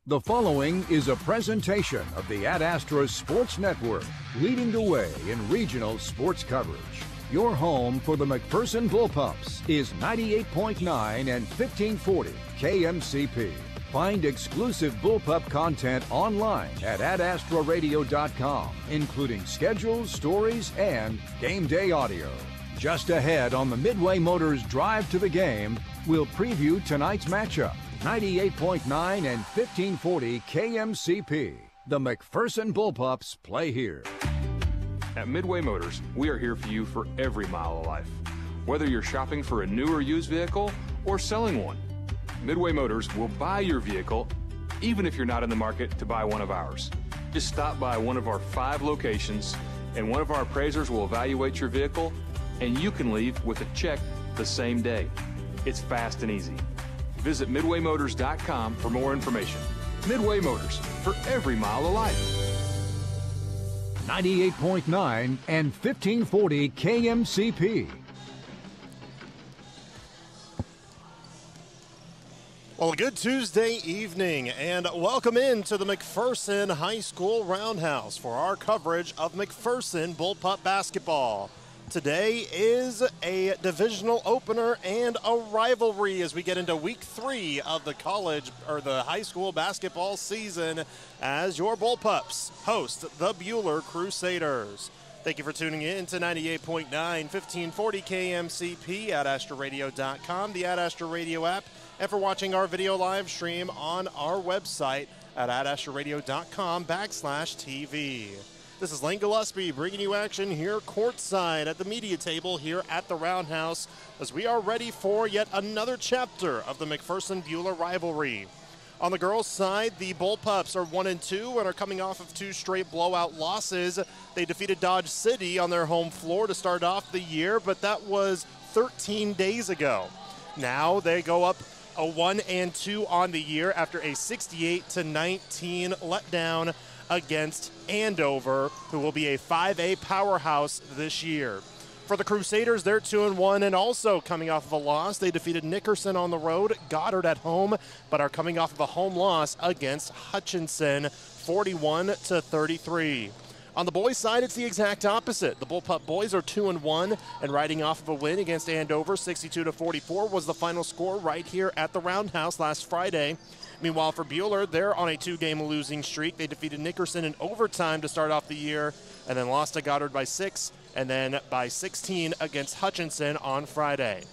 The following is a presentation of the Ad Astra Sports Network, leading the way in regional sports coverage. Your home for the McPherson Bullpups is 98.9 and 1540 KMCP. Find exclusive Bullpup content online at adastraradio.com, including schedules, stories, and game day audio. Just ahead on the Midway Motors Drive to the Game, we'll preview tonight's matchup. 98.9 and 1540 KMCP. The McPherson Bullpups play here. At Midway Motors, we are here for you for every mile of life. Whether you're shopping for a new or used vehicle or selling one, Midway Motors will buy your vehicle even if you're not in the market to buy one of ours. Just stop by one of our 5 locations and one of our appraisers will evaluate your vehicle and you can leave with a check the same day. It's fast and easy. Visit MidwayMotors.com for more information. Midway Motors, for every mile of life. 98.9 and 1540 KMCP. Well, a good Tuesday evening, and welcome into the McPherson High School Roundhouse for our coverage of McPherson Bullpup basketball. Today is a divisional opener and a rivalry as we get into week 3 of the high school basketball season as your Bullpups host the Buhler Crusaders. Thank you for tuning in to 98.9, 1540 KMCP at AstraRadio.com, the Ad Astra Radio app, and for watching our video live stream on our website at AstraRadio.com/TV. This is Lane Gillespie bringing you action here courtside at the media table here at the Roundhouse as we are ready for yet another chapter of the McPherson-Buhler rivalry. On the girls' side, the Bullpups are 1-2 and are coming off of 2 straight blowout losses. They defeated Dodge City on their home floor to start off the year, but that was 13 days ago. Now they go up a 1-2 on the year after a 68-19 letdown against Andover, who will be a 5A powerhouse this year. For the Crusaders, they're 2-1 and also coming off of a loss. They defeated McPherson on the road, Goddard at home, but are coming off of a home loss against Hutchinson, 41-33. On the boys' side, it's the exact opposite. The Bullpup boys are 2-1 and riding off of a win against Andover, 62-44 was the final score right here at the Roundhouse last Friday. Meanwhile, for Buhler, they're on a 2-game losing streak. They defeated McPherson in overtime to start off the year and then lost to Goddard by 6 and then by 16 against Hutchinson on Friday.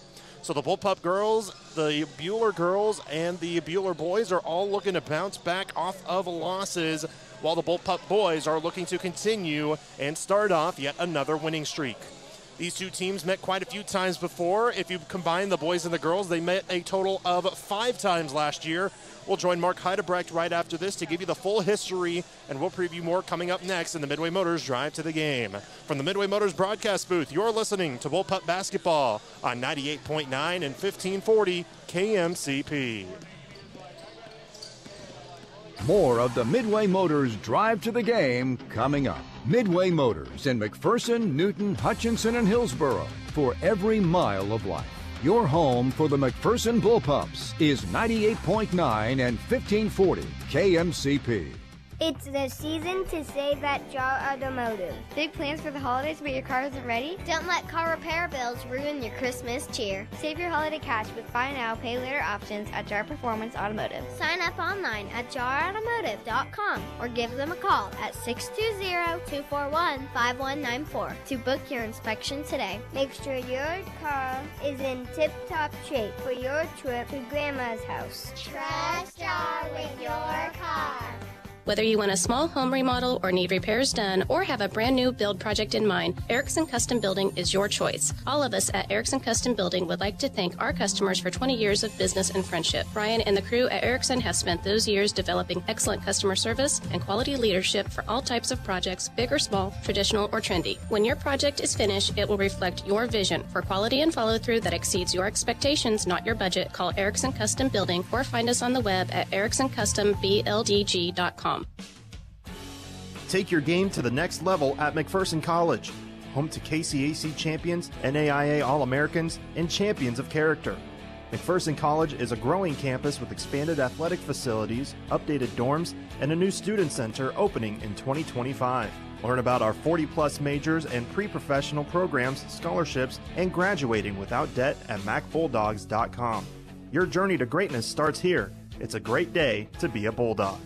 So the Bullpup girls, the Buhler girls, and the Buhler boys are all looking to bounce back off of losses, while the Bullpup boys are looking to continue and start off yet another winning streak. These two teams met quite a few times before. If you combine the boys and the girls, they met a total of 5 times last year. We'll join Mark Heidebrecht right after this to give you the full history, and we'll preview more coming up next in the Midway Motors Drive to the Game. From the Midway Motors broadcast booth, you're listening to Bullpup Basketball on 98.9 and 1540 KMCP. More of the Midway Motors Drive to the Game coming up. Midway Motors in McPherson, Newton, Hutchinson, and Hillsborough for every mile of life. Your home for the McPherson Bullpups is 98.9 and 1540 KMCP. It's the season to save at Jar Automotive. Big plans for the holidays but your car isn't ready? Don't let car repair bills ruin your Christmas cheer. Save your holiday cash with buy now, pay later options at Jar Performance Automotive. Sign up online at jarautomotive.com or give them a call at 620-241-5194 to book your inspection today. Make sure your car is in tip-top shape for your trip to Grandma's house. Trust Jar with your car. Whether you want a small home remodel or need repairs done or have a brand new build project in mind, Erickson Custom Building is your choice. All of us at Erickson Custom Building would like to thank our customers for 20 years of business and friendship. Brian and the crew at Erickson have spent those years developing excellent customer service and quality leadership for all types of projects, big or small, traditional or trendy. When your project is finished, it will reflect your vision for quality and follow-through that exceeds your expectations, not your budget. Call Erickson Custom Building or find us on the web at ericksoncustomBLDG.com. Take your game to the next level at McPherson College, home to KCAC champions, NAIA All-Americans, and champions of character. McPherson College is a growing campus with expanded athletic facilities, updated dorms, and a new student center opening in 2025. Learn about our 40-plus majors and pre-professional programs, scholarships, and graduating without debt at macbulldogs.com. Your journey to greatness starts here. It's a great day to be a Bulldog.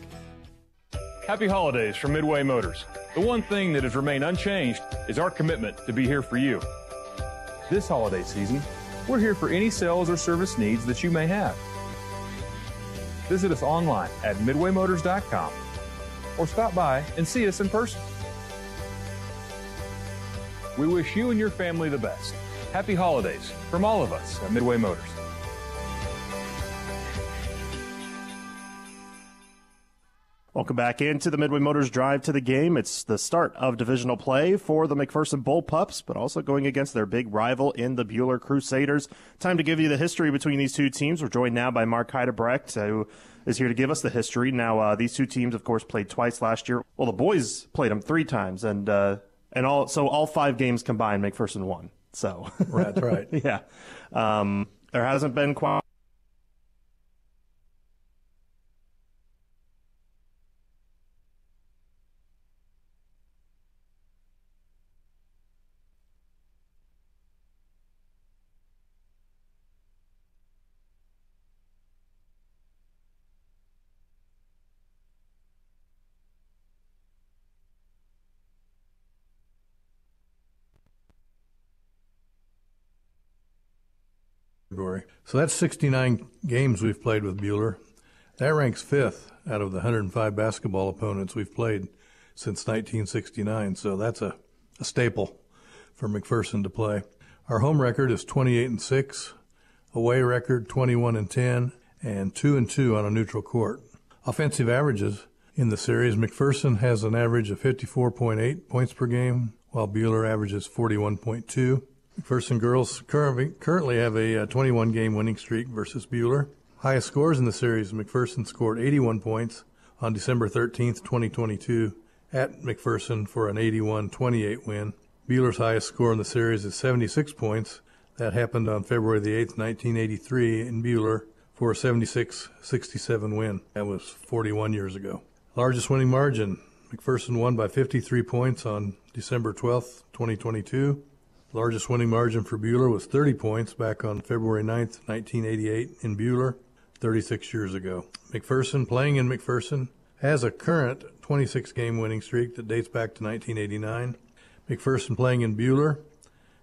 Happy holidays from Midway Motors. The one thing that has remained unchanged is our commitment to be here for you. This holiday season, we're here for any sales or service needs that you may have. Visit us online at midwaymotors.com or stop by and see us in person. We wish you and your family the best. Happy holidays from all of us at Midway Motors. Welcome back into the Midway Motors Drive to the Game. It's the start of divisional play for the McPherson Bullpups, but also going against their big rival in the Buhler Crusaders. Time to give you the history between these two teams. We're joined now by Mark Heidebrecht, who is here to give us the history. Now, these two teams, of course, played twice last year. Well, the boys played them 3 times, and all 5 games combined, McPherson won. So that's right. Yeah, there hasn't been quite. So that's 69 games we've played with Buhler. That ranks 5th out of the 105 basketball opponents we've played since 1969. So that's a staple for McPherson to play. Our home record is 28-6, away record 21-10, and 2-2 on a neutral court. Offensive averages in the series, McPherson has an average of 54.8 points per game, while Buhler averages 41.2. McPherson girls currently have a 21-game winning streak versus Buhler. Highest scores in the series, McPherson scored 81 points on December 13th, 2022, at McPherson for an 81-28 win. Buhler's highest score in the series is 76 points. That happened on February the 8th, 1983 in Buhler for a 76-67 win. That was 41 years ago. Largest winning margin, McPherson won by 53 points on December 12th, 2022. Largest winning margin for Buhler was 30 points back on February 9th, 1988 in Buhler, 36 years ago. McPherson, playing in McPherson, has a current 26-game winning streak that dates back to 1989. McPherson, playing in Buhler,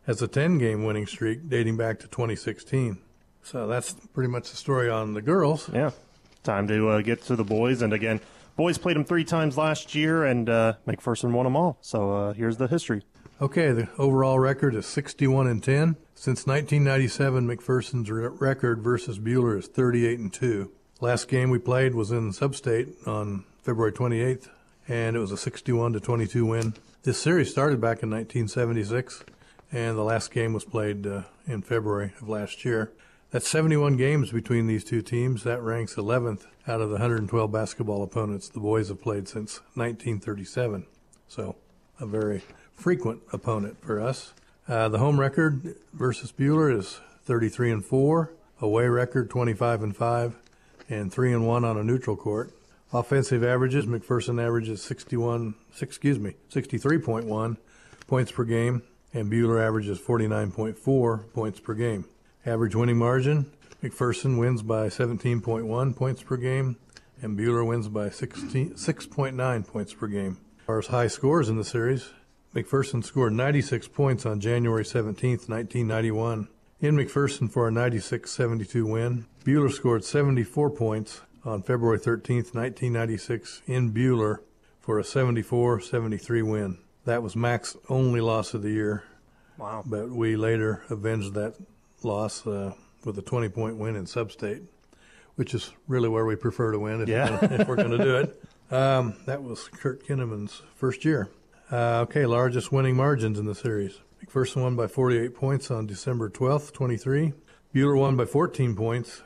has a 10-game winning streak dating back to 2016. So that's pretty much the story on the girls. Yeah, time to get to the boys. And again, boys played them 3 times last year, and McPherson won them all. So here's the history. Okay, the overall record is 61-10. Since 1997, McPherson's record versus Buhler is 38-2. Last game we played was in Substate on February 28th, and it was a 61-22 win. This series started back in 1976, and the last game was played in February of last year. That's 71 games between these two teams. That ranks 11th out of the 112 basketball opponents the boys have played since 1937. So a very frequent opponent for us. The home record versus Buhler is 33-4, away record 25-5, and 3-1 on a neutral court. Offensive averages, McPherson averages 63.1 points per game, and Buhler averages 49.4 points per game. Average winning margin, McPherson wins by 17.1 points per game, and Buhler wins by 6.9 points per game. As far as high scores in the series, McPherson scored 96 points on January 17th, 1991, in McPherson for a 96-72 win. Buhler scored 74 points on February 13th, 1996, in Buhler for a 74-73 win. That was Mac's only loss of the year. Wow. But we later avenged that loss with a 20-point win in Substate, which is really where we prefer to win if we're going to do it. That was Kurt Kinneman's first year. Okay, largest winning margins in the series. McPherson won by 48 points on December 12th, 23. Buhler won by 14 points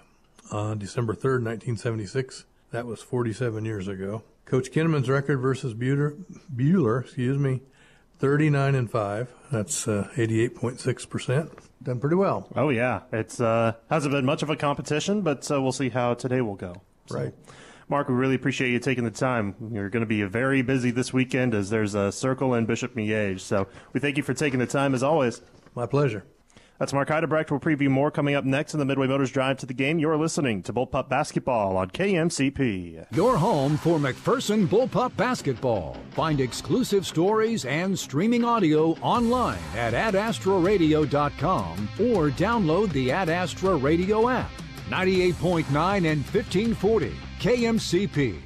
on December 3rd, 1976. That was 47 years ago. Coach Kinneman's record versus Buhler, 39-5. That's 88.6%. Done pretty well. Oh, yeah. It's hasn't been much of a competition, but we'll see how today will go. Right. Mark, we really appreciate you taking the time. You're going to be very busy this weekend as there's a Circle in Bishop Miege. So we thank you for taking the time as always. My pleasure. That's Mark Heidebrecht. We'll preview more coming up next in the Midway Motors Drive to the Game. You're listening to Bullpup Basketball on KMCP. Your home for McPherson Bullpup Basketball. Find exclusive stories and streaming audio online at adastroradio.com or download the Ad Astra Radio app. 98.9 and 1540 KMCP.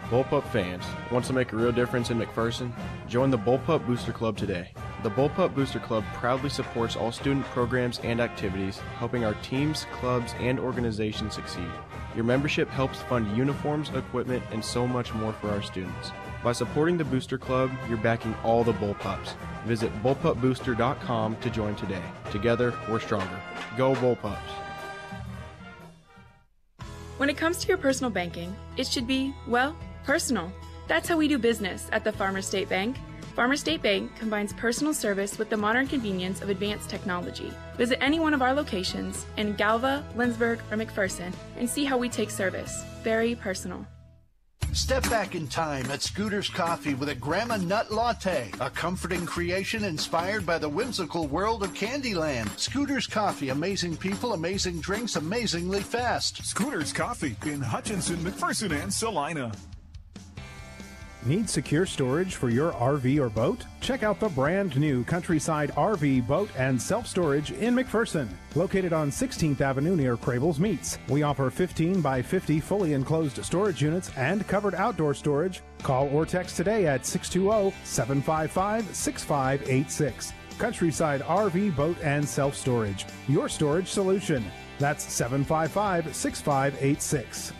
Bullpup fans, want to make a real difference in McPherson? Join the Bullpup Booster Club today. The Bullpup Booster Club proudly supports all student programs and activities, helping our teams, clubs, and organizations succeed. Your membership helps fund uniforms, equipment, and so much more for our students. By supporting the Booster Club, you're backing all the Bullpups. Visit bullpupbooster.com to join today. Together, we're stronger. Go Bullpups! When it comes to your personal banking, it should be, well, personal. That's how we do business at the Farmers State Bank. Farmers State Bank combines personal service with the modern convenience of advanced technology. Visit any one of our locations in Galva, Lindsborg, or McPherson and see how we take service. Very personal. Step back in time at Scooter's Coffee with a Grandma Nut Latte, a comforting creation inspired by the whimsical world of Candyland. Scooter's Coffee, amazing people, amazing drinks, amazingly fast. Scooter's Coffee in Hutchinson, McPherson, and Salina. Need secure storage for your RV or boat? Check out the brand new Countryside RV, Boat, and Self-Storage in McPherson. Located on 16th Avenue near Crable's Meats. We offer 15 by 50 fully enclosed storage units and covered outdoor storage. Call or text today at 620-755-6586. Countryside RV, Boat, and Self-Storage. Your storage solution. That's 755-6586.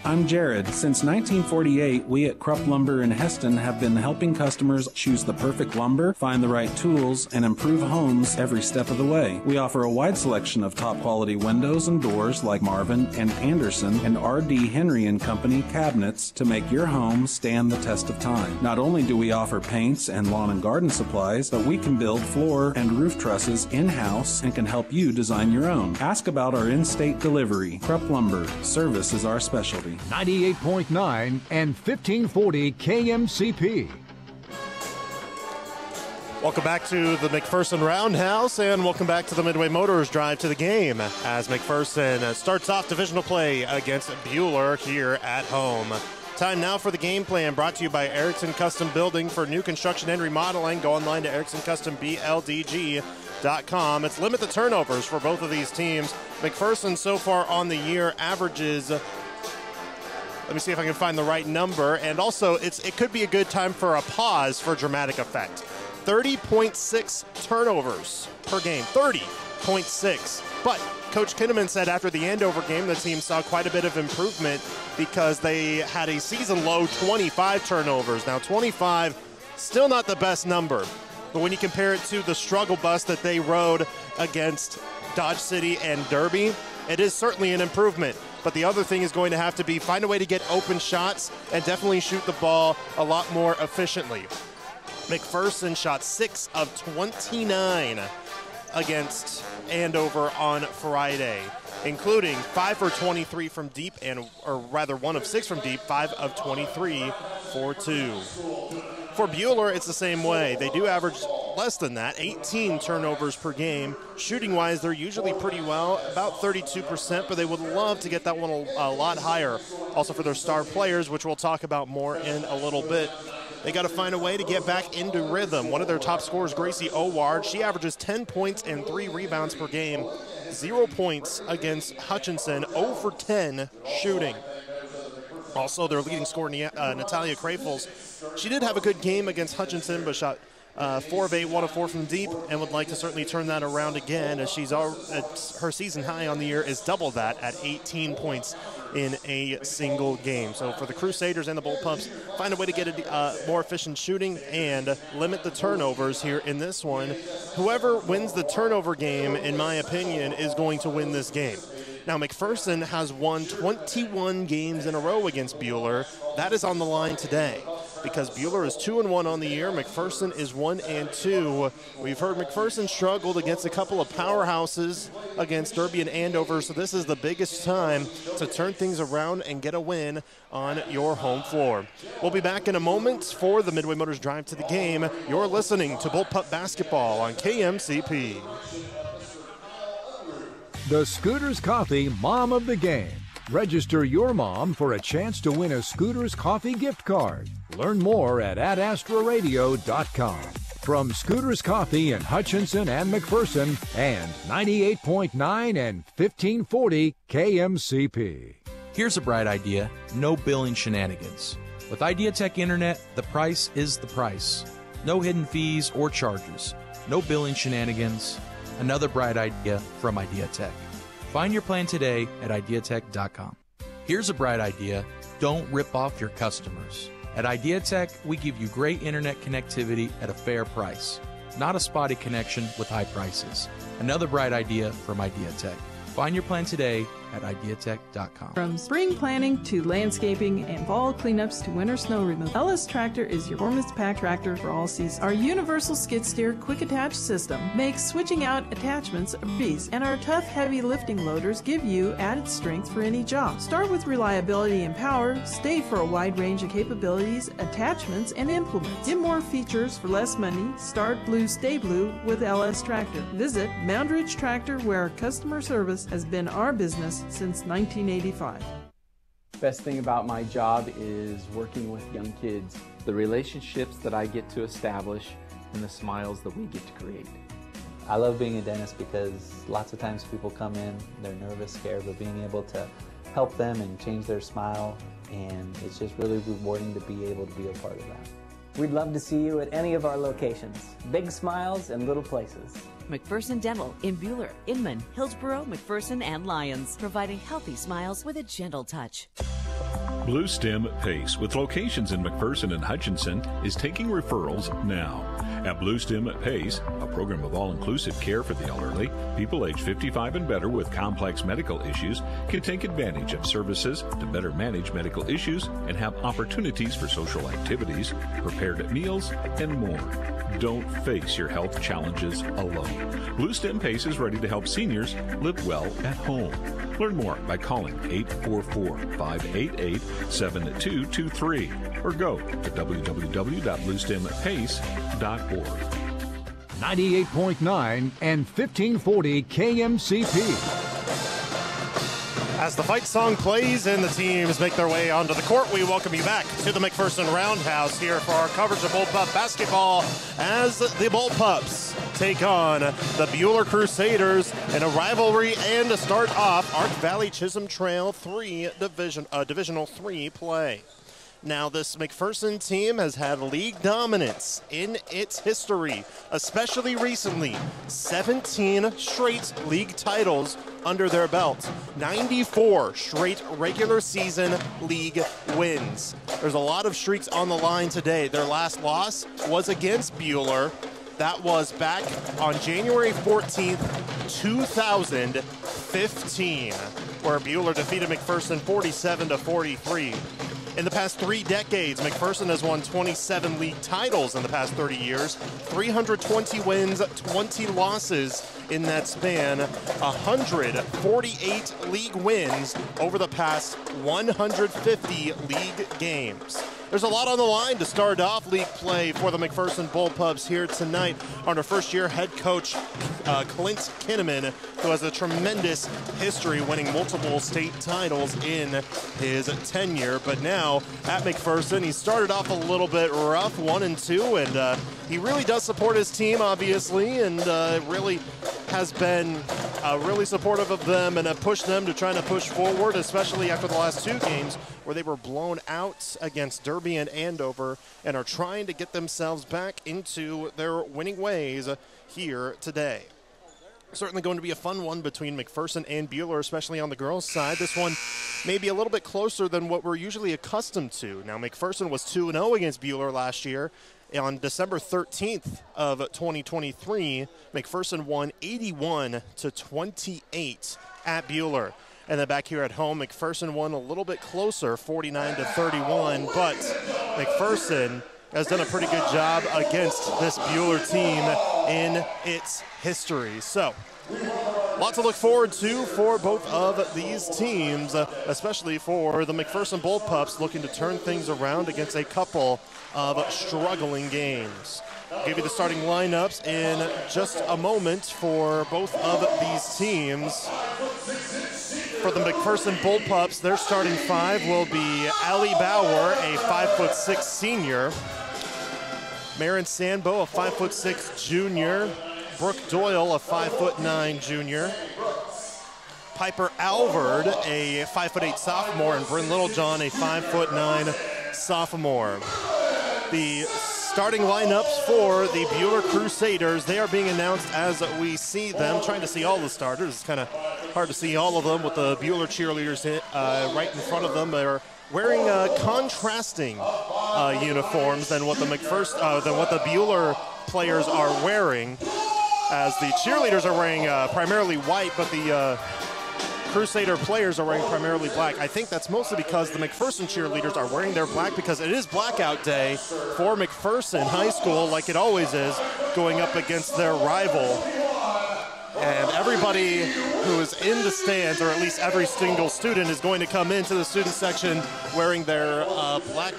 I'm Jared. Since 1948, we at Krupp Lumber in Heston have been helping customers choose the perfect lumber, find the right tools, and improve homes every step of the way. We offer a wide selection of top-quality windows and doors like Marvin and Anderson and R.D. Henry & Company cabinets to make your home stand the test of time. Not only do we offer paints and lawn and garden supplies, but we can build floor and roof trusses in-house and can help you design your own. Ask about our in-state delivery. Krupp Lumber. Service is our specialty. 98.9 and 1540 KMCP. Welcome back to the McPherson Roundhouse, and welcome back to the Midway Motors Drive to the Game as McPherson starts off divisional play against Buhler here at home. Time now for the game plan, brought to you by Erickson Custom Building. For new construction and remodeling, go online to ericksoncustombldg.com. It's limit the turnovers for both of these teams. McPherson so far on the year averages, let me see if I can find the right number, and also it could be a good time for a pause for dramatic effect. 30.6 turnovers per game, 30.6. But Coach Kinnaman said after the Andover game, the team saw quite a bit of improvement because they had a season-low 25 turnovers. Now, 25, still not the best number, but when you compare it to the struggle bus that they rode against Dodge City and Derby, it is certainly an improvement. But the other thing is going to have to be find a way to get open shots and definitely shoot the ball a lot more efficiently. McPherson shot 6 of 29 against Andover on Friday, including 5 for 23 from deep, or rather 1 of 6 from deep, 5 of 23 for 2. For Buhler, it's the same way. They do average less than that, 18 turnovers per game. Shooting-wise, they're usually pretty well, about 32%, but they would love to get that one a lot higher. Also for their star players, which we'll talk about more in a little bit. They got to find a way to get back into rhythm. One of their top scorers, Gracie Oward, she averages 10 points and 3 rebounds per game. 0 points against Hutchinson, 0 for 10 shooting. Also, their leading scorer, Natalia Krafels, she did have a good game against Hutchinson, but shot 4 of 8, 1 of 4 from deep, and would like to certainly turn that around again, as her season high on the year is double that at 18 points in a single game. So for the Crusaders and the Bullpups, find a way to get more efficient shooting and limit the turnovers here in this one. Whoever wins the turnover game, in my opinion, is going to win this game. Now, McPherson has won 21 games in a row against Buhler. That is on the line today because Buhler is 2-1 on the year. McPherson is 1-2. We've heard McPherson struggled against a couple of powerhouses against Derby and Andover, so this is the biggest time to turn things around and get a win on your home floor. We'll be back in a moment for the Midway Motors Drive to the Game. You're listening to Bullpup Basketball on KMCP. The Scooters Coffee Mom of the Game. Register your mom for a chance to win a Scooters Coffee gift card. Learn more at adastraradio.com. From Scooters Coffee in Hutchinson and McPherson and 98.9 and 1540 KMCP. Here's a bright idea. No billing shenanigans. With IdeaTech Internet, the price is the price. No hidden fees or charges. No billing shenanigans. Another bright idea from IdeaTech. Find your plan today at ideatech.com. Here's a bright idea. Don't rip off your customers. At IdeaTech, we give you great internet connectivity at a fair price. Not a spotty connection with high prices. Another bright idea from IdeaTech. Find your plan today at ideatech.com. From spring planning to landscaping and fall cleanups to winter snow removal, LS Tractor is your performance pack tractor for all seasons. Our universal skid steer quick attach system makes switching out attachments a breeze, and our tough heavy lifting loaders give you added strength for any job. Start with reliability and power, stay for a wide range of capabilities, attachments, and implements. Get more features for less money. Start blue, stay blue with LS Tractor. Visit Mound Ridge Tractor, where customer service has been our business since 1985. Best thing about my job is working with young kids. The relationships that I get to establish and the smiles that we get to create. I love being a dentist because lots of times people come in, they're nervous, scared, but being able to help them and change their smile, and it's just really rewarding to be able to be a part of that. We'd love to see you at any of our locations. Big smiles and little places. McPherson Dental in Buhler, Inman, Hillsborough, McPherson, and Lyons, providing healthy smiles with a gentle touch. Blue Stem Pace, with locations in McPherson and Hutchinson, is taking referrals now. At Blue Stem Pace, a program of all-inclusive care for the elderly, people age 55 and better with complex medical issues can take advantage of services to better manage medical issues and have opportunities for social activities, prepared meals, and more. Don't face your health challenges alone. Blue Stem Pace is ready to help seniors live well at home. Learn more by calling 844-588-7223 or go to www.bluestempace.org. 98.9 and 1540 KMCP. As the fight song plays and the teams make their way onto the court, we welcome you back to the McPherson Roundhouse here for our coverage of Bullpup basketball as the Bullpups take on the Buhler Crusaders in a rivalry and to start off Ark Valley Chisholm Trail 3 Divisional 3 play. Now, this McPherson team has had league dominance in its history, especially recently. 17 straight league titles under their belt. 94 straight regular season league wins. There's a lot of streaks on the line today. Their last loss was against Buhler. That was back on January 14th, 2015, where Buhler defeated McPherson 47-43. In the past 3 decades, McPherson has won 27 league titles in the past 30 years, 320 wins, 20 losses in that span, 148 league wins over the past 150 league games. There's a lot on the line to start off league play for the McPherson Bullpups here tonight under first-year head coach Clint Kinnaman, who has a tremendous history winning multiple state titles in his tenure. But now at McPherson, he started off a little bit rough, 1-2, and he really does support his team, obviously, and really has been really supportive of them and have pushed them to try to push forward, especially after the last 2 games where they were blown out against Derby and Andover and are trying to get themselves back into their winning ways here today. Certainly going to be a fun one between McPherson and Buhler, especially on the girls' side. This one may be a little bit closer than what we're usually accustomed to. Now, McPherson was 2-0 against Buhler last year. On December 13th of 2023, McPherson won 81-28 at Buhler. And then back here at home, McPherson won a little bit closer, 49-31, but McPherson has done a pretty good job against this Buhler team in its history. So, lots to look forward to for both of these teams, especially for the McPherson Bullpups looking to turn things around against a couple of struggling games. I'll give you the starting lineups in just a moment for both of these teams. For the McPherson Bullpups, their starting five will be Allie Bauer, a 5'6" senior, Marin Sandbo, a 5'6" junior, Brooke Doyle, a 5'9" junior, Piper Alvord, a 5'8" sophomore, and Bryn Littlejohn, a 5'9" sophomore. The starting lineups for the Buhler Crusaders, they are being announced as we see them. Trying to see all the starters. It's kind of hard to see all of them with the Buhler cheerleaders right in front of them. They're wearing contrasting uniforms than what the Buhler players are wearing, as the cheerleaders are wearing primarily white, but the Crusader players are wearing primarily black. I think that's mostly because the McPherson cheerleaders are wearing their black because it is blackout day for McPherson High School, like it always is, going up against their rival. And everybody who is in the stands, or at least every single student, is going to come into the student section wearing their black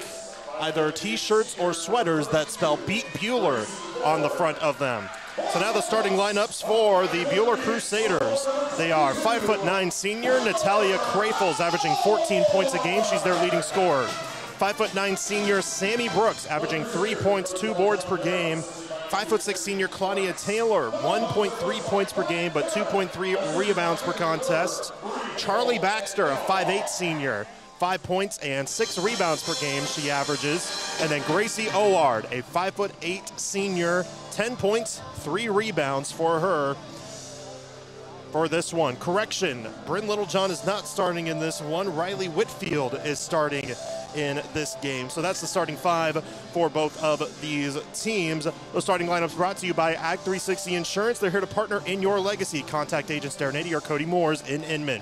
either t-shirts or sweaters that spell Beat Buhler on the front of them. So now the starting lineups for the Buhler Crusaders. They are 5'9" senior Natalia Krafels, averaging 14 points a game. She's their leading scorer. 5'9" senior Sammy Brooks, averaging 3 points, 2 boards per game. 5'6" senior Claudia Taylor, 1.3 points per game, but 2.3 rebounds per contest. Charlie Baxter, a 5'8" senior, 5 points and 6 rebounds per game she averages. And then Gracie Oward, a 5'8" senior, 10 points, 3 rebounds for her for this one. Correction, Bryn Littlejohn is not starting in this one. Riley Whitfield is starting in this game. So that's the starting five for both of these teams. The starting lineups brought to you by Ag 360 Insurance. They're here to partner in your legacy. Contact agents Darren Eddy or Cody Moores in Inman.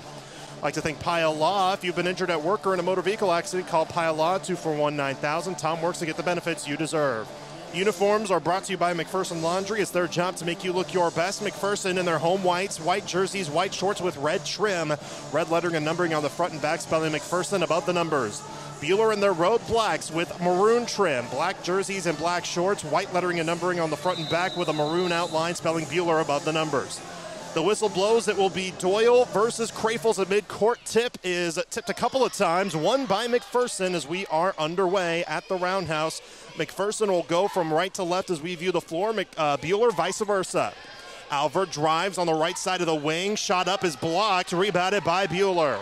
I'd like to thank Pyle Law. If you've been injured at work or in a motor vehicle accident, call Pyle Law 241-9000. Tom works to get the benefits you deserve. Uniforms are brought to you by McPherson Laundry. It's their job to make you look your best. McPherson in their home whites, white jerseys, white shorts with red trim, red lettering and numbering on the front and back, spelling McPherson above the numbers. Buhler in their road blacks with maroon trim, black jerseys and black shorts, white lettering and numbering on the front and back with a maroon outline, spelling Buhler above the numbers. The whistle blows. It will be Doyle versus Krafels. A mid-court tip is tipped a couple of times, won by McPherson as we are underway at the Roundhouse. McPherson will go from right to left as we view the floor. Buhler vice versa. Alvord drives on the right side of the wing. Shot up is blocked, rebounded by Buhler.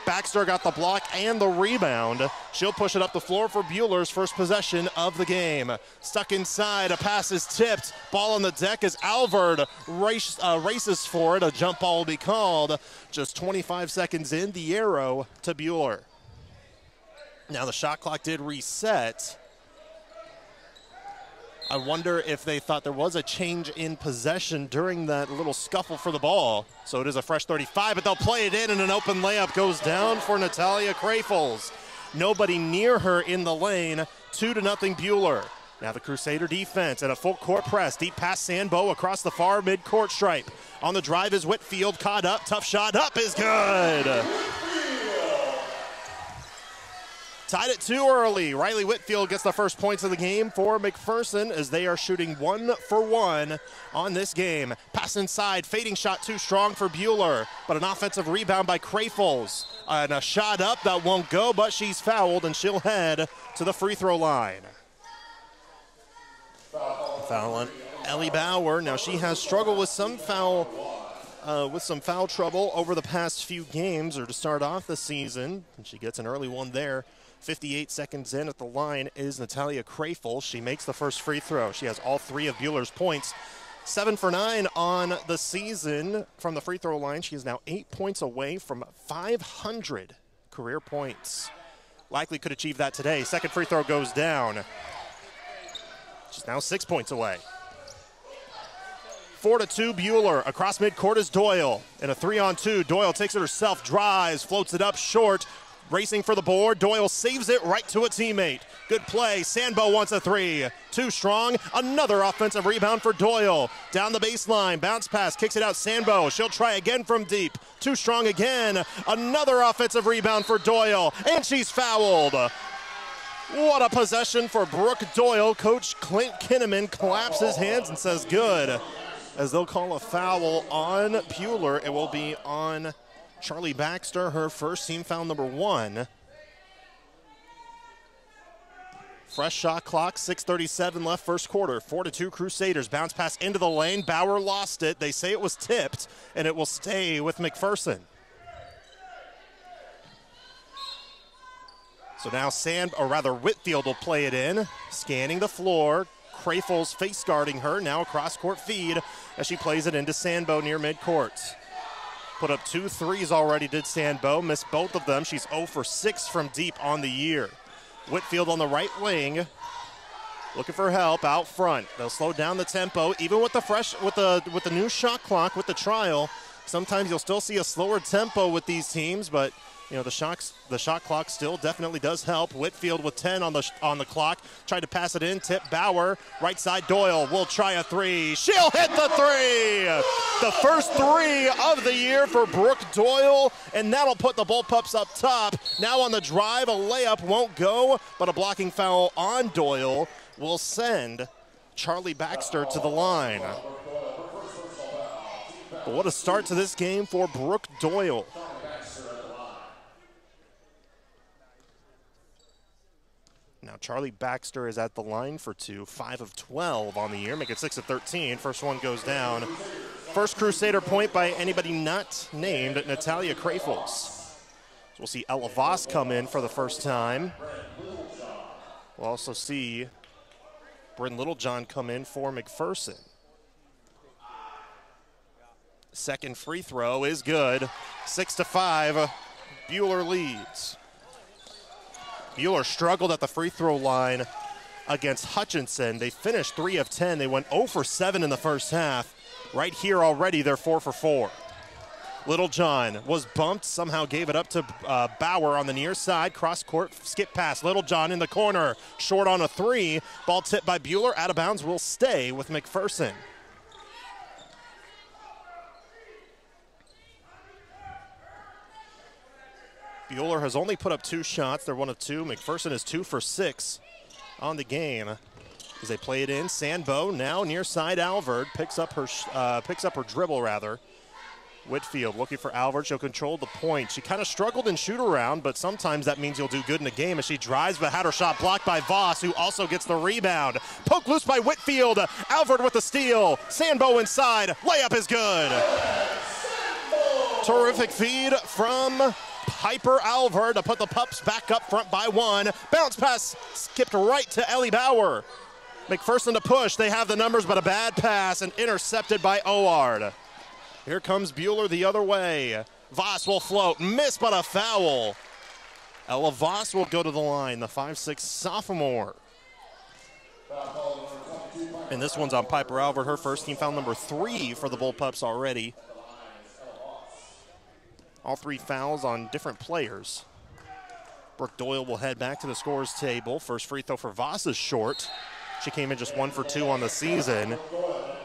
Baxter got the block and the rebound. She'll push it up the floor for Buhler's first possession of the game. Stuck inside, a pass is tipped. Ball on the deck as Alvord races for it. A jump ball will be called. Just 25 seconds in, the arrow to Buhler. Now the shot clock did reset. I wonder if they thought there was a change in possession during that little scuffle for the ball. So it is a fresh 35, but they'll play it in, and an open layup goes down for Natalia Krafels. Nobody near her in the lane. 2-0 Buhler. Now the Crusader defense and a full court press. Deep pass Sandbo across the far mid-court stripe. On the drive is Whitfield, caught up. Tough shot up is good. Tied it too early. Riley Whitfield gets the first points of the game for McPherson as they are shooting 1 for 1 on this game. Pass inside, fading shot too strong for Buhler, but an offensive rebound by Krafels. And a shot up that won't go, but she's fouled and she'll head to the free throw line. Foul on Ellie Bauer. Now she has struggled with some foul trouble over the past few games, or to start off the season. And she gets an early one there. 58 seconds in at the line is Natalia Krafels. She makes the first free throw. She has all 3 of Buhler's points. 7 for 9 on the season from the free throw line. She is now 8 points away from 500 career points. Likely could achieve that today. Second free throw goes down. She's now 6 points away. 4-2 Buhler. Across midcourt is Doyle. In a 3-on-2, Doyle takes it herself, drives, floats it up short. Racing for the board. Doyle saves it right to a teammate. Good play. Sandbo wants a three. Too strong. Another offensive rebound for Doyle. Down the baseline. Bounce pass. Kicks it out. Sandbo. She'll try again from deep. Too strong again. Another offensive rebound for Doyle. And she's fouled. What a possession for Brooke Doyle. Coach Clint Kinnaman claps his hands and says good. As they'll call a foul on Buhler, it will be on Charlie Baxter, her first team foul number 1. Fresh shot clock, 6:37 left first quarter. 4-2 Crusaders. Bounce pass into the lane. Bauer lost it. They say it was tipped, and it will stay with McPherson. So now Whitfield will play it in. Scanning the floor. Crafels face guarding her. Now a cross-court feed as she plays it into Sandbo near midcourt. Put up 2 threes already, did Sandbo. Missed both of them. She's 0 for 6 from deep on the year. Whitfield on the right wing, looking for help out front. They'll slow down the tempo, even with the new shot clock, with the trial. Sometimes you'll still see a slower tempo with these teams, but you know the shot clock still definitely does help. Whitfield with 10 on the clock. Tried to pass it in. Tip Bauer. Right side Doyle will try a three. She'll hit the three. The first three of the year for Brooke Doyle, and that'll put the Bullpups up top. Now on the drive, a layup won't go, but a blocking foul on Doyle will send Charlie Baxter to the line. But what a start to this game for Brooke Doyle. Now Charlie Baxter is at the line for 2, 5 of 12 on the year, make it 6 of 13. First one goes down. First Crusader point by anybody not named Natalia Crafels. So we'll see Ella Voss come in for the first time. We'll also see Bryn Littlejohn come in for McPherson. Second free throw is good. 6-5, Buhler leads. Buhler struggled at the free throw line against Hutchinson. They finished 3 of 10. They went 0 for 7 in the first half. Right here already, they're 4 for 4. Littlejohn was bumped, somehow gave it up to Bauer on the near side. Cross-court skip pass. Littlejohn in the corner, short on a three. Ball tipped by Buhler. Out of bounds will stay with McPherson. Buhler has only put up 2 shots. They're 1 of 2. McPherson is 2 for 6 on the game as they play it in. Sandbo now near side. Alvord picks up her dribble rather. Whitfield looking for Alvord. She'll control the point. She kind of struggled in shoot around, but sometimes that means you'll do good in a game as she drives, but had her shot blocked by Voss, who also gets the rebound. Poke loose by Whitfield. Alvord with the steal. Sandbo inside. Layup is good. Terrific feed from Piper Alvord to put the Pups back up front by 1. Bounce pass skipped right to Ellie Bauer. McPherson to push. They have the numbers, but a bad pass and intercepted by Oward. Here comes Buhler the other way. Voss will float. Miss, but a foul. Ella Voss will go to the line, the 5'6" sophomore. And this one's on Piper Alvord, her first team foul number 3 for the Bullpups already. All 3 fouls on different players. Brooke Doyle will head back to the scorer's table. First free throw for Voss is short. She came in just 1 for 2 on the season.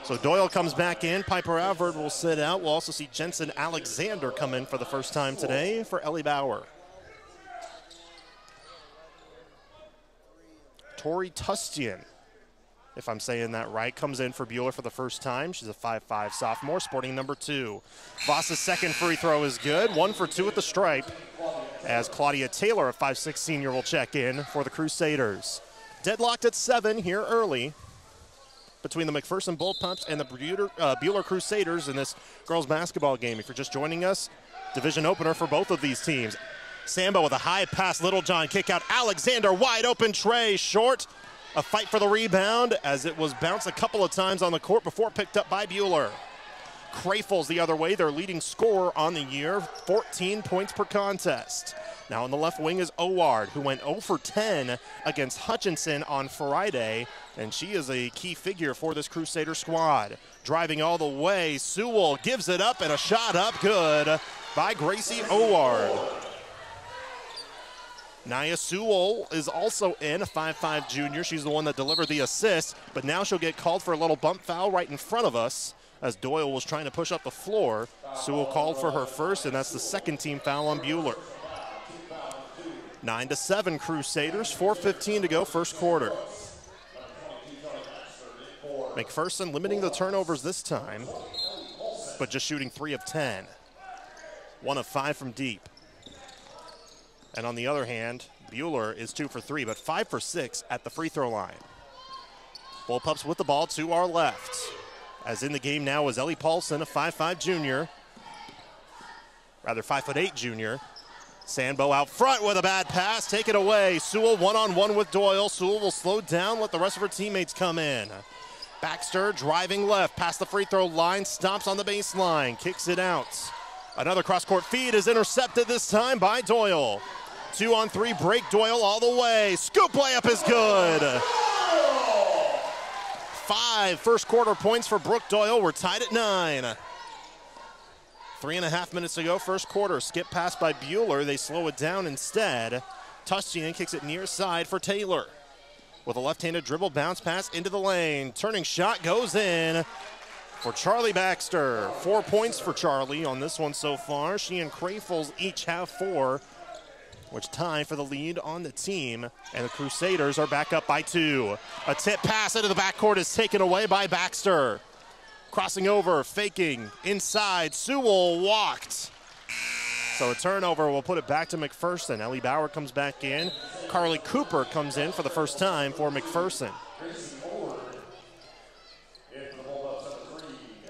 So Doyle comes back in. Piper Alvord will sit out. We'll also see Jensen Alexander come in for the first time today for Ellie Bauer. Tori Tustian, if I'm saying that right, comes in for Buhler for the first time. She's a 5'5" sophomore, sporting number 2. Voss's second free throw is good. 1 for 2 at the stripe, as Claudia Taylor, a 5'6" senior, will check in for the Crusaders. Deadlocked at 7 here early between the McPherson Bullpups and the Buhler Crusaders in this girls basketball game. If you're just joining us, division opener for both of these teams. Sambo with a high pass. Littlejohn kick out. Alexander wide open. Trey short. A fight for the rebound as it was bounced a couple of times on the court before picked up by Buhler. Crafels the other way, their leading scorer on the year, 14 points per contest. Now on the left wing is Oward, who went 0 for 10 against Hutchinson on Friday, and she is a key figure for this Crusader squad. driving all the way. Sewell gives it up, and a shot up good by Gracie Oward. Nia Sewell is also in, a 5'5 junior. She's the one that delivered the assist, but now she'll get called for a little bump foul right in front of us as Doyle was trying to push up the floor. Sewell called for her first, and that's the second team foul on Buhler. 9-7 Crusaders, 4:15 to go first quarter. McPherson limiting the turnovers this time, but just shooting 3 of 10. 1 of 5 from deep. And on the other hand, Buhler is 2 for 3, but 5 for 6 at the free throw line. Bullpups with the ball to our left. As in the game now is Ellie Paulson, a 5'5 junior. Rather 5'8 junior. Sandbo out front with a bad pass, take it away. Sewell one-on-one with Doyle. Sewell will slow down, let the rest of her teammates come in. Baxter driving left, past the free throw line, stomps on the baseline, kicks it out. Another cross-court feed is intercepted this time by Doyle. 2-on-3 break, Doyle all the way. Scoop layup is good. 5 first quarter points for Brooke Doyle. We're tied at 9. 3.5 minutes to go, first quarter. Skip pass by Buhler. They slow it down instead. Tustian kicks it near side for Taylor. With a left-handed dribble bounce pass into the lane. Turning shot goes in for Charlie Baxter. 4 points for Charlie on this one so far. She and Crayfles each have 4, which tie for the lead on the team. And the Crusaders are back up by 2. A tip pass into the backcourt is taken away by Baxter. Crossing over, faking, inside. Sewell walked. So a turnover will put it back to McPherson. Ellie Bauer comes back in. Carly Cooper comes in for the first time for McPherson.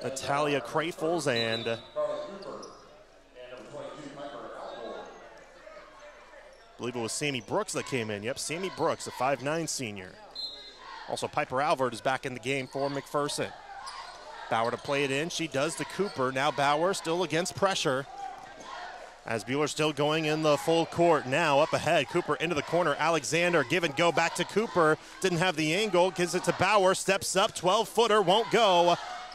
Natalia Crayfles and I believe it was Sammy Brooks that came in. Yep, Sammy Brooks, a 5'9 senior. Also, Piper Alvord is back in the game for McPherson. Bauer to play it in. She does to Cooper. Now Bauer still against pressure. As Buhler still going in the full court. Now up ahead. Cooper into the corner. Alexander give and go back to Cooper. Didn't have the angle. Gives it to Bauer. Steps up. 12-footer. Won't go.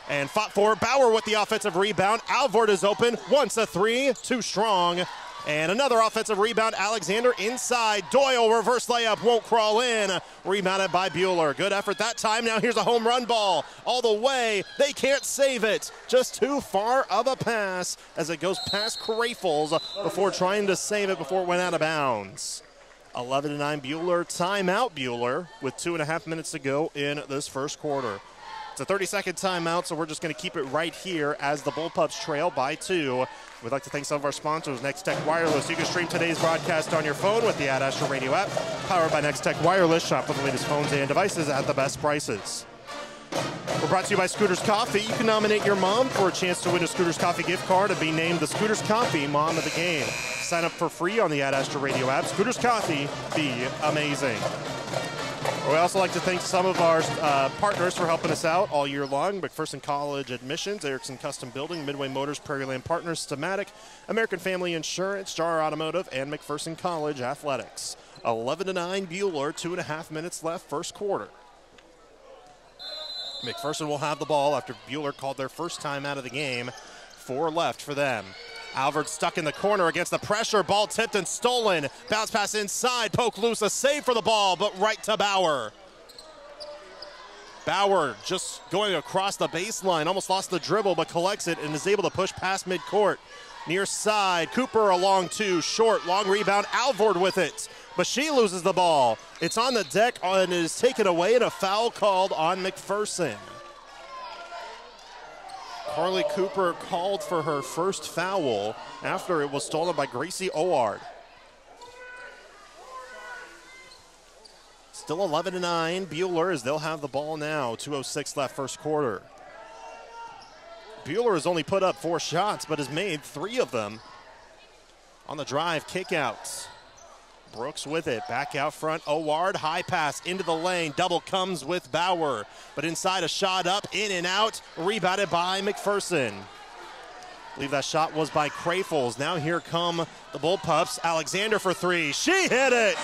And fought for Bauer with the offensive rebound. Alvord is open. Wants a 3. Too strong. And another offensive rebound. Alexander inside. Doyle reverse layup. Won't crawl in. Rebounded by Buhler. Good effort that time. Now here's a home run ball. All the way. They can't save it. Just too far of a pass as it goes past Crayfles before trying to save it before it went out of bounds. 11-9 Buhler. Timeout Buhler with 2.5 minutes to go in this first quarter. It's a 30-second timeout, so we're just going to keep it right here as the Bullpups trail by 2. We'd like to thank some of our sponsors, Next Tech Wireless. You can stream today's broadcast on your phone with the Ad Astra Radio app, powered by Next Tech Wireless. Shop for the latest phones and devices at the best prices. We're brought to you by Scooters Coffee. You can nominate your mom for a chance to win a Scooters Coffee gift card and be named the Scooters Coffee Mom of the Game. Sign up for free on the Ad Astra Radio app. Scooters Coffee, be amazing. We also like to thank some of our partners for helping us out all year long. McPherson College Admissions, Erickson Custom Building, Midway Motors, Prairie Land Partners, Stamatic, American Family Insurance, Jar Automotive, and McPherson College Athletics. 11-9 Buhler, 2.5 minutes left, first quarter. McPherson will have the ball after Buhler called their first time out of the game. 4 left for them. Alvord stuck in the corner against the pressure. Ball tipped and stolen. Bounce pass inside. Poke loose. A save for the ball, but right to Bauer. Bauer just going across the baseline. Almost lost the dribble, but collects it and is able to push past midcourt. Near side. Cooper along 2. Short. Long rebound. Alvord with it. But she loses the ball. It's on the deck and is taken away, and a foul called on McPherson. Carly Cooper called for her first foul after it was stolen by Gracie Oward. Still 11-9 Buhler as they'll have the ball now. 2:06 left first quarter. Buhler has only put up 4 shots but has made 3 of them. On the drive, kick out. Brooks with it, back out front. Oward, high pass into the lane. Double comes with Bauer, but inside a shot up, in and out, rebounded by McPherson. I believe that shot was by Crayfles. Now here come the Bullpups. Alexander for 3. She hit it!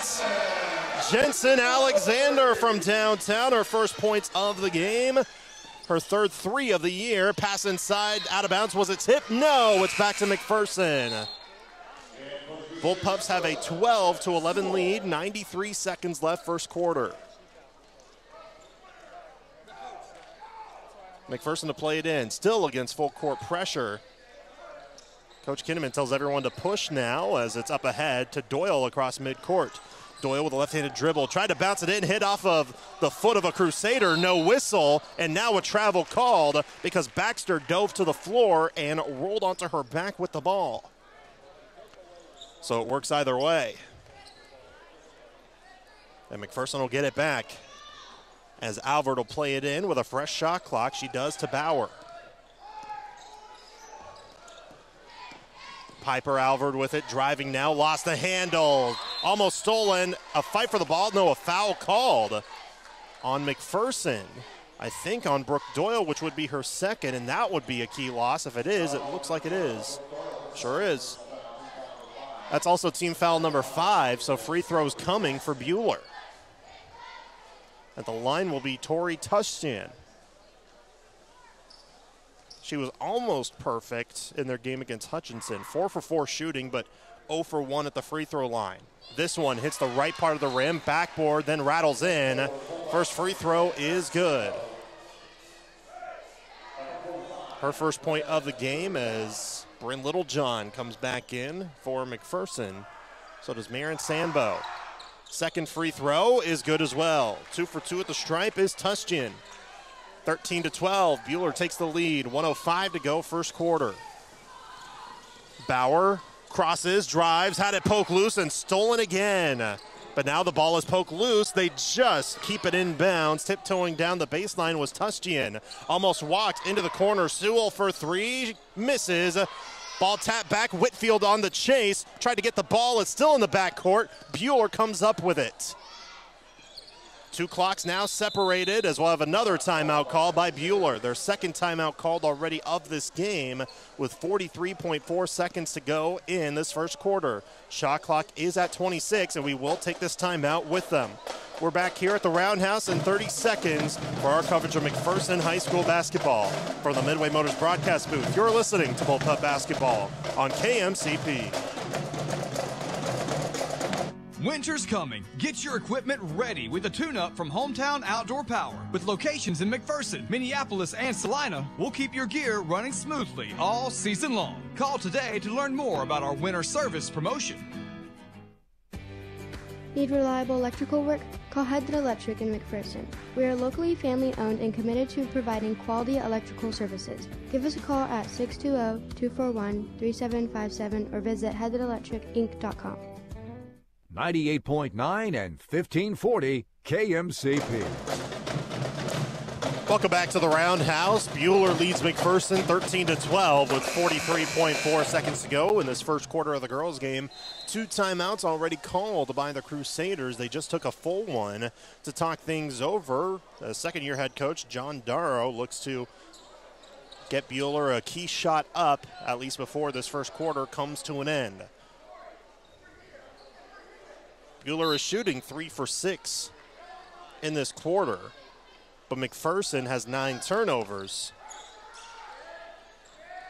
Jensen Alexander from downtown, her first points of the game. her third three of the year. Pass inside, out of bounds. Was it tipped? No, it's back to McPherson. Bullpups have a 12-11 lead, 93 seconds left first quarter. McPherson to play it in, still against full court pressure. Coach Kinnaman tells everyone to push now as it's up ahead to Doyle across midcourt. Doyle with a left-handed dribble, tried to bounce it in, hit off of the foot of a Crusader, no whistle, and now a travel called because Baxter dove to the floor and rolled onto her back with the ball. So it works either way. And McPherson will get it back as Alvord will play it in with a fresh shot clock. She does to Bauer. Piper Alvord with it, driving now, lost the handle, almost stolen. A fight for the ball, no, a foul called on McPherson. I think on Brooke Doyle, which would be her second, and that would be a key loss. If it is, it looks like it is. Sure is. That's also team foul number 5, so free throws coming for Buhler. At the line will be Tori Tushtian. She was almost perfect in their game against Hutchinson. 4 for 4 shooting, but 0 for 1 at the free throw line. This one hits the right part of the rim, backboard, then rattles in. First free throw is good. Her first point of the game as Bryn Littlejohn comes back in for McPherson. So does Marin Sambo. Second free throw is good as well. 2 for 2 at the stripe is Tushtian. 13-12, Buhler takes the lead. 1:05 to go first quarter. Bauer crosses, drives, had it poke loose and stolen again. But now the ball is poked loose. They just keep it in bounds. Tiptoeing down the baseline was Tushtian. Almost walked into the corner. Sewell for 3, misses. Ball tapped back, Whitfield on the chase. Tried to get the ball, it's still in the backcourt. Buhler comes up with it. 2 clocks now separated as we'll have another timeout called by Buhler. Their second timeout called already of this game with 43.4 seconds to go in this first quarter. Shot clock is at 26 and we will take this timeout with them. We're back here at the Roundhouse in 30 seconds for our coverage of McPherson High School basketball. From the Midway Motors broadcast booth, you're listening to Bullpup Basketball on KMCP. Winter's coming. Get your equipment ready with a tune-up from Hometown Outdoor Power. With locations in McPherson, Minneapolis, and Salina, we'll keep your gear running smoothly all season long. Call today to learn more about our winter service promotion. Need reliable electrical work? Call Head Electric in McPherson. We are locally family-owned and committed to providing quality electrical services. Give us a call at 620-241-3757 or visit headelectricinc.com. 98.9 and 1540 KMCP. Welcome back to the Roundhouse. Buhler leads McPherson 13-12 with 43.4 seconds to go in this first quarter of the girls' game. 2 timeouts already called by the Crusaders. They just took a full one to talk things over. The second-year head coach, John Darrow, looks to get Buhler a key shot up, at least before this first quarter comes to an end. Buhler is shooting 3 for 6 in this quarter, but McPherson has 9 turnovers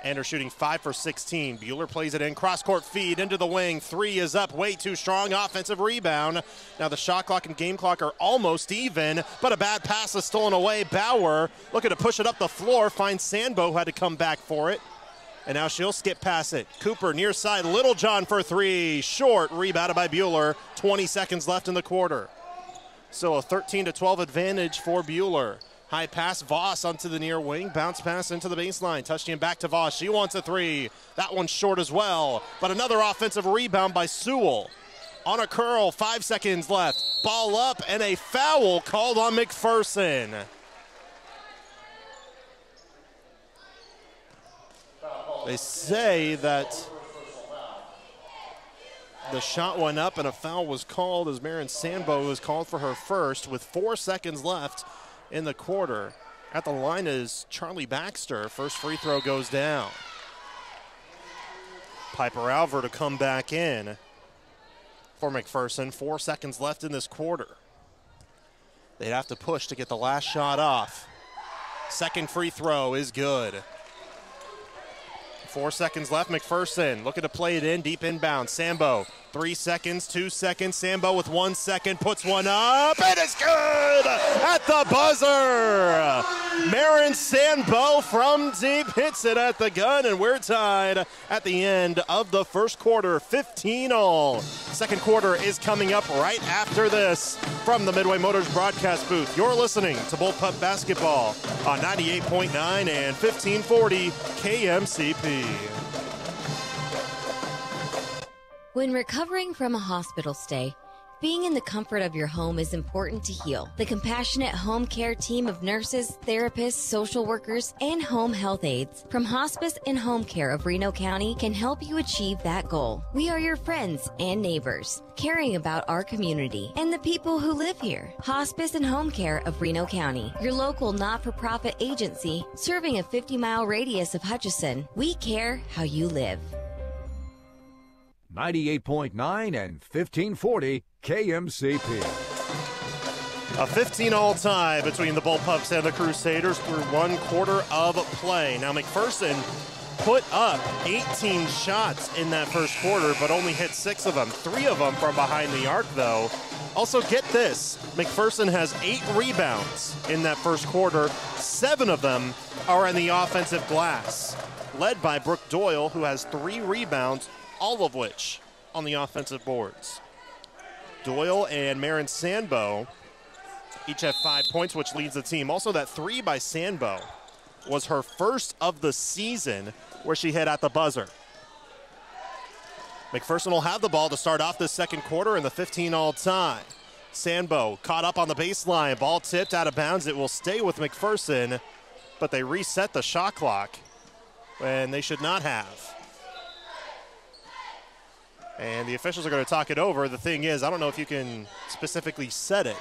and are shooting 5 for 16. Buhler plays it in, cross-court feed into the wing. 3 is up, way too strong, offensive rebound. Now the shot clock and game clock are almost even, but a bad pass is stolen away. Bauer looking to push it up the floor, finds Sandbo, who had to come back for it. And now she'll skip past it. Cooper near side, Littlejohn for 3. Short, rebounded by Buhler. 20 seconds left in the quarter. So a 13-12 advantage for Buhler. High pass, Voss onto the near wing. Bounce pass into the baseline. Touchdown back to Voss. She wants a 3. That one's short as well. But another offensive rebound by Sewell. On a curl, 5 seconds left. Ball up and a foul called on McPherson. They say that the shot went up and a foul was called as Marin Sandbo was called for her first with 4 seconds left in the quarter. At the line is Charlie Baxter. First free throw goes down. Piper Alver to come back in for McPherson. 4 seconds left in this quarter. They'd have to push to get the last shot off. Second free throw is good. 4 seconds left. McPherson looking to play it in, deep inbound. Sambo, 3 seconds, 2 seconds. Sambo with 1 second, puts one up, and it's good at the buzzer. Marin Sambo from deep hits it at the gun, and we're tied at the end of the first quarter, 15-all. Second quarter is coming up right after this. From the Midway Motors broadcast booth, you're listening to Bullpup Basketball on 98.9 and 1540 KMCP. When recovering from a hospital stay, being in the comfort of your home is important to heal. The compassionate home care team of nurses, therapists, social workers, and home health aides from Hospice and Home Care of Reno County can help you achieve that goal. We are your friends and neighbors, caring about our community and the people who live here. Hospice and Home Care of Reno County, your local not-for-profit agency serving a 50-mile radius of Hutchinson. We care how you live. 98.9 and 1540 KMCP. A 15-all tie between the Bullpups and the Crusaders through 1 quarter of play. Now McPherson put up 18 shots in that first quarter, but only hit 6 of them. 3 of them from behind the arc, though. Also, get this, McPherson has 8 rebounds in that first quarter. 7 of them are in the offensive glass, led by Brooke Doyle, who has 3 rebounds, all of which on the offensive boards. Doyle and Marin Sambo each have 5 points, which leads the team. Also, that 3 by Sambo was her first of the season where she hit at the buzzer. McPherson will have the ball to start off this second quarter in the 15-all tie. Sambo caught up on the baseline. Ball tipped out of bounds. It will stay with McPherson, but they reset the shot clock when they should not have. And the officials are going to talk it over. The thing is, I don't know if you can specifically set it.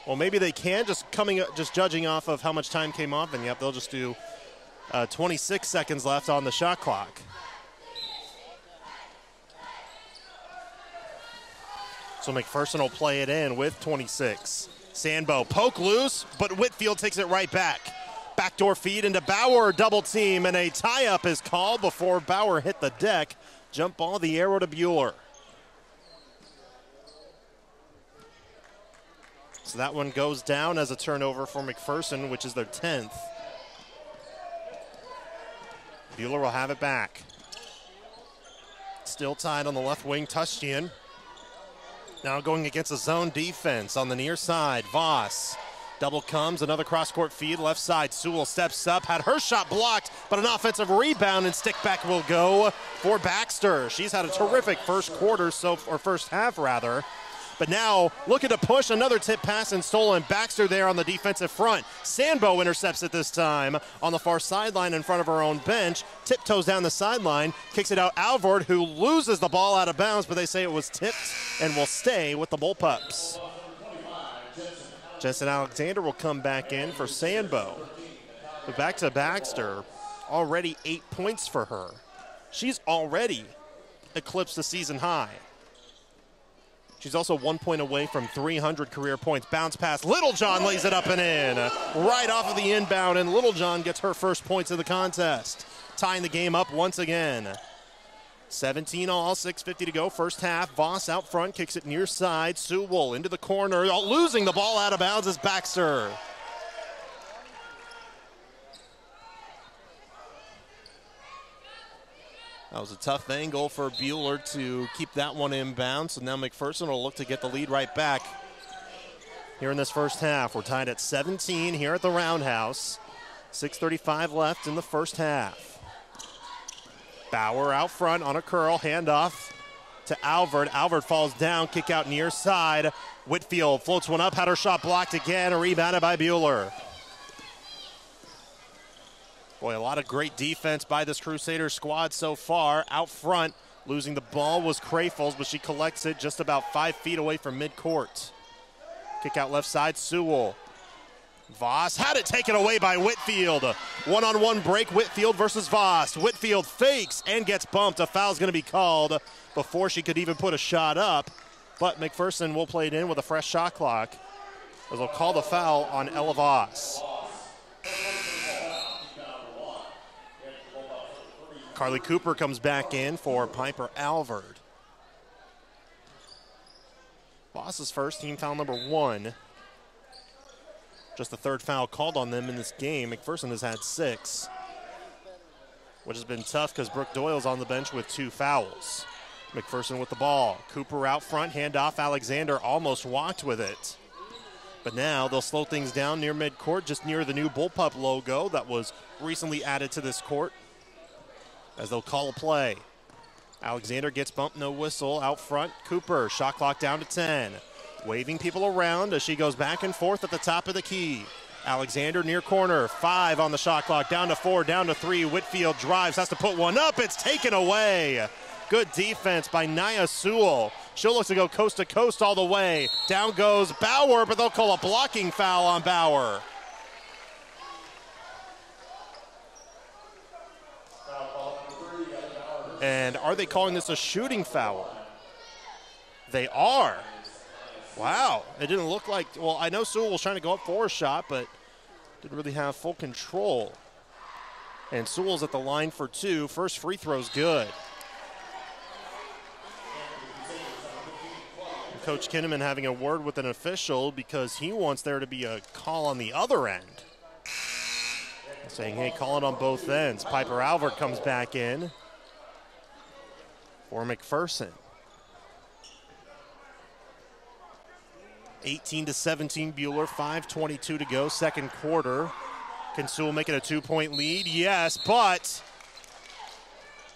Well, maybe they can, just judging off of how much time came off. And, yep, they'll just do 26 seconds left on the shot clock. So McPherson will play it in with 26. Sambo poke loose, but Whitfield takes it right back. Backdoor feed into Bauer, double team, and a tie-up is called before Bauer hit the deck. Jump ball, the arrow to Buhler. So that one goes down as a turnover for McPherson, which is their 10th. Buhler will have it back. Still tied on the left wing, Tushtian. Now going against a zone defense on the near side. Voss. Double comes, another cross-court feed, left side. Sewell steps up, had her shot blocked, but an offensive rebound and stick back will go for Baxter. She's had a terrific first half rather. But now looking to push, another tip pass and stolen. Baxter there on the defensive front. Sambo intercepts it this time on the far sideline in front of her own bench. Tiptoes down the sideline, kicks it out Alvord, who loses the ball out of bounds, but they say it was tipped and will stay with the Bullpups. Justin Alexander will come back in for Sambo. But back to Baxter, already 8 points for her. She's already eclipsed the season high. She's also 1 point away from 300 career points. Bounce pass, Littlejohn lays it up and in. Right off of the inbound, and Littlejohn gets her first points of the contest. Tying the game up once again. 17-all, 6:50 to go, first half. Voss out front, kicks it near side. Sewell into the corner, losing the ball out of bounds is Baxter. That was a tough angle for Buhler to keep that one inbound, so now McPherson will look to get the lead right back here in this first half. We're tied at 17 here at the Roundhouse. 6:35 left in the first half. Bauer out front on a curl, handoff to Alvord. Alvord falls down, kick out near side. Whitfield floats one up, had her shot blocked again, rebounded by Buhler. Boy, a lot of great defense by this Crusader squad so far. Out front, losing the ball was Crayfels, but she collects it just about 5 feet away from midcourt. Kick out left side, Sewell. Voss had it taken away by Whitfield. One-on-one break, Whitfield versus Voss. Whitfield fakes and gets bumped. A foul's going to be called before she could even put a shot up. But McPherson will play it in with a fresh shot clock, as they'll call the foul on Ella Voss. Carly Cooper comes back in for Piper Alvord. Boss's first, team foul number 1. Just the third foul called on them in this game. McPherson has had 6, which has been tough because Brooke Doyle's on the bench with 2 fouls. McPherson with the ball. Cooper out front, handoff. Alexander almost walked with it. But now they'll slow things down near midcourt, just near the new Bullpup logo that was recently added to this court, as they'll call a play. Alexander gets bumped, no whistle. Out front, Cooper, shot clock down to 10. Waving people around as she goes back and forth at the top of the key. Alexander near corner, 5 on the shot clock, down to 4, down to 3. Whitfield drives, has to put one up. It's taken away. Good defense by Nia Sewell. She'll look to go coast to coast all the way. Down goes Bauer, but they'll call a blocking foul on Bauer. And are they calling this a shooting foul? They are. Wow, it didn't look like, well, I know Sewell was trying to go up for a shot, but didn't really have full control. And Sewell's at the line for 2. First free throw's good. And Coach Kinnaman having a word with an official because he wants there to be a call on the other end. Saying, hey, call it on both ends. Piper Alvord comes back in for McPherson. 18-17 Buhler, 5:22 to go, second quarter. Can Sewell make it a 2-point lead? Yes, but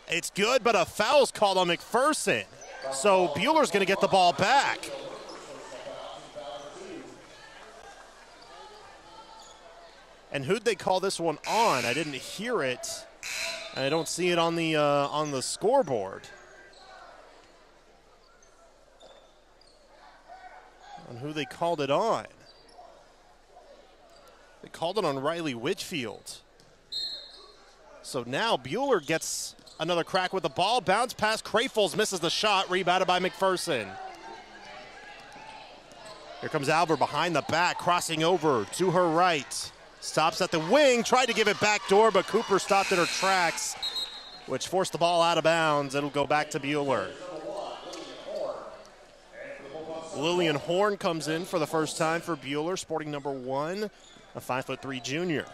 it's good, but a foul's called on McPherson. So Buhler's going to get the ball back. And who'd they call this one on? I didn't hear it. I don't see it on the scoreboard. On who they called it on. They called it on Riley Whitfield. So now Buhler gets another crack with the ball. Bounce pass, Crayfles misses the shot, rebounded by McPherson. Here comes Alvord behind the back, crossing over to her right. Stops at the wing, tried to give it backdoor, but Cooper stopped in her tracks, which forced the ball out of bounds. It'll go back to Buhler. Lillian Horn comes in for the first time for Buhler, sporting number 1, a 5'3" junior.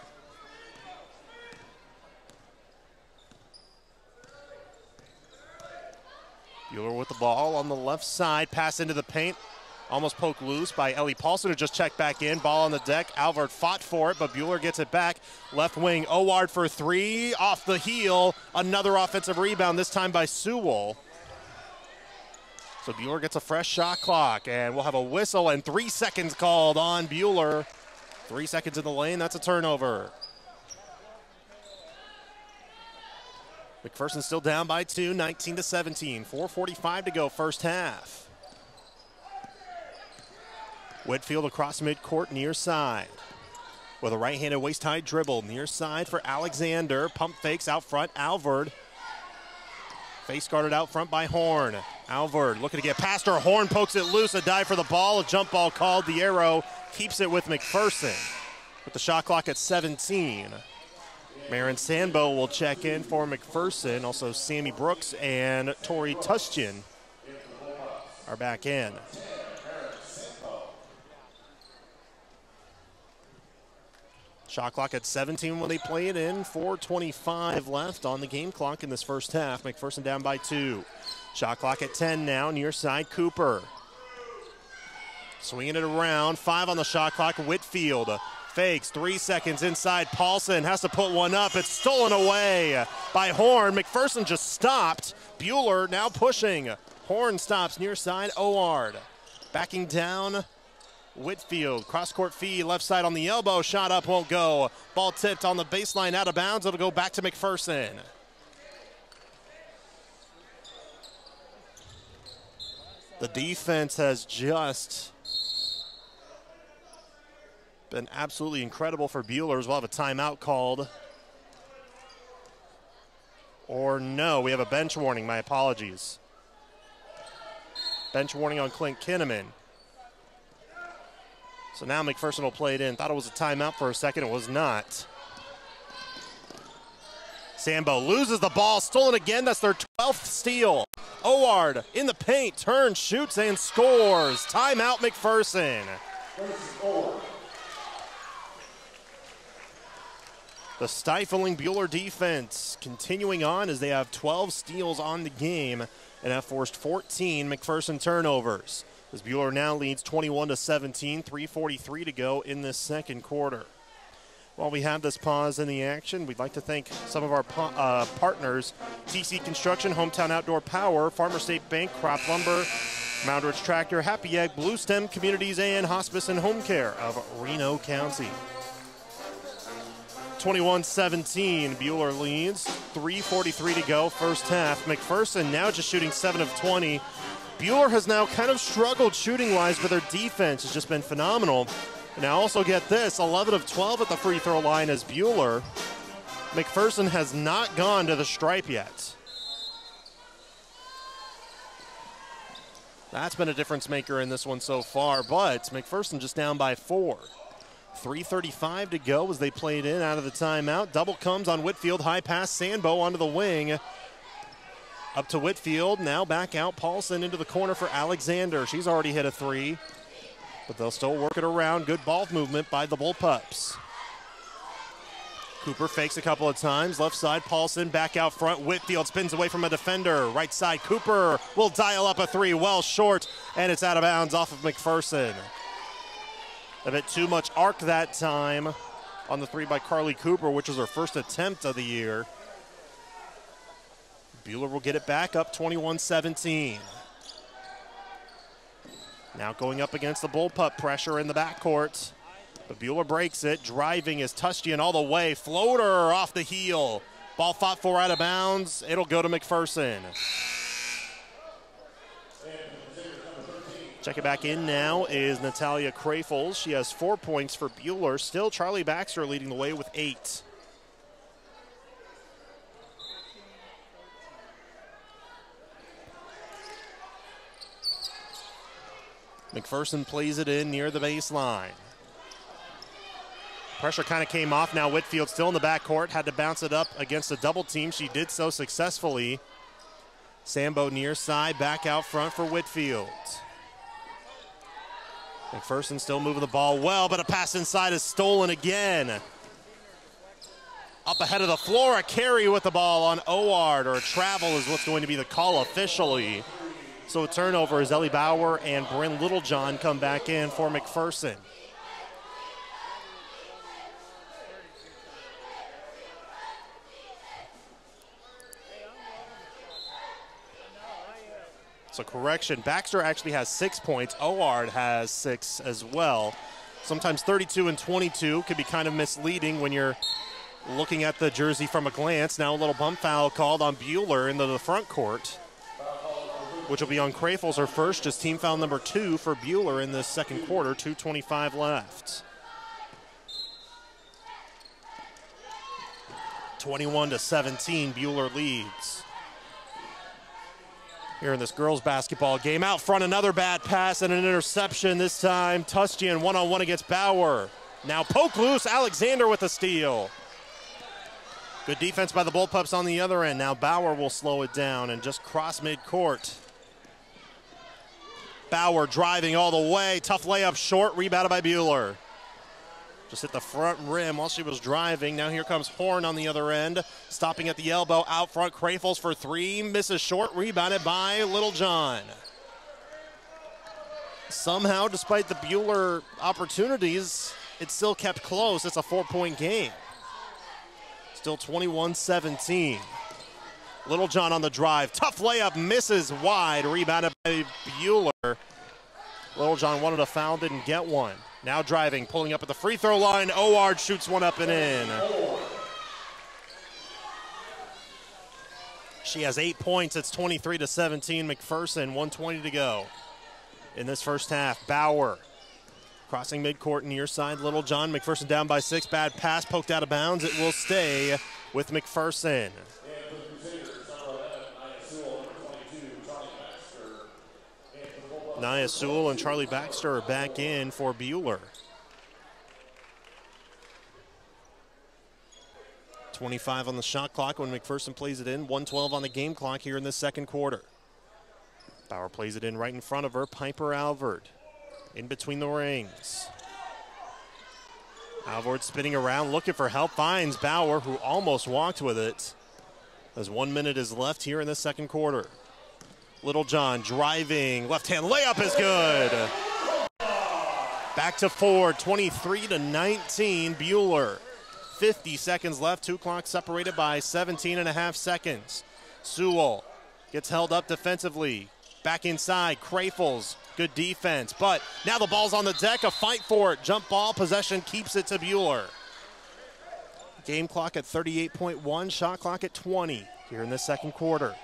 Buhler with the ball on the left side, pass into the paint, almost poked loose by Ellie Paulson, who just checked back in. Ball on the deck, Alvord fought for it, but Buhler gets it back. Left wing, Oward for 3, off the heel. Another offensive rebound, this time by Sewell. So Buhler gets a fresh shot clock, and we'll have a whistle and 3 seconds called on Buhler. 3 seconds in the lane, that's a turnover. McPherson still down by 2, 19-17. 4:45 to go, first half. Whitfield across midcourt, near side. With a right-handed waist-high dribble, near side for Alexander. Pump fakes out front, Alvord. Face guarded out front by Horn. Alvord looking to get past her. Horn pokes it loose, a dive for the ball, a jump ball called. The arrow keeps it with McPherson. With the shot clock at 17. Marin Sambo will check in for McPherson. Also Sammy Brooks and Tori Tushchin are back in. Shot clock at 17 when they play it in. 4:25 left on the game clock in this first half. McPherson down by 2. Shot clock at 10 now, near side Cooper. Swinging it around, 5 on the shot clock. Whitfield fakes, 3 seconds inside. Paulson has to put one up. It's stolen away by Horn. McPherson just stopped. Buhler now pushing. Horn stops near side. Oward backing down. Whitfield, cross-court feed, left side on the elbow, shot up, won't go. Ball tipped on the baseline, out of bounds. It'll go back to McPherson. The defense has just been absolutely incredible for Buhler. We'll have a timeout called. Or no, we have a bench warning, my apologies. Bench warning on Clint Kinnaman. So now McPherson will play it in. Thought it was a timeout for a second. It was not. Sambo loses the ball, stolen again. That's their 12th steal. Oward in the paint, turns, shoots, and scores. Timeout, McPherson. The stifling Buhler defense continuing on as they have 12 steals on the game and have forced 14 McPherson turnovers. As Buhler now leads 21-17, 3:43 to go in this second quarter. While we have this pause in the action, we'd like to thank some of our partners: TC Construction, Hometown Outdoor Power, Farmer State Bank, Crop Lumber, Moundridge Tractor, Happy Egg, Blue Stem Communities, and Hospice and Home Care of Reno County. 21-17, Buhler leads. 3:43 to go, first half. McPherson now just shooting 7 of 20. Buhler has now kind of struggled shooting-wise, but their defense has just been phenomenal. Now also get this, 11 of 12 at the free throw line as Buhler. McPherson has not gone to the stripe yet. That's been a difference maker in this one so far, but McPherson just down by 4. 3:35 to go as they played in out of the timeout. Double comes on Whitfield, high pass, Sandbo onto the wing. Up to Whitfield, now back out, Paulson into the corner for Alexander. She's already hit a 3. But they'll still work it around. Good ball movement by the Bullpups. Cooper fakes a couple of times. Left side, Paulson back out front. Whitfield spins away from a defender. Right side, Cooper will dial up a 3. Well short, and it's out of bounds off of McPherson. A bit too much arc that time on the 3 by Carly Cooper, which was her first attempt of the year. Buhler will get it back up 21-17. Now going up against the Bullpup pressure in the backcourt. But Buhler breaks it. Driving is Tustian all the way. Floater off the heel. Ball fought for out of bounds. It'll go to McPherson. Check it back in now is Natalia Krafels. She has 4 points for Buhler. Still Charlie Baxter leading the way with 8. McPherson plays it in near the baseline. Pressure kind of came off. Now Whitfield still in the backcourt. Had to bounce it up against a double team. She did so successfully. Sambo near side, back out front for Whitfield. McPherson still moving the ball well, but a pass inside is stolen again. Up ahead of the floor, a carry with the ball on Oward, or a travel is what's going to be the call officially. So a turnover as Ellie Bauer and Bryn Littlejohn come back in for McPherson. So correction, Baxter actually has 6 points. Oward has 6 as well. Sometimes 32 and 22 can be kind of misleading when you're looking at the jersey from a glance. Now a little bump foul called on Buhler into the front court, which will be on Krafels, her first, just team foul number 2 for Buhler in this second quarter. 2:25 left. 21-17, Buhler leads. Here in this girls basketball game, out front, another bad pass and an interception this time. Tustian one-on-one against Bauer. Now poke loose, Alexander with a steal. Good defense by the Bullpups on the other end. Now Bauer will slow it down and just cross midcourt. Bauer driving all the way. Tough layup short, rebounded by Buhler. Just hit the front rim while she was driving. Now here comes Horn on the other end. Stopping at the elbow, out front, Krafels for 3. Misses short, rebounded by Littlejohn. Somehow, despite the Buhler opportunities, it still kept close. It's a 4-point game. Still 21-17. Littlejohn on the drive. Tough layup, misses wide. Rebounded by Buhler. Littlejohn wanted a foul, didn't get one. Now driving, pulling up at the free throw line. Oward shoots one up and in. She has 8 points. It's 23-17. McPherson, 1:20 to go in this first half. Bauer crossing midcourt near side. Littlejohn. McPherson down by 6. Bad pass, poked out of bounds. It will stay with McPherson. Nia Sewell and Charlie Baxter are back in for Buhler. 25 on the shot clock when McPherson plays it in. 1:12 on the game clock here in the second quarter. Bauer plays it in right in front of her. Piper Alvord in between the rings. Alvord spinning around, looking for help, finds Bauer, who almost walked with it. As 1 minute is left here in the second quarter. Littlejohn driving, left-hand layup is good. Back to Ford, 23-19, Buhler. 50 seconds left, 2 clock separated by 17.5 seconds. Sewell gets held up defensively. Back inside, Krafels, good defense. But now the ball's on the deck, a fight for it. Jump ball, possession keeps it to Buhler. Game clock at 38.1, shot clock at 20 here in the second quarter.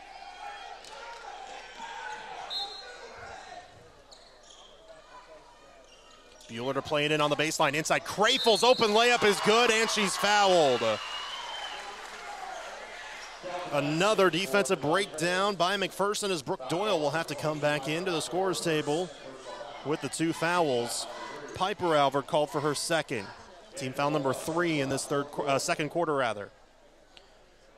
Buhler to play it in on the baseline. Inside, Krafels, open layup is good, and she's fouled. Another defensive breakdown by McPherson as Brooke Doyle will have to come back into the scorer's table with the 2 fouls. Piper Alvord called for her second. Team foul number 3 in this second quarter.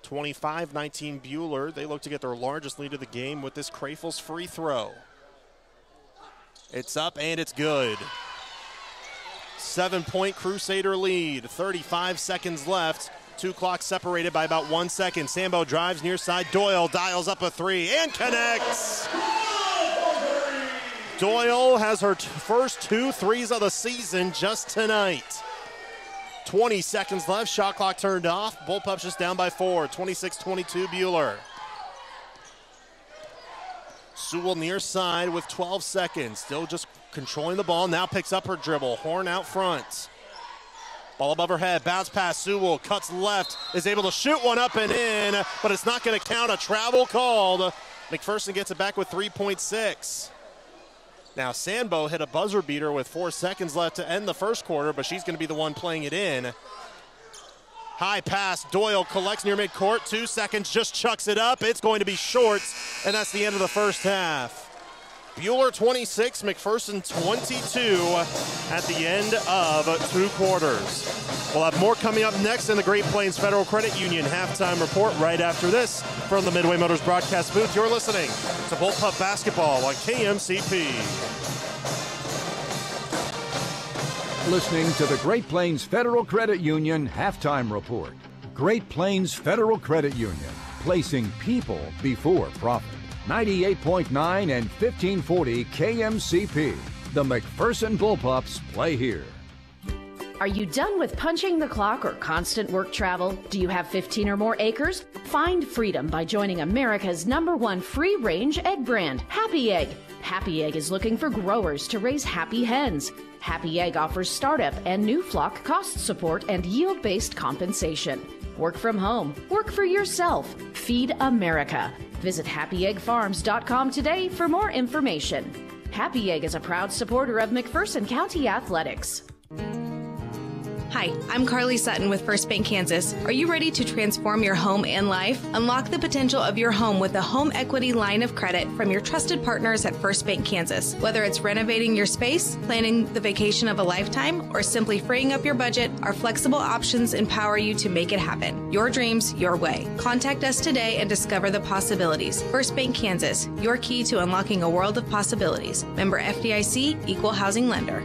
25-19 Buhler. They look to get their largest lead of the game with this Krafels free throw. It's up and it's good. 7-point Crusader lead. 35 seconds left. 2 clocks separated by about 1 second. Sambo drives near side. Doyle dials up a 3 and connects. Doyle has her first 2 threes of the season just tonight. 20 seconds left. Shot clock turned off. Bullpups just down by 4. 26-22 Buhler. Sewell near side with 12 seconds. Still just controlling the ball. Now picks up her dribble. Horn out front. Ball above her head. Bounce pass. Sewell cuts left. Is able to shoot one up and in, but it's not going to count. A travel called. McPherson gets it back with 3.6. Now Sambo hit a buzzer beater with 4 seconds left to end the first quarter, but she's going to be the one playing it in. High pass. Doyle collects near midcourt. 2 seconds. Just chucks it up. It's going to be short, and that's the end of the first half. Buhler 26, McPherson 22 at the end of 2 quarters. We'll have more coming up next in the Great Plains Federal Credit Union halftime report right after this. From the Midway Motors broadcast booth, you're listening to Bullpup Basketball on KMCP. Listening to the Great Plains Federal Credit Union halftime report. Great Plains Federal Credit Union, placing people before profit. 98.9 and 1540 KMCP. The McPherson Bullpups play here. Are you done with punching the clock or constant work travel? Do you have 15 or more acres? Find freedom by joining America's #1 free-range egg brand, Happy Egg. Happy Egg is looking for growers to raise happy hens. Happy Egg offers startup and new flock cost support and yield-based compensation. Work from home. Work for yourself. Feed America. Visit happyeggfarms.com today for more information. Happy Egg is a proud supporter of McPherson County Athletics. Hi, I'm Carly Sutton with First Bank Kansas. Are you ready to transform your home and life? Unlock the potential of your home with a home equity line of credit from your trusted partners at First Bank Kansas. Whether it's renovating your space, planning the vacation of a lifetime, or simply freeing up your budget, our flexible options empower you to make it happen. Your dreams, your way. Contact us today and discover the possibilities. First Bank Kansas, your key to unlocking a world of possibilities. Member FDIC, Equal Housing Lender.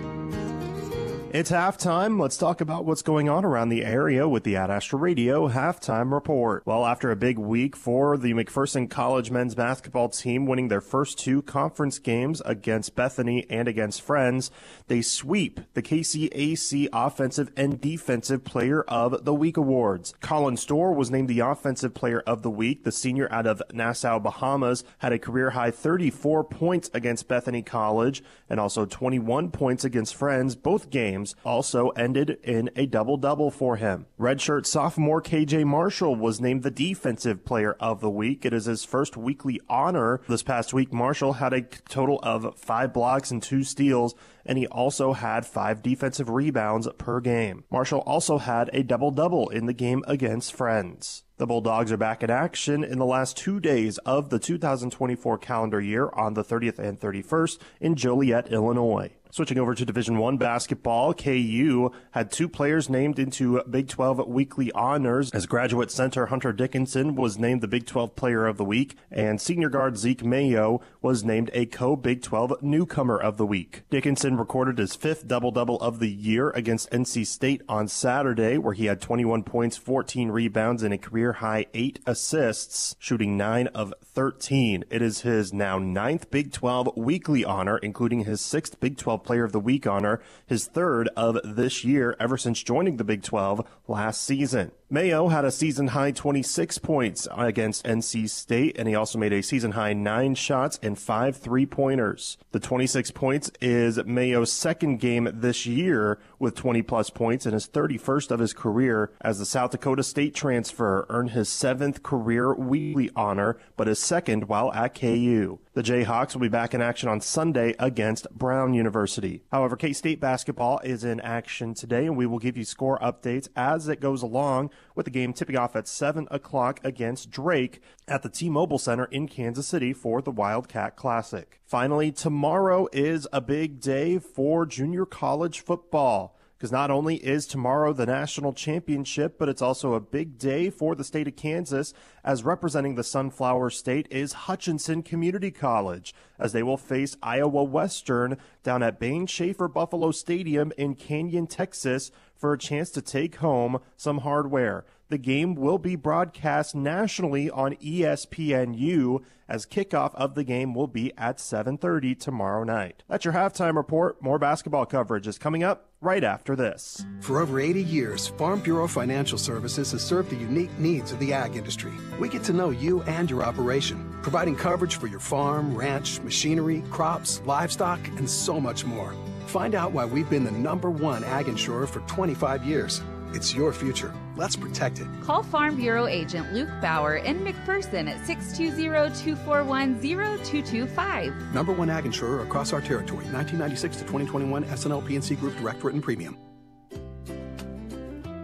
It's halftime. Let's talk about what's going on around the area with the Ad Astra Radio halftime report. Well, after a big week for the McPherson College men's basketball team winning their first 2 conference games against Bethany and against Friends, they sweep the KCAC Offensive and Defensive Player of the Week awards. Colin Storr was named the Offensive Player of the Week. The senior out of Nassau, Bahamas, had a career-high 34 points against Bethany College and also 21 points against Friends. Both games also ended in a double-double for him. Redshirt sophomore KJ Marshall was named the Defensive Player of the Week. It is his first weekly honor. This past week, Marshall had a total of 5 blocks and 2 steals, and he also had 5 defensive rebounds per game. Marshall also had a double-double in the game against Friends. The Bulldogs are back in action in the last 2 days of the 2024 calendar year on the 30th and 31st in Joliet, Illinois. Switching over to Division I basketball, KU had 2 players named into Big 12 weekly honors as graduate center Hunter Dickinson was named the Big 12 Player of the Week, and senior guard Zeke Mayo was named a co-Big 12 Newcomer of the Week. Dickinson recorded his 5th double-double of the year against NC State on Saturday, where he had 21 points, 14 rebounds, and a career-high 8 assists, shooting 9 of 13. It is his now 9th Big 12 weekly honor, including his 6th Big 12 Player of the Week honor, his 3rd of this year ever since joining the Big 12 last season. Mayo had a season-high 26 points against NC State, and he also made a season-high 9 shots and 5 three-pointers. The 26 points is Mayo's 2nd game this year with 20-plus points and his 31st of his career as the South Dakota State transfer earned his 7th career weekly honor, but his 2nd while at KU. The Jayhawks will be back in action on Sunday against Brown University. However, K-State basketball is in action today, and we will give you score updates as it goes along, with the game tipping off at 7 o'clock against Drake at the T-Mobile Center in Kansas City for the Wildcat Classic. Finally, tomorrow is a big day for junior college football, because not only is tomorrow the national championship, but it's also a big day for the state of Kansas, as representing the Sunflower State is Hutchinson Community College, as they will face Iowa Western down at Bain Schaefer Buffalo Stadium in Canyon, Texas, for a chance to take home some hardware. The game will be broadcast nationally on ESPNU, as kickoff of the game will be at 7:30 tomorrow night. That's your halftime report. More basketball coverage is coming up right after this. For over 80 years, Farm Bureau Financial Services has served the unique needs of the ag industry. We get to know you and your operation, providing coverage for your farm, ranch, machinery, crops, livestock, and so much more. Find out why we've been the #1 ag insurer for 25 years. It's your future. Let's protect it. Call Farm Bureau agent Luke Bauer in McPherson at 620-241-0225. #1 ag insurer across our territory. 1996 to 2021 SNL P&C Group Direct Written Premium.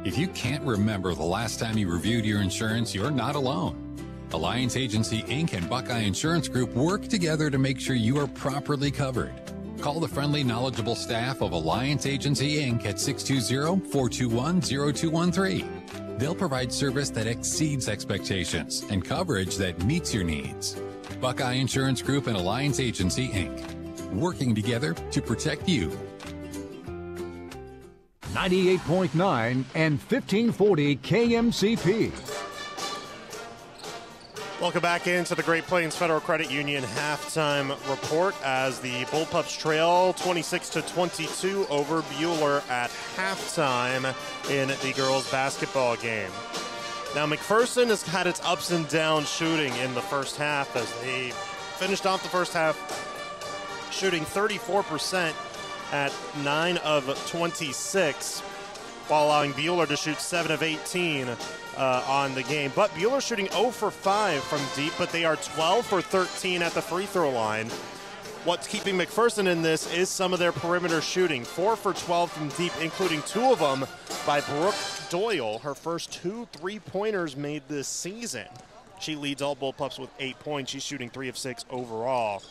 If you can't remember the last time you reviewed your insurance, you're not alone. Alliance Agency Inc. and Buckeye Insurance Group work together to make sure you are properly covered. Call the friendly, knowledgeable staff of Alliance Agency Inc. at 620-421-0213. They'll provide service that exceeds expectations and coverage that meets your needs. Buckeye Insurance Group and Alliance Agency Inc. Working together to protect you. 98.9 and 1540 KMCP. Welcome back into the Great Plains Federal Credit Union halftime report as the Bullpups trail 26-22 over Buhler at halftime in the girls basketball game. Now, McPherson has had its ups and downs shooting in the first half as they finished off the first half shooting 34% at 9 of 26, while allowing Buhler to shoot 7 of 18 on the game. But Buhler shooting 0 for 5 from deep, but they are 12 for 13 at the free throw line. What's keeping McPherson in this is some of their perimeter shooting. 4 for 12 from deep, including 2 of them by Brooke Doyle, her first 2 3-pointers made this season. She leads all Bullpups with 8 points. She's shooting 3 of 6 overall.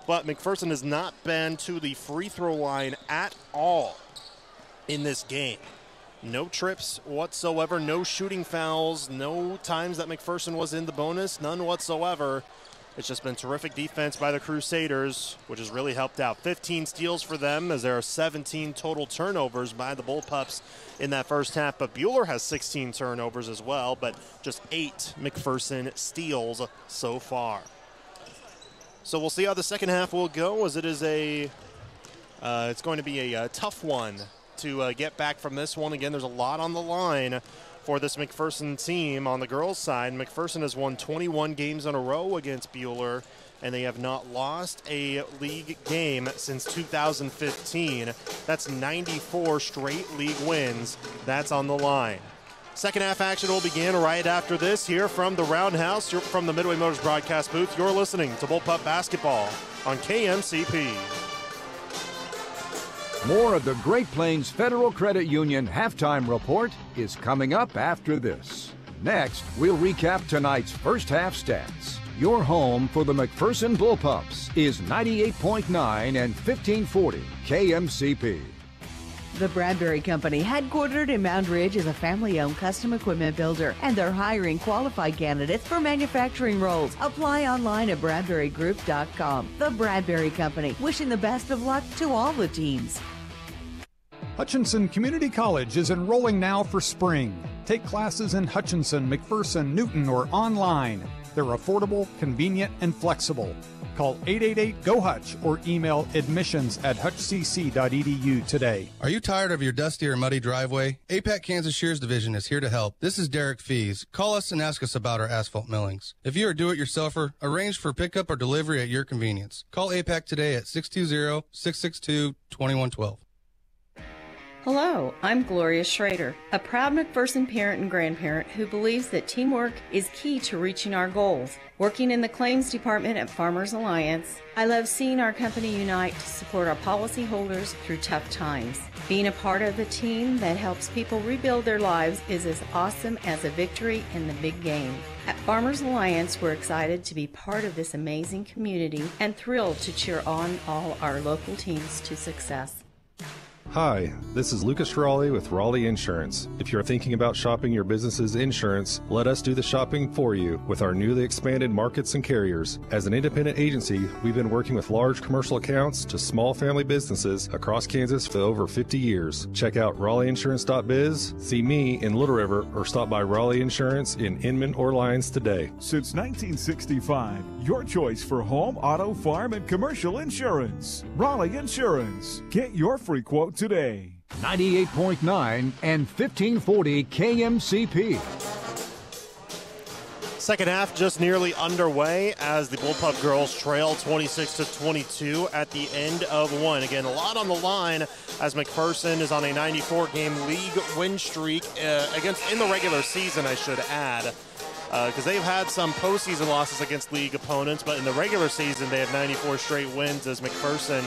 But McPherson has not been to the free throw line at all in this game. No trips whatsoever, no shooting fouls, no times that McPherson was in the bonus, none whatsoever. It's just been terrific defense by the Crusaders, which has really helped out. 15 steals for them as there are 17 total turnovers by the Bullpups in that first half. But Buhler has 16 turnovers as well, but just 8 McPherson steals so far. So we'll see how the second half will go, as it is it's going to be a tough one to get back from this one. Again, there's a lot on the line for this McPherson team. On the girls' side, McPherson has won 21 games in a row against Buhler, and they have not lost a league game since 2015. That's 94 straight league wins. That's on the line. Second half action will begin right after this here from the Roundhouse. You're from the Midway Motors broadcast booth. You're listening to Bullpup Basketball on KMCP. More of the Great Plains Federal Credit Union halftime report is coming up after this. Next, we'll recap tonight's first half stats. Your home for the McPherson Bullpups is 98.9 and 1540 KMCP. The Bradbury Company, headquartered in Mound Ridge, is a family-owned custom equipment builder, and they're hiring qualified candidates for manufacturing roles. Apply online at BradburyGroup.com. The Bradbury Company, wishing the best of luck to all the teams. Hutchinson Community College is enrolling now for spring. Take classes in Hutchinson, McPherson, Newton, or online. They're affordable, convenient, and flexible. Call 888-GO-HUTCH or email admissions@hutchcc.edu today. Are you tired of your dusty or muddy driveway? APAC Kansas Shears Division is here to help. This is Derek Fees. Call us and ask us about our asphalt millings. If you are a do-it-yourselfer, arrange for pickup or delivery at your convenience. Call APAC today at 620-662-2112. Hello, I'm Gloria Schrader, a proud McPherson parent and grandparent who believes that teamwork is key to reaching our goals. Working in the claims department at Farmers Alliance, I love seeing our company unite to support our policyholders through tough times. Being a part of the team that helps people rebuild their lives is as awesome as a victory in the big game. At Farmers Alliance, we're excited to be part of this amazing community and thrilled to cheer on all our local teams to success. Hi, this is Lucas Raleigh with Raleigh Insurance. If you're thinking about shopping your business's insurance, let us do the shopping for you with our newly expanded markets and carriers. As an independent agency, we've been working with large commercial accounts to small family businesses across Kansas for over 50 years. Check out RaleighInsurance.biz, see me in Little River, or stop by Raleigh Insurance in Inman or Lyons today. Since 1965, your choice for home, auto, farm, and commercial insurance. Raleigh Insurance. Get your free quote today. 98.9 and 1540 KMCP. Second half just nearly underway as the Bullpup girls trail 26-22 at the end of one. Again, a lot on the line as McPherson is on a 94-game league win streak in the regular season, I should add. Because they've had some postseason losses against league opponents, but in the regular season they have 94 straight wins as McPherson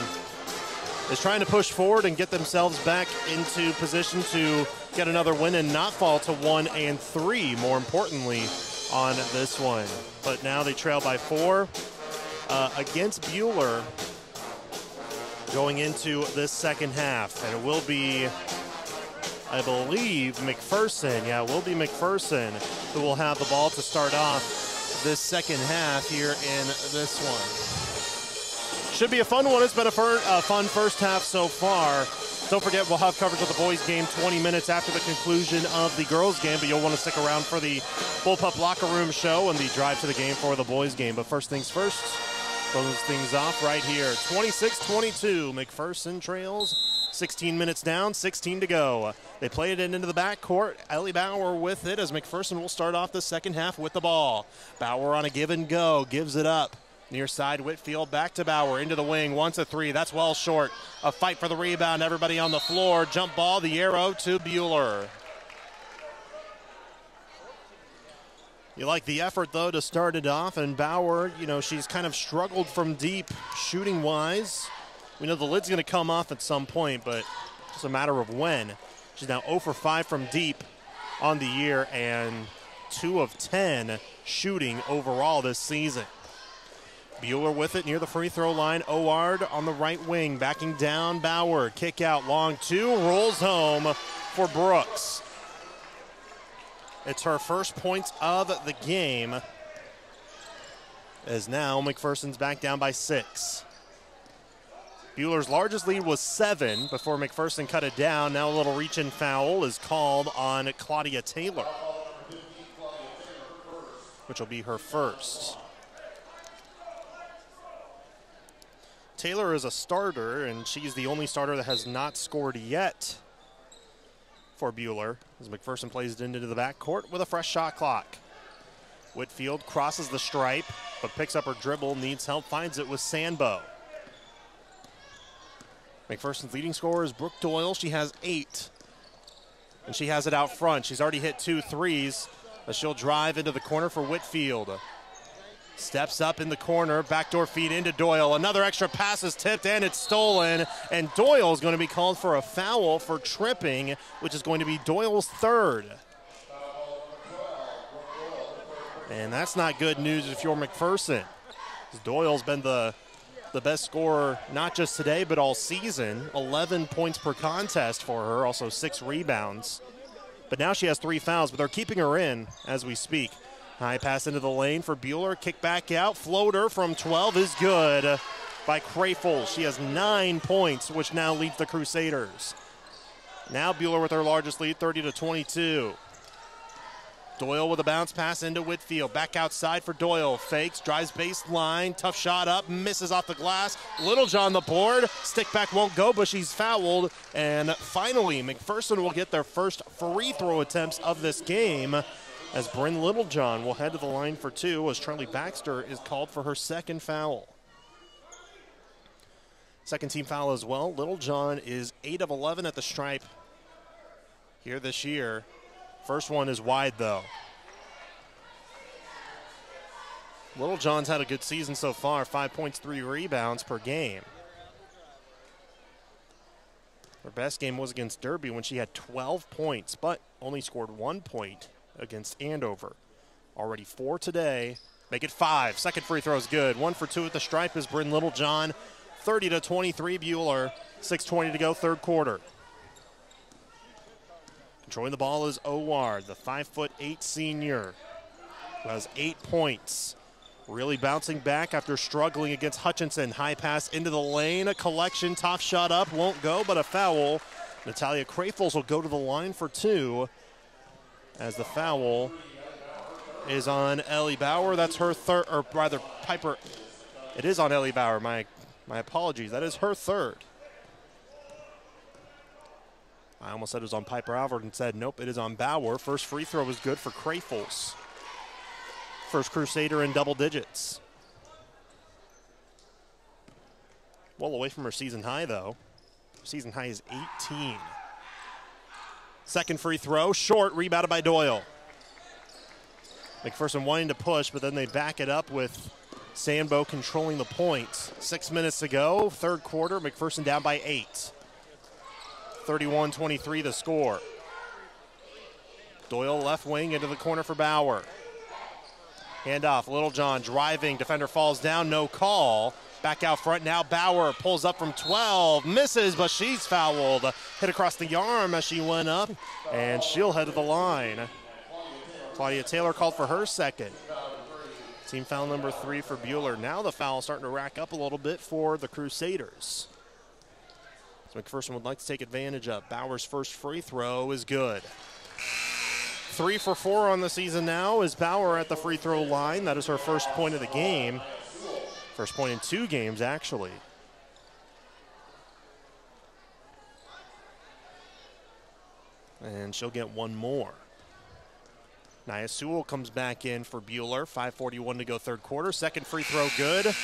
is trying to push forward and get themselves back into position to get another win and not fall to 1-3, more importantly, on this one. But now they trail by 4 against Buhler going into this second half. And it will be, I believe, McPherson. Yeah, it will be McPherson who will have the ball to start off this second half here in this one. Should be a fun one. It's been a fun first half so far. Don't forget, we'll have coverage of the boys' game 20 minutes after the conclusion of the girls' game, but you'll want to stick around for the Bullpup Locker Room show and the drive to the game for the boys' game. But first things first, close things off right here. 26-22, McPherson trails. 16 minutes down, 16 to go. They play it into the backcourt. Ellie Bauer with it as McPherson will start off the second half with the ball. Bauer on a give and go, gives it up. Near side, Whitfield back to Bauer, into the wing, wants a three. That's well short. A fight for the rebound, everybody on the floor. Jump ball, the arrow to Buhler. You like the effort, though, to start it off. And Bauer, she's kind of struggled from deep shooting-wise. We know the lid's going to come off at some point, but it's a matter of when. She's now 0 for 5 from deep on the year and 2 of 10 shooting overall this season. Buhler with it near the free throw line. Oward on the right wing, backing down Bauer. Kick out long 2, rolls home for Brooks. It's her first points of the game, as now McPherson's back down by 6. Buhler's largest lead was 7 before McPherson cut it down. Now a little reach-in foul is called on Claudia Taylor, which will be her first. Taylor is a starter, and she's the only starter that has not scored yet for Buhler, as McPherson plays it into the backcourt with a fresh shot clock. Whitfield crosses the stripe, but picks up her dribble, needs help, finds it with Sandbo. McPherson's leading scorer is Brooke Doyle. She has 8, and she has it out front. She's already hit 2 threes, as she'll drive into the corner for Whitfield. Steps up in the corner, backdoor feed into Doyle. Another extra pass is tipped, and it's stolen. And Doyle is going to be called for a foul for tripping, which is going to be Doyle's 3rd. And that's not good news if you're McPherson. Doyle's been the best scorer not just today but all season. 11 points per contest for her, also 6 rebounds. But now she has 3 fouls, but they're keeping her in as we speak. High pass into the lane for Buhler. Kick back out. Floater from 12 is good by Crayfels. She has 9 points, which now leads the Crusaders. Now Buhler with her largest lead, 30-22. Doyle with a bounce pass into Whitfield. Back outside for Doyle. Fakes, drives baseline. Tough shot up, misses off the glass. Littlejohn the board. Stick back won't go, but she's fouled. And finally, McPherson will get their first free throw attempts of this game, as Bryn Littlejohn will head to the line for 2 as Charlie Baxter is called for her second foul. Second team foul as well. Littlejohn is 8 of 11 at the stripe here this year. First one is wide, though. Littlejohn's had a good season so far, 5 points, 3 rebounds per game. Her best game was against Derby when she had 12 points, but only scored 1 point against Andover. Already 4 today. Make it 5. Second free throw is good. 1 for 2 at the stripe is Bryn Littlejohn. 30-23 Buhler. 6:20 to go, third quarter. Controlling the ball is Oward, the 5'8" senior, who has 8 points. Really bouncing back after struggling against Hutchinson. High pass into the lane, a collection, top shot up, won't go, but a foul. Natalia Crayfels will go to the line for 2, as the foul is on Ellie Bauer. That's her third, or rather Piper. It is on Ellie Bauer, my apologies. That is her third. I almost said it was on Piper Alvord and said, nope, it is on Bauer. First free throw is good for Crayfels. First Crusader in double digits. Well away from her season high, though. Season high is 18. Second free throw, short, rebounded by Doyle. McPherson wanting to push, but then they back it up with Sambo controlling the points. 6 minutes to go, third quarter, McPherson down by 8. 31-23 the score. Doyle left wing into the corner for Bauer. Handoff, Littlejohn driving, defender falls down, no call. Back out front now, Bauer pulls up from 12, misses, but she's fouled. Hit across the arm as she went up, and she'll head to the line. Claudia Taylor called for her second. Team foul number 3 for Buhler. Now the foul starting to rack up a little bit for the Crusaders. McPherson would like to take advantage of. Bauer's first free throw is good. 3 for 4 on the season now is Bauer at the free throw line. That is her first point of the game. First point in 2 games, actually. And she'll get 1 more. Nia Sewell comes back in for Buhler. 5:41 to go, third quarter. Second free throw good.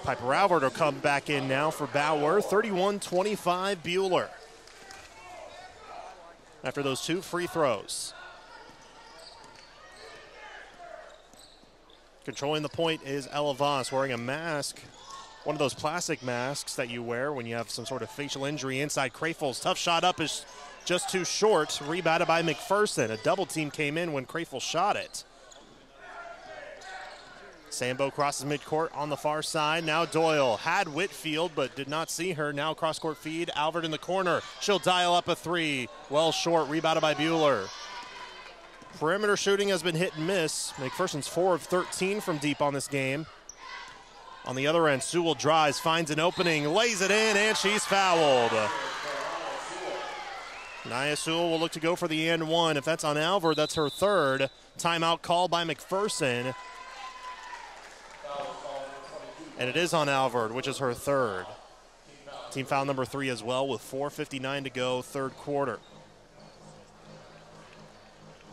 Piper Alvord will come back in now for Bauer. 31-25 Buhler. After those 2 free throws. Controlling the point is Ella Voss, wearing a mask. One of those plastic masks that you wear when you have some sort of facial injury inside. Crayfels, tough shot up is just too short. Rebounded by McPherson. A double team came in when Crayfels shot it. Sambo crosses midcourt on the far side. Now Doyle had Whitfield, but did not see her. Now cross-court feed. Alvord in the corner. She'll dial up a 3. Well short. Rebounded by Buhler. Perimeter shooting has been hit and miss. McPherson's 4 of 13 from deep on this game. On the other end, Sewell drives, finds an opening, lays it in, and she's fouled. Nia Sewell will look to go for the and 1. If that's on Alvord, that's her third. Timeout called by McPherson. And it is on Alvord, which is her third. Team foul number 3 as well with 4:59 to go, third quarter.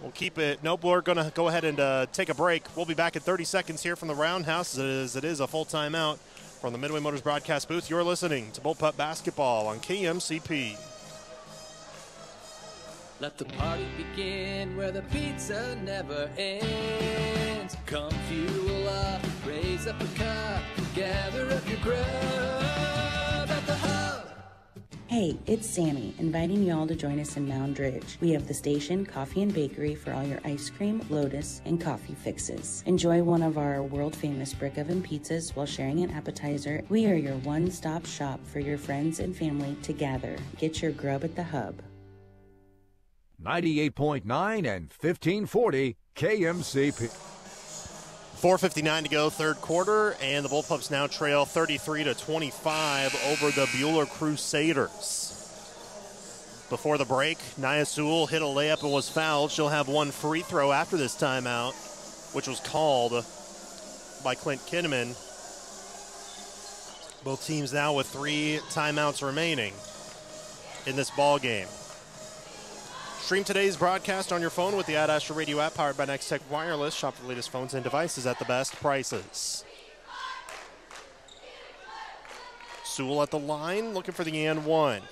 We'll keep it. Nope, we're going to go ahead and take a break. We'll be back in 30 seconds here from the Roundhouse as it is a full timeout from the Midway Motors broadcast booth. You're listening to Bullpup Basketball on KMCP. Let the party begin where the pizza never ends. Come fuel up, raise up a cup, gather up your grub at the Hub. Hey, it's Sammy, inviting y'all to join us in Mound Ridge. We have the station, coffee and bakery for all your ice cream, Lotus, and coffee fixes. Enjoy one of our world-famous brick oven pizzas while sharing an appetizer. We are your one-stop shop for your friends and family to gather. Get your grub at the Hub. 98.9 and 1540 KMCP. 4:59 to go, third quarter, and the Bullpups now trail 33-25 over the Buhler Crusaders. Before the break, Nia Sewell hit a layup and was fouled. She'll have one free throw after this timeout, which was called by Clint Kinnaman. Both teams now with 3 timeouts remaining in this ball game. Stream today's broadcast on your phone with the Ad Astra Radio app powered by Next Tech Wireless. Shop the latest phones and devices at the best prices. Sewell at the line, looking for the and one.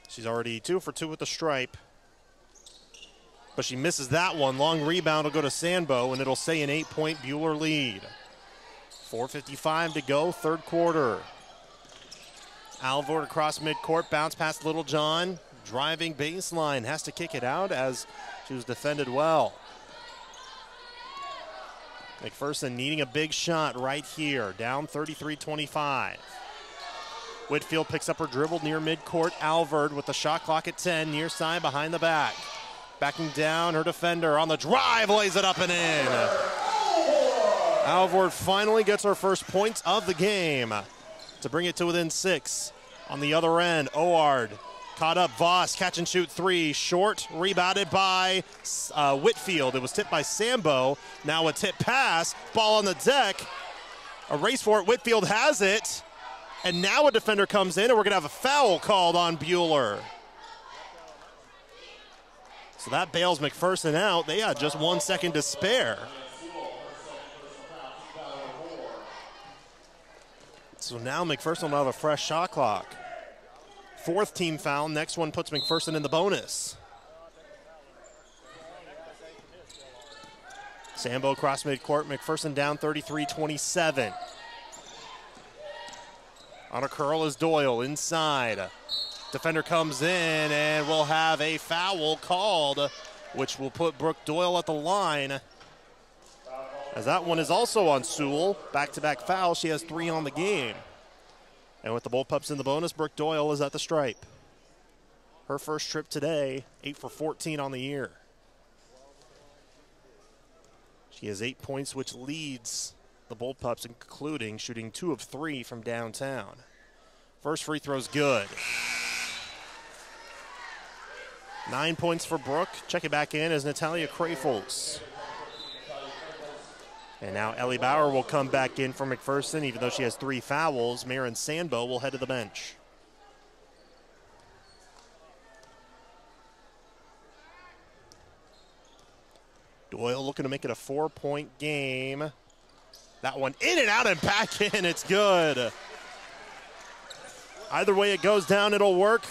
She's already 2 for 2 with the stripe. But she misses that one. Long rebound will go to Sandbo, and it'll stay an 8-point Buhler lead. 4:55 to go, third quarter. Alvord across midcourt, bounce past Little John, driving baseline, has to kick it out as she was defended well. McPherson needing a big shot right here, down 33-25. Whitfield picks up her dribble near midcourt. Alvord with the shot clock at 10, near side behind the back. Backing down her defender on the drive, lays it up and in. Alvord finally gets her first points of the game to bring it to within 6. On the other end, Oard caught up. Voss, catch and shoot 3. Short, rebounded by Whitfield. It was tipped by Sambo. Now a tip pass. Ball on the deck. A race for it. Whitfield has it. And now a defender comes in, and we're going to have a foul called on Buhler. So that bails McPherson out. They had just 1 second to spare. So now McPherson will have a fresh shot clock. 4th team foul. Next one puts McPherson in the bonus. Sambo across midcourt. McPherson down 33-27. On a curl is Doyle inside. Defender comes in and we'll have a foul called, which will put Brooke Doyle at the line. As that one is also on Sewell. Back-to-back foul. She has 3 on the game. And with the Bullpups in the bonus, Brooke Doyle is at the stripe. Her first trip today, 8 for 14 on the year. She has 8 points, which leads the Bullpups, including shooting 2 of 3 from downtown. First free throw's good. 9 points for Brooke. Check it back in as Natalia Krafels. And now Ellie Bauer will come back in for McPherson, even though she has 3 fouls. Marin Sandbo will head to the bench. Doyle looking to make it a 4-point game. That one in and out and back in. It's good. Either way it goes down, it'll work.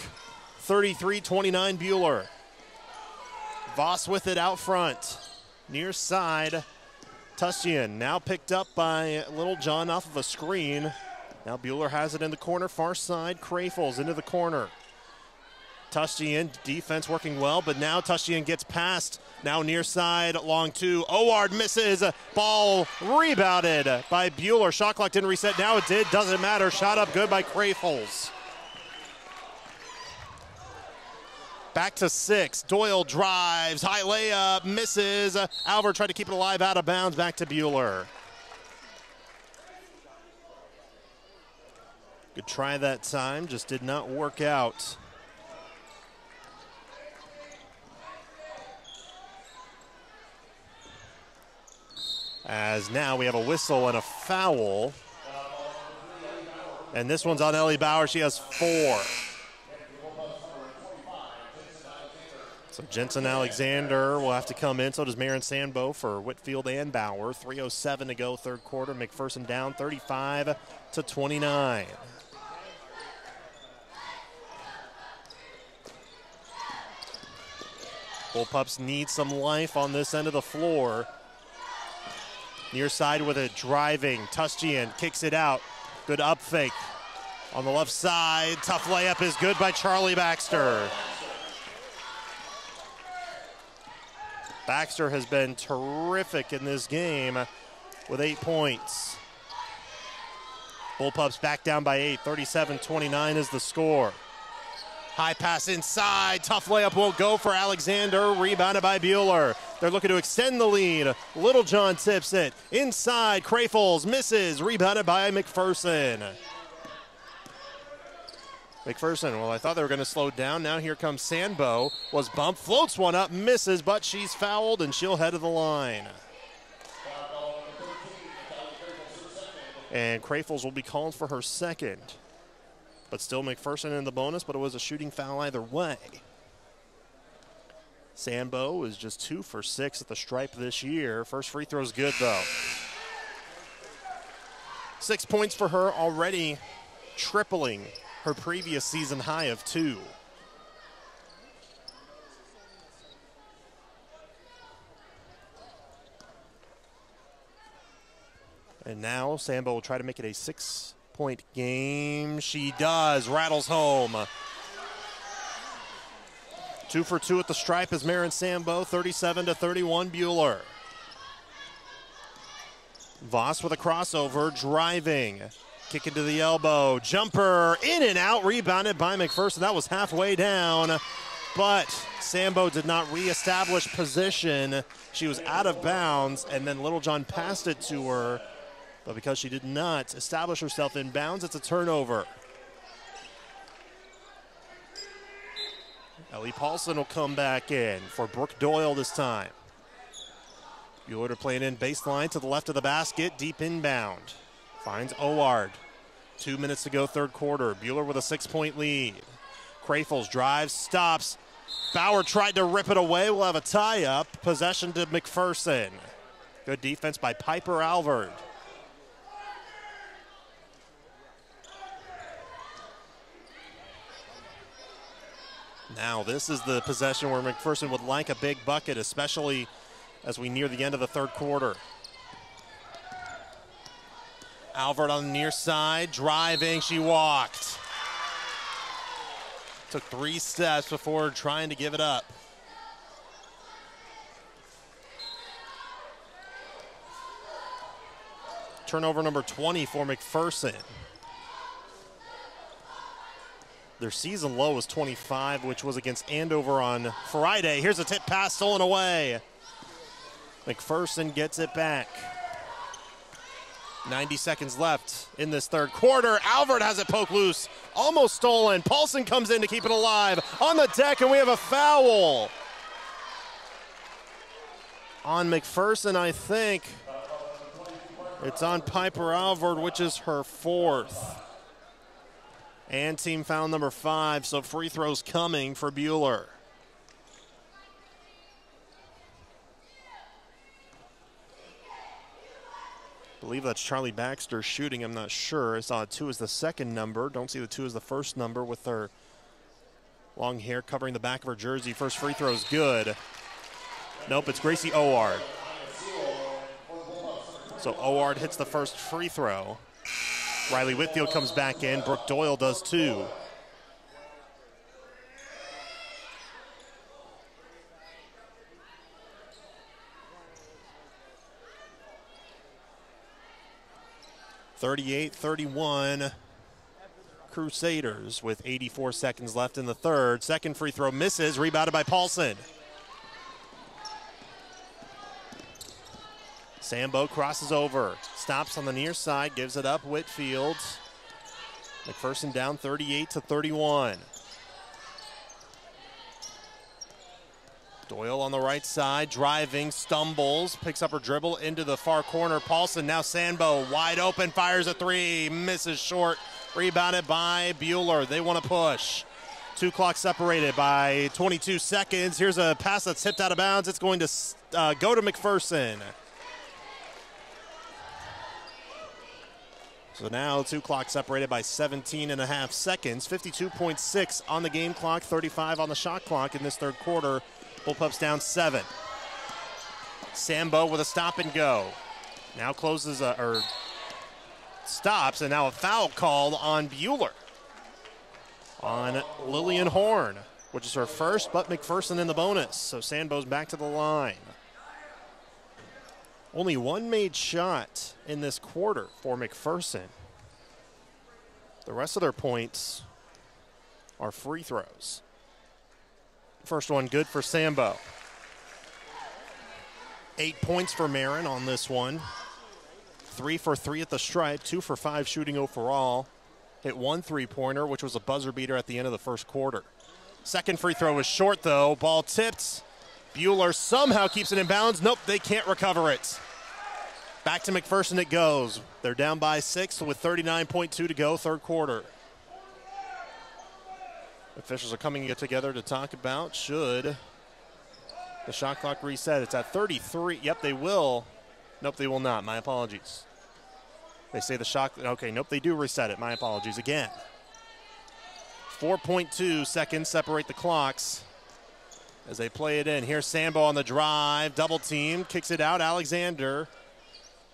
33-29 Buhler. Voss with it out front. Near side. Tustian now picked up by Little John off of a screen. Now Buhler has it in the corner, far side. Krafels into the corner. Tustian, defense working well, but now Tustian gets past. Now near side, long 2. Oward misses. Ball rebounded by Buhler. Shot clock didn't reset. Now it did. Doesn't matter. Shot up good by Krafels. Back to 6. Doyle drives. High layup. Misses. Alvord tried to keep it alive. Out of bounds. Back to Buhler. Good try that time. Just did not work out. As now we have a whistle and a foul. And this one's on Ellie Bauer. She has 4. So Jensen Alexander will have to come in. So does Marin Sandbo for Whitfield and Bauer. 3:07 to go, third quarter. McPherson down 35-29. Bullpups need some life on this end of the floor. Near side with it, driving. Tustian kicks it out. Good up fake on the left side. Tough layup is good by Charlie Baxter. Baxter has been terrific in this game with 8 points. Bullpups back down by 8. 37-29 is the score. High pass inside. Tough layup won't go for Alexander. Rebounded by Buhler. They're looking to extend the lead. Littlejohn tips it. Inside. Crafels misses. Rebounded by McPherson. McPherson, well, I thought they were going to slow down. Now here comes Sandbo. Was bumped. Floats one up. Misses, but she's fouled, and she'll head to the line. And Crafels will be called for her second. But still McPherson in the bonus, but it was a shooting foul either way. Sandbo is just 2 for 6 at the stripe this year. First free throw's good, though. 6 points for her, already tripling her previous season high of 2. And now Sandbo will try to make it a 6-point game. She does. Rattles home. 2 for 2 at the stripe as Marin Sandbo. 37-31 Buhler. Voss with a crossover. Driving. Kick into the elbow. Jumper. In and out. Rebounded by McPherson. That was halfway down. But Sandbo did not reestablish position. She was out of bounds. And then Littlejohn passed it to her. But because she did not establish herself in bounds, it's a turnover. Ellie Paulson will come back in for Brooke Doyle this time. Buhler playing in baseline to the left of the basket, deep inbound. Finds Oward. 2 minutes to go, third quarter. Buhler with a 6-point lead. Crafels drives, stops. Bauer tried to rip it away. We'll have a tie-up. Possession to McPherson. Good defense by Piper Alvord. Now this is the possession where McPherson would like a big bucket, especially as we near the end of the third quarter. Alvord on the near side, driving, she walked. Took 3 steps before trying to give it up. Turnover number 20 for McPherson. Their season low was 25, which was against Andover on Friday. Here's a tip pass stolen away. McPherson gets it back. 90 seconds left in this third quarter. Alvord has it poked loose. Almost stolen. Paulson comes in to keep it alive. On the deck, and we have a foul. On McPherson, I think. It's on Piper Alvord, which is her 4th. And team foul number 5, so free throws coming for Buhler. I believe that's Charlie Baxter shooting, I'm not sure. I saw 2 as the second number. Don't see the 2 as the first number with her long hair covering the back of her jersey. First free throw is good. Nope, it's Gracie Oward. So Oward hits the first free throw. Riley Whitfield comes back in. Brooke Doyle does too. (38-31) Crusaders with 84 seconds left in the third. Second free throw misses, rebounded by Paulson. Sandbo crosses over, stops on the near side, gives it up. Whitfield. McPherson down 38-31. Doyle on the right side, driving, stumbles, picks up her dribble into the far corner. Paulson, now Sandbo, wide open, fires a 3, misses short. Rebounded by Buhler. They want to push. 2 clock separated by 22 seconds. Here's a pass that's tipped out of bounds. It's going to go to McPherson. So now 2 clock separated by 17.5 seconds. 52.6 on the game clock, 35 on the shot clock in this third quarter. Bullpups down 7. Sandbo with a stop and go. Now closes, stops, and now a foul called on Buhler. On Lillian Horn, which is her first, but McPherson in the bonus. So Sandbo's back to the line. Only one made shot in this quarter for McPherson. The rest of their points are free throws. First one good for Sambo. 8 points for Marin on this one. 3 for 3 at the stripe, 2 for 5 shooting overall. Hit 1 3-pointer, which was a buzzer beater at the end of the first quarter. Second free throw was short, though. Ball tipped. Buhler somehow keeps it in bounds. Nope, they can't recover it. Back to McPherson it goes. They're down by 6 with 39.2 to go, third quarter. Officials are coming together to talk about should the shot clock reset. It's at 33. Yep, they will. Nope, they will not. My apologies. They say the shot. Okay, nope, they do reset it. My apologies again. 4.2 seconds separate the clocks as they play it in. Here's Sambo on the drive. Double team. Kicks it out. Alexander.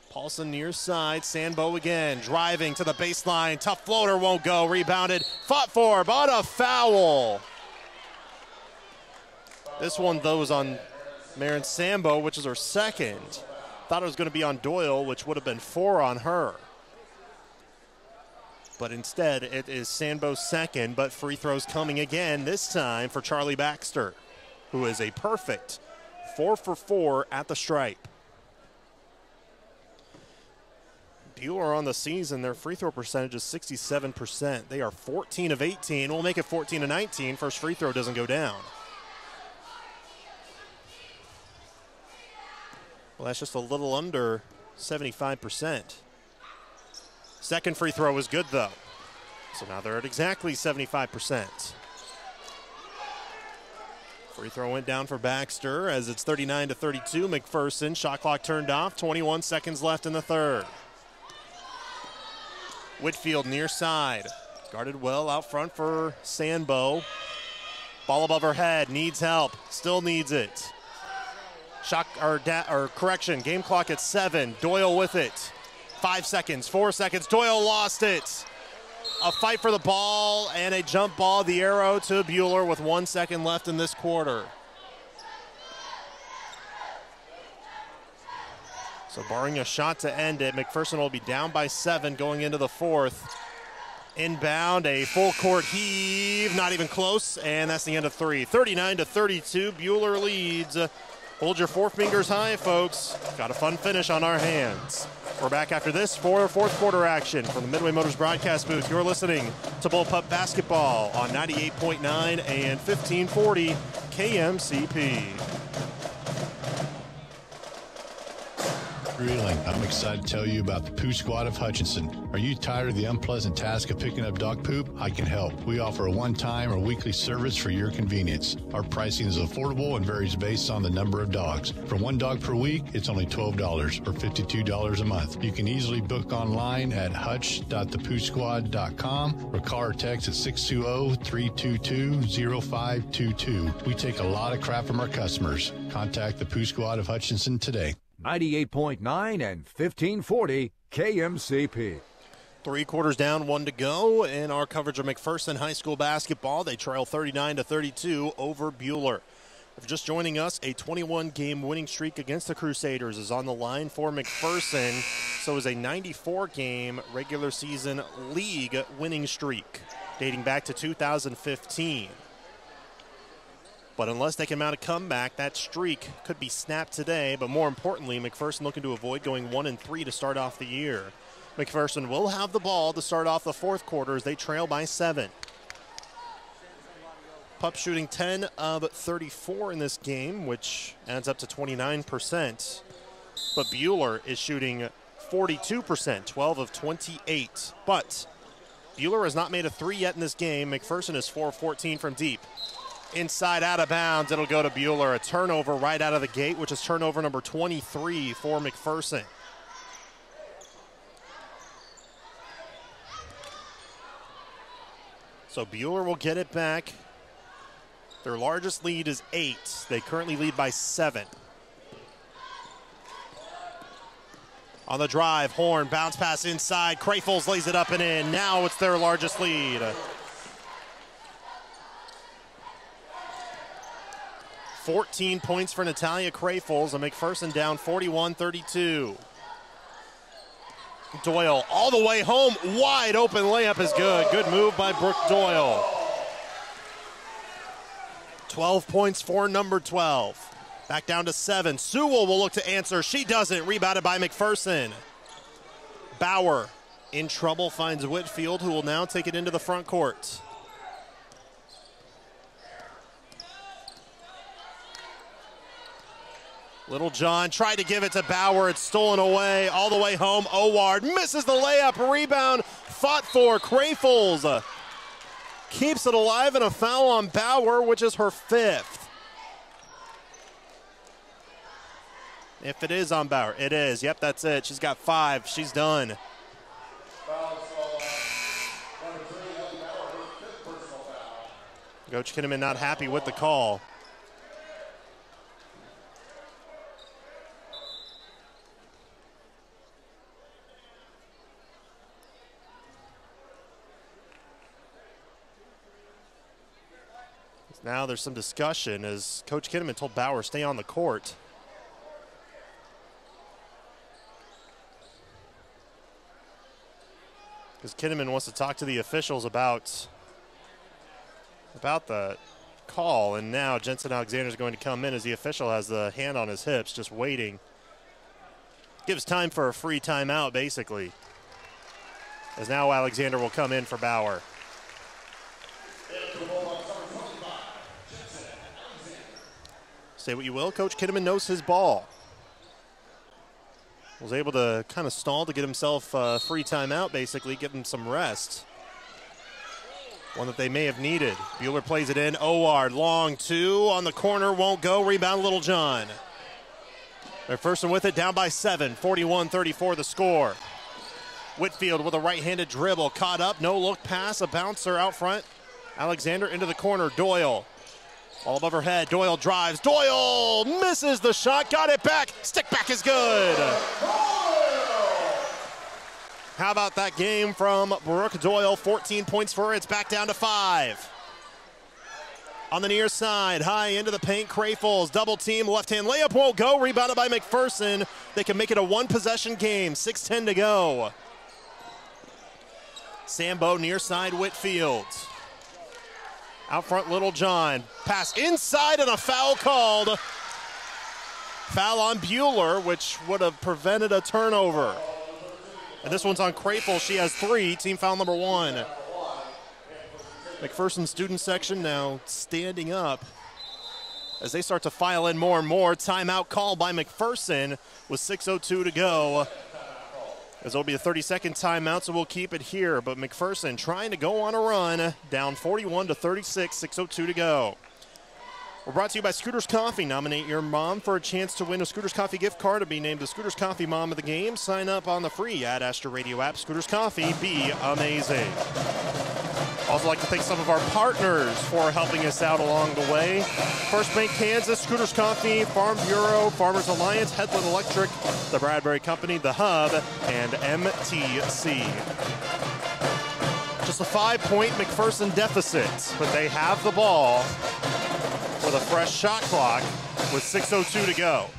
Paulson near side. Sambo again. Driving to the baseline. Tough floater won't go. Rebounded. Fought for, but a foul. This one, though, is on Marin Sambo, which is her second. Thought it was going to be on Doyle, which would have been 4 on her. But instead, it is Sambo's second, but free throws coming again, this time for Charlie Baxter, who is a perfect 4 for 4 at the stripe. Buhler on the season, their free throw percentage is 67%. They are 14 of 18. We'll make it 14 of 19. First free throw doesn't go down. Well, that's just a little under 75%. Second free throw was good, though. So now they're at exactly 75%. Free throw went down for Baxter as it's 39-32. McPherson, shot clock turned off. 21 seconds left in the third. Whitfield near side. Guarded well out front for Sambo. Ball above her head. Needs help. Still needs it. Correction. Game clock at 7. Doyle with it. 5 seconds. 4 seconds. Doyle lost it. A fight for the ball and a jump ball. The arrow to Buhler with 1 second left in this quarter. So barring a shot to end it, McPherson will be down by 7 going into the fourth. Inbound, a full court heave, not even close, and that's the end of 3. 39-32, Buhler leads. Hold your 4 fingers high, folks. Got a fun finish on our hands. We're back after this for fourth quarter action from the Midway Motors broadcast booth. You're listening to Bullpup Basketball on 98.9 and 1540 KMCP. Greeling. I'm excited to tell you about the Poo Squad of Hutchinson. Are you tired of the unpleasant task of picking up dog poop? I can help. We offer a one-time or weekly service for your convenience. Our pricing is affordable and varies based on the number of dogs. For 1 dog per week, it's only $12 or $52 a month. You can easily book online at hutch.thepoosquad.com or call or text at 620-322-0522. We take a lot of crap from our customers. Contact the Poo Squad of Hutchinson today. 98.9 and 1540 KMCP. 3 quarters down, 1 to go in our coverage of McPherson High School basketball. They trail 39-32 over Buhler. If you're just joining us, a 21-game winning streak against the Crusaders is on the line for McPherson. So is a 94-game regular season league winning streak dating back to 2015. But unless they can mount a comeback, that streak could be snapped today. But more importantly, McPherson looking to avoid going 1-3 to start off the year. McPherson will have the ball to start off the fourth quarter as they trail by 7. Pup shooting 10 of 34 in this game, which adds up to 29%. But Buhler is shooting 42%, 12 of 28. But Buhler has not made a 3 yet in this game. McPherson is 4 of 14 from deep. Inside, out of bounds, it'll go to Buhler. A turnover right out of the gate, which is turnover number 23 for McPherson. So Buhler will get it back. Their largest lead is 8. They currently lead by 7. On the drive, Horn, bounce pass inside. Crayfles lays it up and in. Now it's their largest lead. 14 points for Natalia Crayfles, and McPherson down 41-32. Doyle all the way home. Wide open layup is good. Good move by Brooke Doyle. 12 points for number 12. Back down to 7. Sewell will look to answer. She doesn't. Rebounded by McPherson. Bauer in trouble, finds Whitfield, who will now take it into the front court. Little John tried to give it to Bauer. It's stolen away all the way home. Oward misses the layup. Rebound fought for. Crayfles keeps it alive, and a foul on Bauer, which is her 5th. If it is on Bauer, it is. Yep, that's it. She's got 5. She's done. Coach Kinnaman not happy with the call. Now there's some discussion as Coach Kinnaman told Bauer stay on the court. Because Kinnaman wants to talk to the officials about the call, and now Jensen Alexander is going to come in as the official has the hand on his hips, just waiting. Gives time for a free timeout, basically. As now Alexander will come in for Bauer. Say what you will, Coach Kinnaman knows his ball. Was able to kind of stall to get himself a free timeout, basically, give him some rest. One that they may have needed. Buhler plays it in. Oward, long 2 on the corner, won't go. Rebound, Little John. McPherson with it, down by 7. 41-34 the score. Whitfield with a right-handed dribble. Caught up, no look pass, a bouncer out front. Alexander into the corner. Doyle. All above her head. Doyle drives. Doyle misses the shot. Got it back. Stick back is good. How about that game from Brooke Doyle? 14 points for her. It's back down to 5. On the near side, high into the paint. Crayfles double team. Left hand layup won't go. Rebounded by McPherson. They can make it a 1-possession game. 6:10 to go. Sambo near side. Whitfield. Out front, Little John. Pass inside and a foul called. Foul on Buhler, which would have prevented a turnover. And this one's on Crayfles. She has 3. Team foul number 1. McPherson student section now standing up as they start to file in more and more. Timeout called by McPherson with 6:02 to go. As it'll be a 30-second timeout, so we'll keep it here. But McPherson trying to go on a run, down 41-36, 6:02 to go. We're brought to you by Scooters Coffee. Nominate your mom for a chance to win a Scooters Coffee gift card to be named the Scooters Coffee Mom of the Game. Sign up on the free Ad Astra Radio app. Scooters Coffee, be amazing. Also like to thank some of our partners for helping us out along the way. First Bank Kansas, Scooters Coffee, Farm Bureau, Farmers Alliance, Headland Electric, the Bradbury Company, The Hub, and MTC. Just a 5-point McPherson deficit, but they have the ball with a fresh shot clock with 6:02 to go.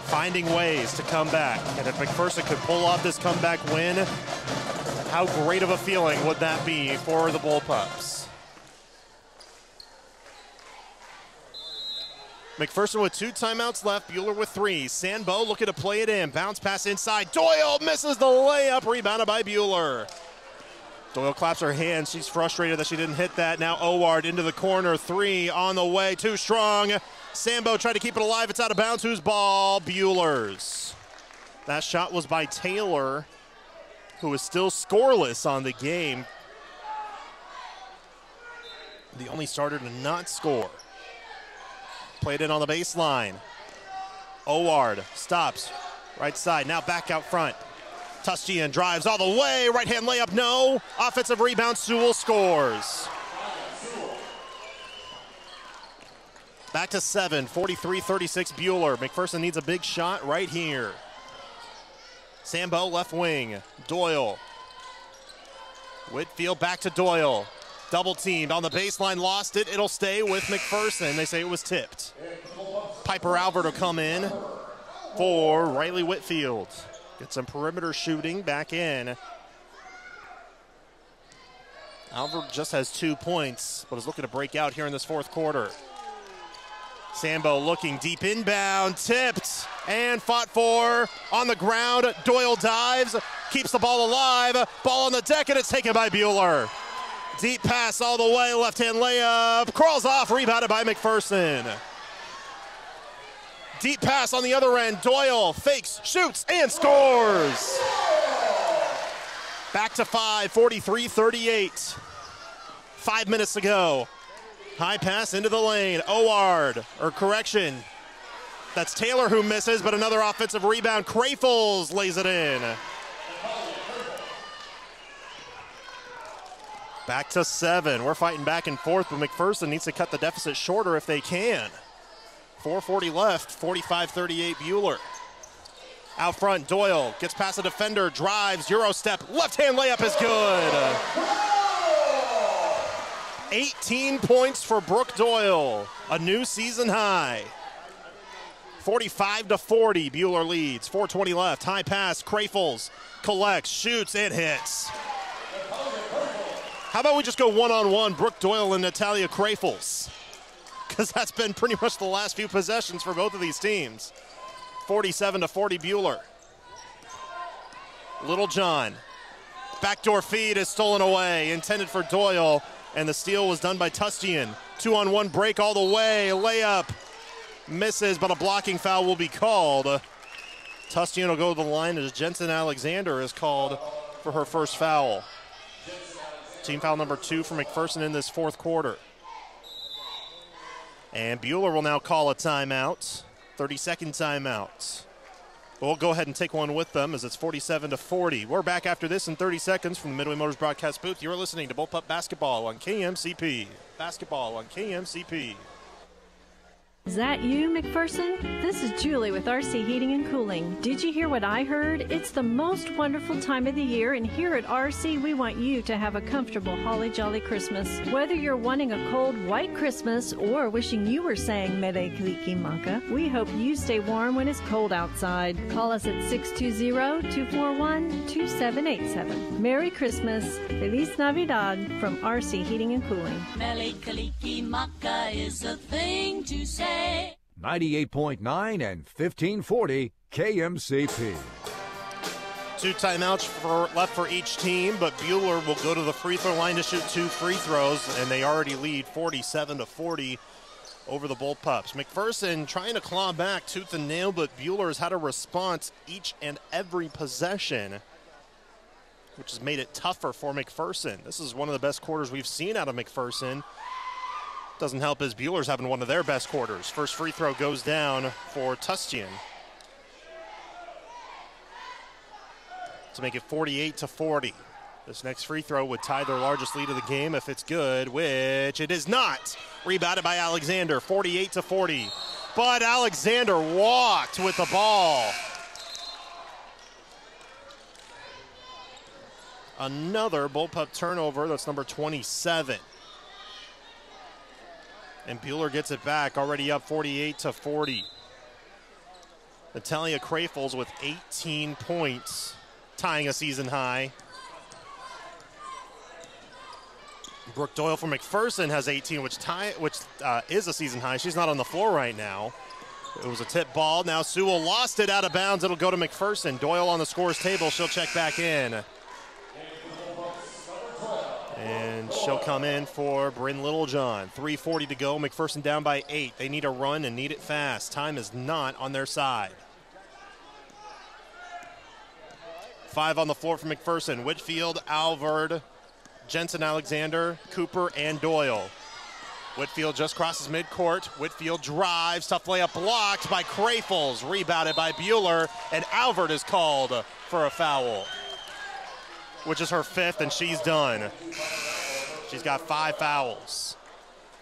Finding ways to come back. And if McPherson could pull off this comeback win, how great of a feeling would that be for the Bullpups? McPherson with 2 timeouts left. Buhler with 3. Sandbo looking to play it in. Bounce pass inside. Doyle misses the layup. Rebounded by Buhler. Doyle claps her hands. She's frustrated that she didn't hit that. Now Oward into the corner. 3 on the way. Too strong. Sambo tried to keep it alive. It's out of bounds. Whose ball? Buhler's. That shot was by Taylor, who is still scoreless on the game. The only starter to not score. Played in on the baseline. Oward stops. Right side. Now back out front. Tustian drives all the way. Right-hand layup, no. Offensive rebound, Sewell scores. Back to 7, 43-36 Buhler. McPherson needs a big shot right here. Sambo left wing. Doyle. Whitfield back to Doyle. Double teamed on the baseline, lost it. It'll stay with McPherson. They say it was tipped. Piper Albert will come in for Riley Whitfield. Get some perimeter shooting back in. Albert just has 2 points, but is looking to break out here in this fourth quarter. Sambo looking deep inbound, tipped, and fought for on the ground. Doyle dives, keeps the ball alive. Ball on the deck, and it's taken by Buhler. Deep pass all the way, left-hand layup. Crawls off, rebounded by McPherson. Deep pass on the other end. Doyle fakes, shoots, and scores. Back to 5, 43-38. 5 minutes to go. High pass into the lane. That's Taylor who misses, but another offensive rebound. Crafels lays it in. Back to 7. We're fighting back and forth, but McPherson needs to cut the deficit shorter if they can. 4:40 left, 45-38 Buhler. Out front, Doyle gets past the defender, drives, Euro step, left-hand layup is good. 18 points for Brooke Doyle, a new season high. 45-40, Buhler leads. 4:20 left, high pass, Crafels collects, shoots, and hits. How about we just go one-on-one, Brooke Doyle and Natalia Crafels? Because that's been pretty much the last few possessions for both of these teams. 47-40 Buhler. Little John. Backdoor feed is stolen away, intended for Doyle, and the steal was done by Tustian. 2-on-1 break all the way, layup. Misses, but a blocking foul will be called. Tustian will go to the line as Jensen Alexander is called for her first foul. Team foul number 2 for McPherson in this fourth quarter. And Buhler will now call a timeout, 30-second timeout. We'll go ahead and take one with them as it's 47-40. We're back after this in 30 seconds from the Midway Motors broadcast booth. You're listening to Bullpup Basketball on KMCP. Basketball on KMCP. Is that you, McPherson? This is Julie with RC Heating and Cooling. Did you hear what I heard? It's the most wonderful time of the year, and here at RC, we want you to have a comfortable holly jolly Christmas. Whether you're wanting a cold white Christmas or wishing you were saying Mere Kalikimaka, we hope you stay warm when it's cold outside. Call us at 620-241-2787. Merry Christmas, Feliz Navidad from RC Heating and Cooling. Mere Kalikimaka is a thing to say. 98.9 and 1540 KMCP. 2 timeouts left for each team, but Buhler will go to the free throw line to shoot 2 free throws, and they already lead 47-40 over the Bullpups. McPherson trying to claw back tooth and nail, but Buhler has had a response each and every possession, which has made it tougher for McPherson. This is one of the best quarters we've seen out of McPherson. Doesn't help as Buhler's having one of their best quarters. First free throw goes down for Tustian to make it 48-40. This next free throw would tie their largest lead of the game if it's good, which it is not. Rebounded by Alexander, 48-40. But Alexander walked with the ball. Another Bullpup turnover. That's number 27. And Buhler gets it back, already up 48-40. Natalia Crafels with 18 points, tying a season high. Brooke Doyle from McPherson has 18, which is a season high. She's not on the floor right now. It was a tip ball. Now Sewell lost it out of bounds. It'll go to McPherson. Doyle on the scores table. She'll check back in. And she'll come in for Bryn Littlejohn. 3:40 to go. McPherson down by 8. They need a run and need it fast. Time is not on their side. 5 on the floor for McPherson. Whitfield, Alvord, Jensen Alexander, Cooper, and Doyle. Whitfield just crosses midcourt. Whitfield drives. Tough layup blocked by Crafels. Rebounded by Buhler. And Alvord is called for a foul, which is her 5th, and she's done. She's got 5 fouls.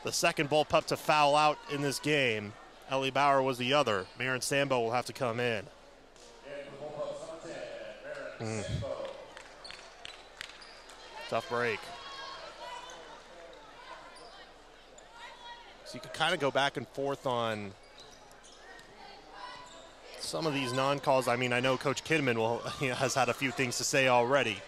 The second Bullpup to foul out in this game. Ellie Bauer was the other. Maren Sambo will have to come in. Tough break. So you could kind of go back and forth on some of these non-calls. I mean, I know Coach Kidman has had a few things to say already.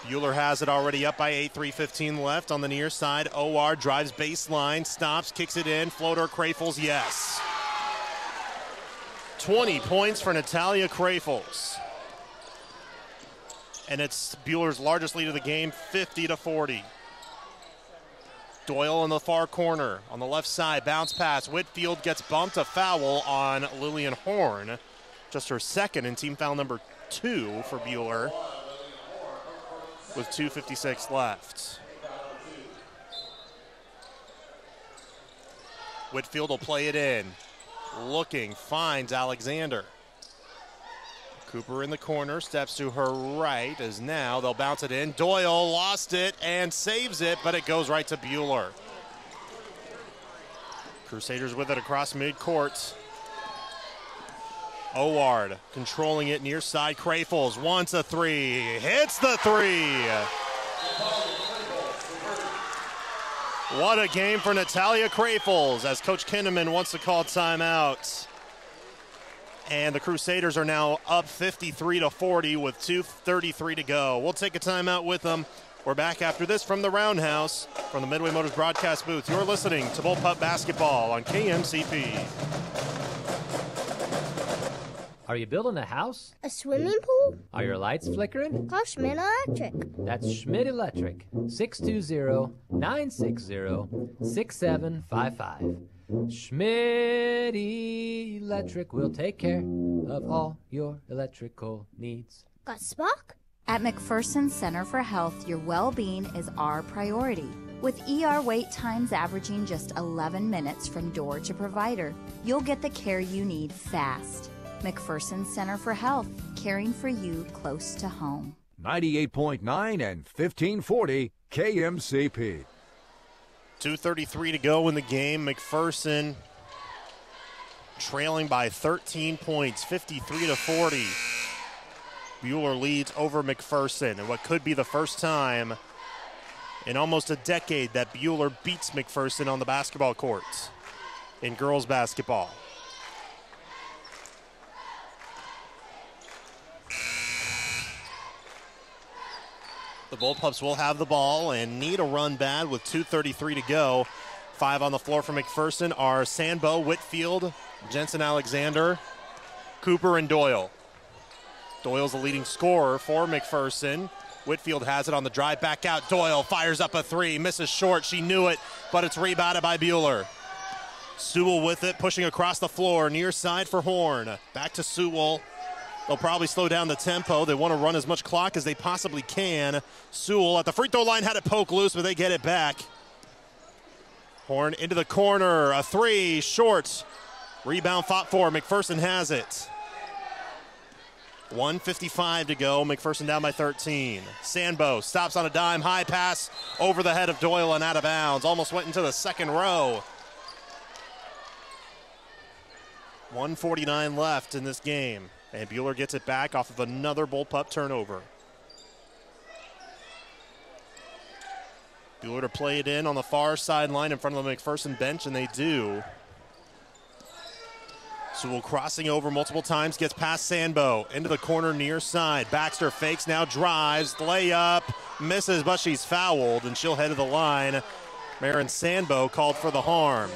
Buhler has it already up by 8, 3:15 left on the near side. OR drives baseline, stops, kicks it in. Floater, Crafels, yes. 20 points for Natalia Crafels. And it's Buhler's largest lead of the game, 50-40. Doyle in the far corner on the left side, bounce pass. Whitfield gets bumped, a foul on Lillian Horn. Just her second and team foul number 2 for Buhler with 2:56 left. Whitfield will play it in. Looking, finds Alexander. Cooper in the corner, steps to her right as now they'll bounce it in. Doyle lost it and saves it, but it goes right to Buhler. Crusaders with it across midcourt. Oward controlling it near side. Crafels wants a 3, hits the 3. What a game for Natalia Crafels as Coach Kinnaman wants to call timeout. And the Crusaders are now up 53-40 with 2:33 to go. We'll take a timeout with them. We're back after this from the Roundhouse from the Midway Motors broadcast booth. You're listening to Bullpup Basketball on KMCP. Are you building a house? A swimming pool? Are your lights flickering? Call Schmidt Electric. That's Schmidt Electric. 620-960-6755. Schmidt Electric will take care of all your electrical needs. Got Spock? At McPherson Center for Health, your well-being is our priority. With ER wait times averaging just 11 minutes from door to provider, you'll get the care you need fast. McPherson Center for Health, caring for you close to home. 98.9 and 1540 KMCP. 2:33 to go in the game. McPherson trailing by 13 points, 53-40. Buhler leads over McPherson, and what could be the first time in almost a decade that Buhler beats McPherson on the basketball courts in girls basketball. The Bullpups will have the ball and need a run bad with 2:33 to go. 5 on the floor for McPherson are Sandbo, Whitfield, Jensen Alexander, Cooper, and Doyle. Doyle's the leading scorer for McPherson. Whitfield has it on the drive, back out. Doyle fires up a 3, misses short. She knew it, but it's rebounded by Buhler. Sewell with it, pushing across the floor, near side for Horn. Back to Sewell. They'll probably slow down the tempo. They want to run as much clock as they possibly can. Sewell at the free throw line had it poke loose, but they get it back. Horn into the corner, a 3, short. Rebound fought for, McPherson has it. 1:55 to go, McPherson down by 13. Sandbo stops on a dime, high pass over the head of Doyle and out of bounds. Almost went into the second row. 1:49 left in this game. And Buhler gets it back off of another Bullpup turnover. Buhler to play it in on the far sideline in front of the McPherson bench, and they do. Sewell crossing over multiple times, gets past Sandbo, into the corner near side. Baxter fakes, now drives, layup, misses, but she's fouled, and she'll head to the line. Marin Sandbo called for the harm.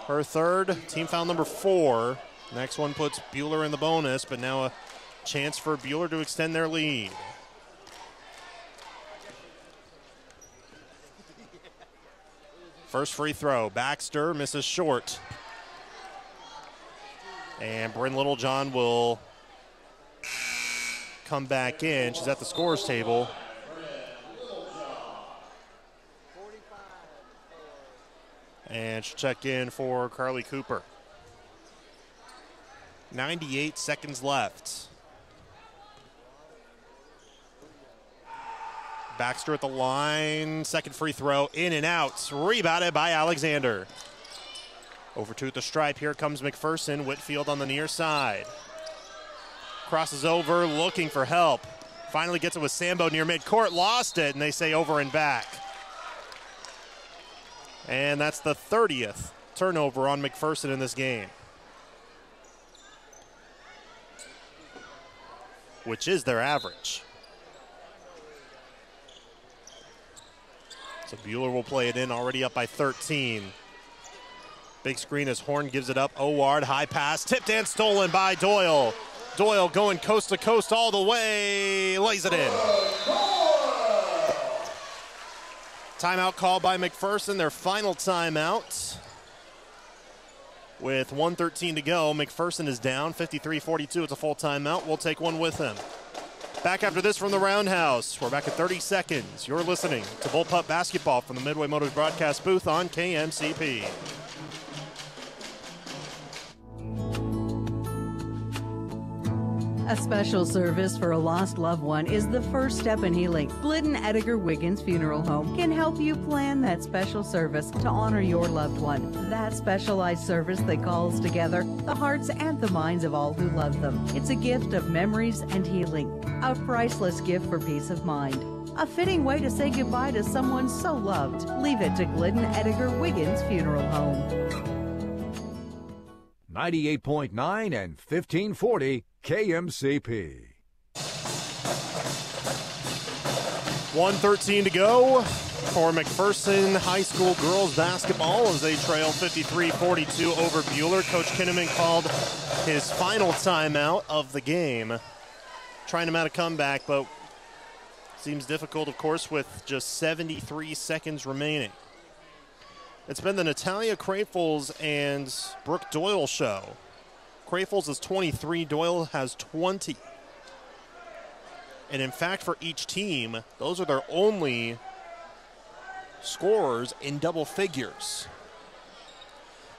Her third, team foul number 4. Next one puts Buhler in the bonus, but now a chance for Buhler to extend their lead. First free throw, Baxter misses short. And Bryn Littlejohn will come back in. She's at the scorer's table. And she'll check in for Carly Cooper. 98 seconds left. Baxter at the line. Second free throw, in and out. Rebounded by Alexander. Over to the stripe. Here comes McPherson. Whitfield on the near side. Crosses over, looking for help. Finally gets it with Sambo near midcourt. Lost it, and they say over and back. And that's the 30th turnover on McPherson in this game, which is their average. So Buhler will play it in, already up by 13. Big screen as Horn gives it up. Oward, high pass, tipped and stolen by Doyle. Doyle going coast to coast all the way, lays it in. Timeout called by McPherson, their final timeout. With 1:13 to go, McPherson is down 53-42. It's a full timeout. We'll take one with him. Back after this from the Roundhouse. We're back at 30 seconds. You're listening to Bullpup Basketball from the Midway Motors broadcast booth on KMCP. A special service for a lost loved one is the first step in healing. Glidden Edgar Wiggins Funeral Home can help you plan that special service to honor your loved one. That specialized service that calls together the hearts and the minds of all who love them. It's a gift of memories and healing. A priceless gift for peace of mind. A fitting way to say goodbye to someone so loved. Leave it to Glidden Edgar Wiggins Funeral Home. 98.9 and 1540 KMCP. 1:13 to go for McPherson High School girls basketball as they trail 53-42 over Buhler. Coach Kinnaman called his final timeout of the game, trying to mount a comeback, but seems difficult, of course, with just 73 seconds remaining. It's been the Natalia Crafels and Brooke Doyle show. Crafels is 23, Doyle has 20. And in fact, for each team, those are their only scorers in double figures.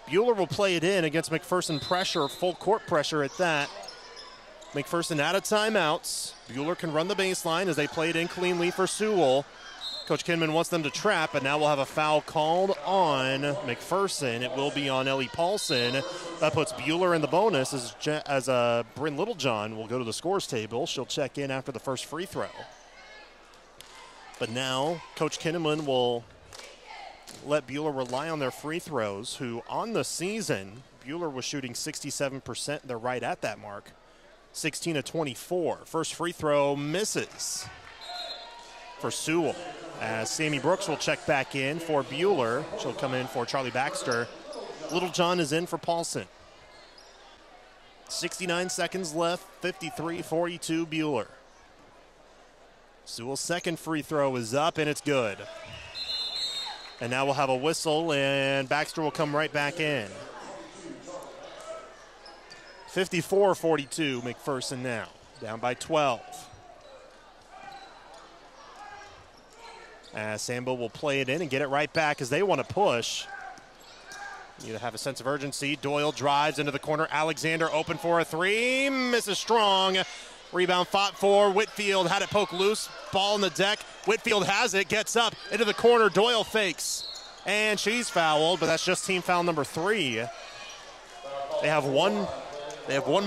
Buhler will play it in against McPherson pressure, full court pressure at that. McPherson out of timeouts. Buhler can run the baseline as they play it in cleanly for Sewell. Coach Kinman wants them to trap, but now we'll have a foul called on McPherson. It will be on Ellie Paulson. That puts Buhler in the bonus as Bryn Littlejohn will go to the scores table. She'll check in after the first free throw. But now Coach Kinnaman will let Buhler rely on their free throws, who on the season, Buhler was shooting 67%. They're right at that mark. 16 of 24. First free throw misses for Sewell. As Sammy Brooks will check back in for Buhler. She'll come in for Charlie Baxter. Littlejohn is in for Paulson. 69 seconds left, 53-42 Buhler. Sewell's second free throw is up, and it's good. And now we'll have a whistle, and Baxter will come right back in. 54-42 McPherson now, down by 12. As Sambo will play it in and get it right back as they want to push. Need to have a sense of urgency. Doyle drives into the corner. Alexander open for a three. Misses strong. Rebound fought for. Whitfield had it poke loose. Ball on the deck. Whitfield has it. Gets up into the corner. Doyle fakes. And she's fouled, but that's just team foul number 3. They have one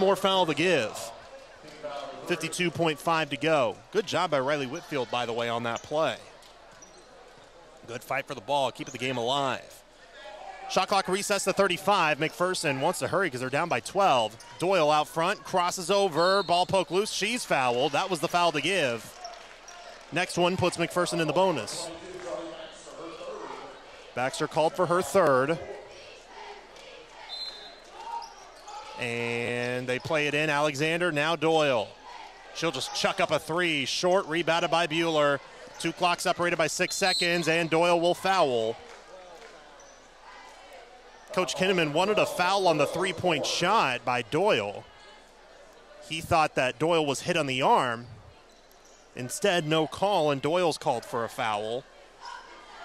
more foul to give. 52.5 to go. Good job by Riley Whitfield, by the way, on that play. Good fight for the ball, keeping the game alive. Shot clock recess to 35. McPherson wants to hurry because they're down by 12. Doyle out front, crosses over, ball poke loose. She's fouled. That was the foul to give. Next one puts McPherson in the bonus. Baxter called for her third. And they play it in. Alexander, now Doyle. She'll just chuck up a three. Short, rebounded by Buhler. 2 clock separated by 6 seconds, and Doyle will foul. Coach Kinnaman wanted a foul on the three-point shot by Doyle. He thought that Doyle was hit on the arm. Instead, no call, and Doyle's called for a foul,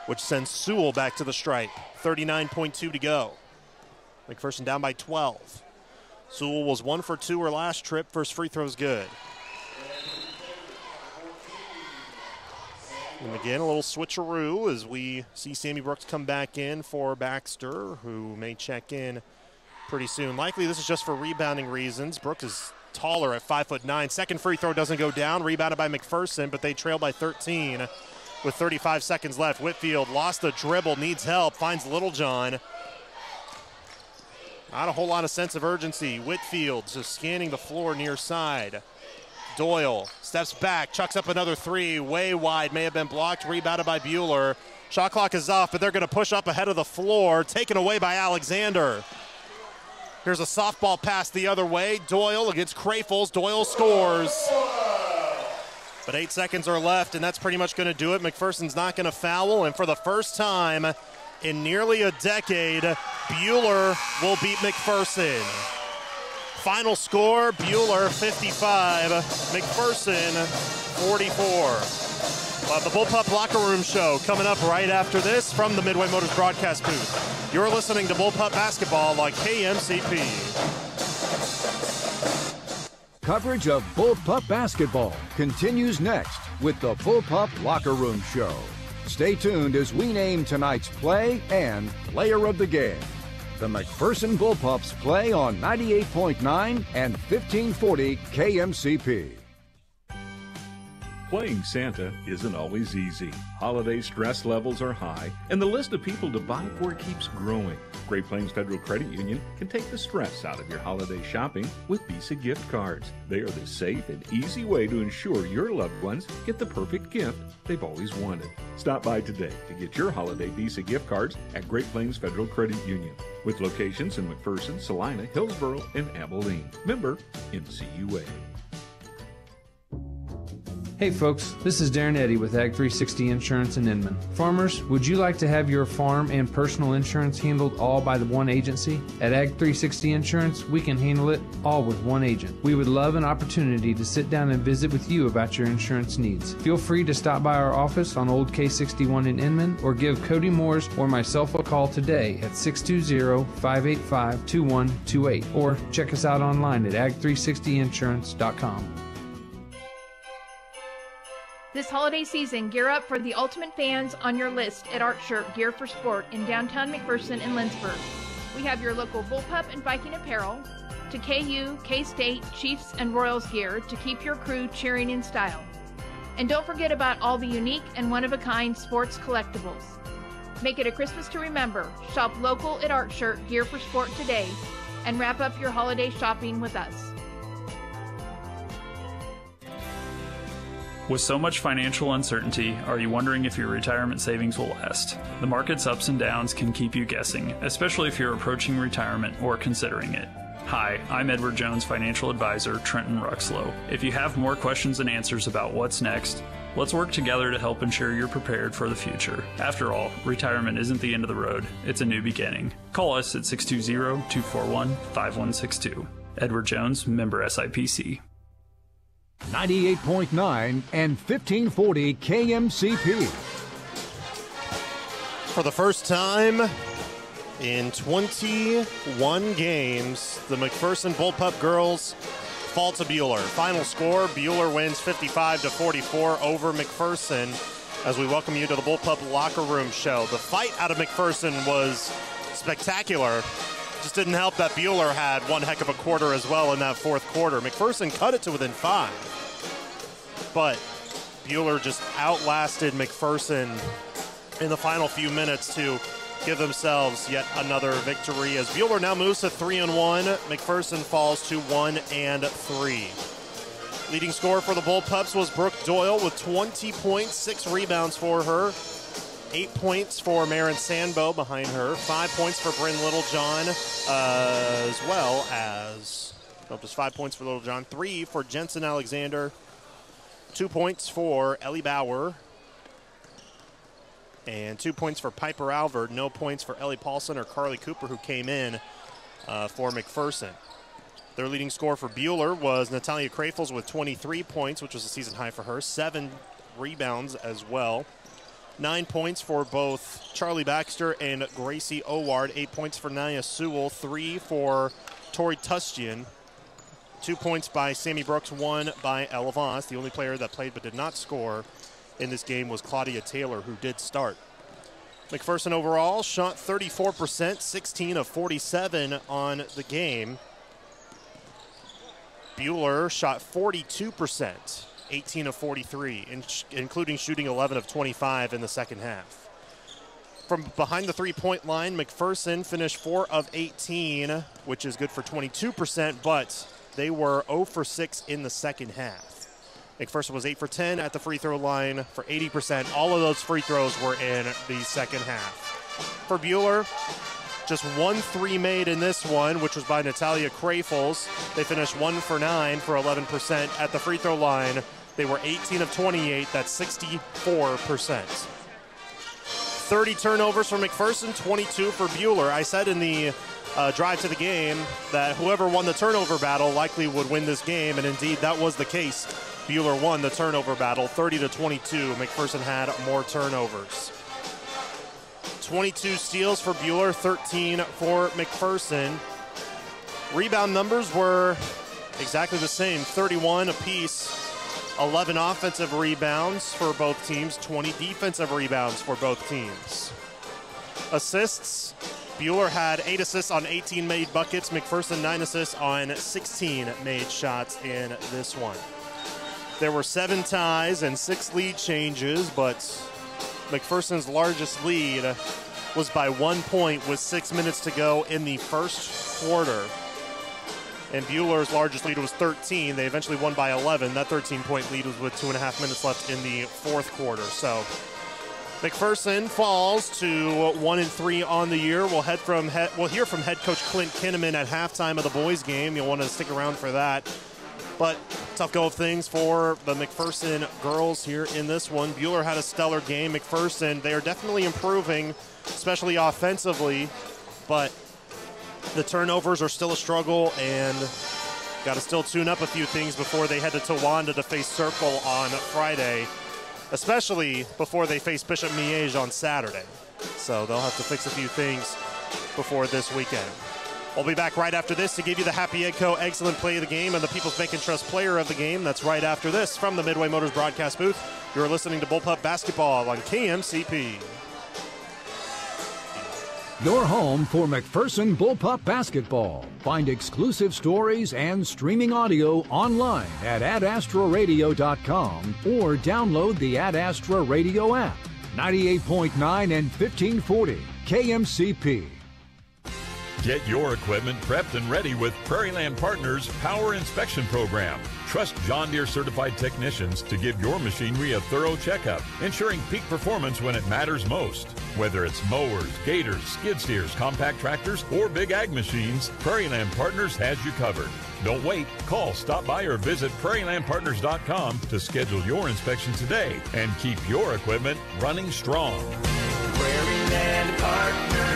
which sends Sewell back to the stripe. 39.2 to go. McPherson down by 12. Sewell was 1 for 2 her last trip. First free throw's good. And again, a little switcheroo as we see Sammy Brooks come back in for Baxter, who may check in pretty soon. Likely this is just for rebounding reasons. Brooks is taller at 5'9". Second free throw doesn't go down. Rebounded by McPherson, but they trail by 13 with 35 seconds left. Whitfield lost the dribble, needs help, finds Littlejohn. Not a whole lot of sense of urgency. Whitfield just scanning the floor near side. Doyle steps back, chucks up another three, way wide, may have been blocked, rebounded by Buhler. Shot clock is off, but they're going to push up ahead of the floor, taken away by Alexander. Here's a softball pass the other way. Doyle against Crafels. Doyle scores. But 8 seconds are left, and that's pretty much going to do it. McPherson's not going to foul, and for the first time in nearly a decade, Buhler will beat McPherson. Final score, Buhler 55, McPherson 44. We'll have the Bullpup Locker Room Show coming up right after this from the Midway Motors broadcast booth. You're listening to Bullpup Basketball on KMCP. Coverage of Bullpup Basketball continues next with the Bullpup Locker Room Show. Stay tuned as we name tonight's play and player of the game. The McPherson Bullpups play on 98.9 and 1540 KMCP. Playing Santa isn't always easy. Holiday stress levels are high, and the list of people to buy for keeps growing. Great Plains Federal Credit Union can take the stress out of your holiday shopping with Visa gift cards. They are the safe and easy way to ensure your loved ones get the perfect gift they've always wanted. Stop by today to get your holiday Visa gift cards at Great Plains Federal Credit Union, with locations in McPherson, Salina, Hillsboro, and Abilene. Member NCUA. Hey folks, this is Darren Eddy with Ag 360 Insurance in Inman. Farmers, would you like to have your farm and personal insurance handled all by the one agency? At Ag 360 Insurance, we can handle it all with one agent. We would love an opportunity to sit down and visit with you about your insurance needs. Feel free to stop by our office on Old K61 in Inman or give Cody Moores or myself a call today at 620-585-2128 or check us out online at ag360insurance.com. This holiday season, gear up for the ultimate fans on your list at Art Shirt Gear for Sport in downtown McPherson and Lindsborg. We have your local Bullpup and Viking apparel, to KU, K-State, Chiefs, and Royals gear to keep your crew cheering in style. And don't forget about all the unique and one-of-a-kind sports collectibles. Make it a Christmas to remember. Shop local at Art Shirt Gear for Sport today and wrap up your holiday shopping with us. With so much financial uncertainty, are you wondering if your retirement savings will last? The market's ups and downs can keep you guessing, especially if you're approaching retirement or considering it. Hi, I'm Edward Jones financial advisor Trenton Ruxlow. If you have more questions and answers about what's next, let's work together to help ensure you're prepared for the future. After all, retirement isn't the end of the road, it's a new beginning. Call us at 620-241-5162. Edward Jones, member SIPC. 98.9 and 1540 KMCP. For the first time in 21 games, the McPherson Bullpup girls fall to Buhler. Final score, Buhler wins 55-44 over McPherson as we welcome you to the Bullpup Locker Room Show. The fight out of McPherson was spectacular. Just didn't help that Buhler had one heck of a quarter as well in that fourth quarter. McPherson cut it to within 5. But Buhler just outlasted McPherson in the final few minutes to give themselves yet another victory as Buhler now moves to 3-1. McPherson falls to 1-3. Leading scorer for the Bullpups was Brooke Doyle with 20 points, 6 rebounds for her. 8 points for Marin Sandbo behind her. 5 points for Bryn Littlejohn, as well as, just 5 points for Littlejohn. 3 for Jensen Alexander. 2 points for Ellie Bauer. And 2 points for Piper Alvord. No points for Ellie Paulson or Carly Cooper, who came in for McPherson. Their leading scorer for Buhler was Natalia Crafels with 23 points, which was a season high for her. 7 rebounds as well. 9 points for both Charlie Baxter and Gracie Oward. 8 points for Naya Sewell. 3 for Tori Tustian. 2 points by Sammy Brooks. 1 by Ella Voss, the only player that played but did not score in this game was Claudia Taylor, who did start. McPherson overall shot 34%, 16 of 47 on the game. Buhler shot 42%, 18 of 43, including shooting 11 of 25 in the second half. From behind the three-point line, McPherson finished 4 of 18, which is good for 22%, but they were 0 for 6 in the second half. McPherson was 8 for 10 at the free throw line for 80%. All of those free throws were in the second half. For Buhler, just 1 3 made in this one, which was by Natalia Krafels. They finished 1 for 9 for 11% at the free throw line. They were 18 of 28. That's 64%. 30 turnovers for McPherson, 22 for Buhler. I said in the drive to the game that whoever won the turnover battle likely would win this game, and indeed that was the case. Buhler won the turnover battle 30-22. McPherson had more turnovers. 22 steals for Buhler, 13 for McPherson. Rebound numbers were exactly the same, 31 apiece. 11 offensive rebounds for both teams, 20 defensive rebounds for both teams. Assists, Buhler had 8 assists on 18 made buckets. McPherson 9 assists on 16 made shots in this one. There were 7 ties and 6 lead changes, but McPherson's largest lead was by 1 point with 6 minutes to go in the first quarter. And Buhler's largest lead was 13. They eventually won by 11. That 13-point lead was with 2.5 minutes left in the fourth quarter. So McPherson falls to 1-3 on the year. We'll hear from head coach Clint Kinnaman at halftime of the boys' game. You'll want to stick around for that. But tough go of things for the McPherson girls here in this one. Buhler had a stellar game. McPherson, they are definitely improving, especially offensively, but the turnovers are still a struggle, and got to still tune up a few things before they head to Towanda to face Circle on Friday, especially before they face Bishop Miege on Saturday. So they'll have to fix a few things before this weekend. We'll be back right after this to give you the Happy Egg.Co Excellent Play of the Game and the People's Bank and Trust Player of the Game. That's right after this from the Midway Motors broadcast booth. You're listening to Bullpup Basketball on KMCP. Your home for McPherson Bullpup Basketball. Find exclusive stories and streaming audio online at adastroradio.com or download the Ad Astra Radio app. 98.9 and 1540 KMCP. Get your equipment prepped and ready with Prairie Land Partners Power Inspection Program. Trust John Deere certified technicians to give your machinery a thorough checkup, ensuring peak performance when it matters most. Whether it's mowers, gators, skid steers, compact tractors, or big ag machines, Prairie Land Partners has you covered. Don't wait. Call, stop by, or visit prairielandpartners.com to schedule your inspection today and keep your equipment running strong. Prairie Land Partners.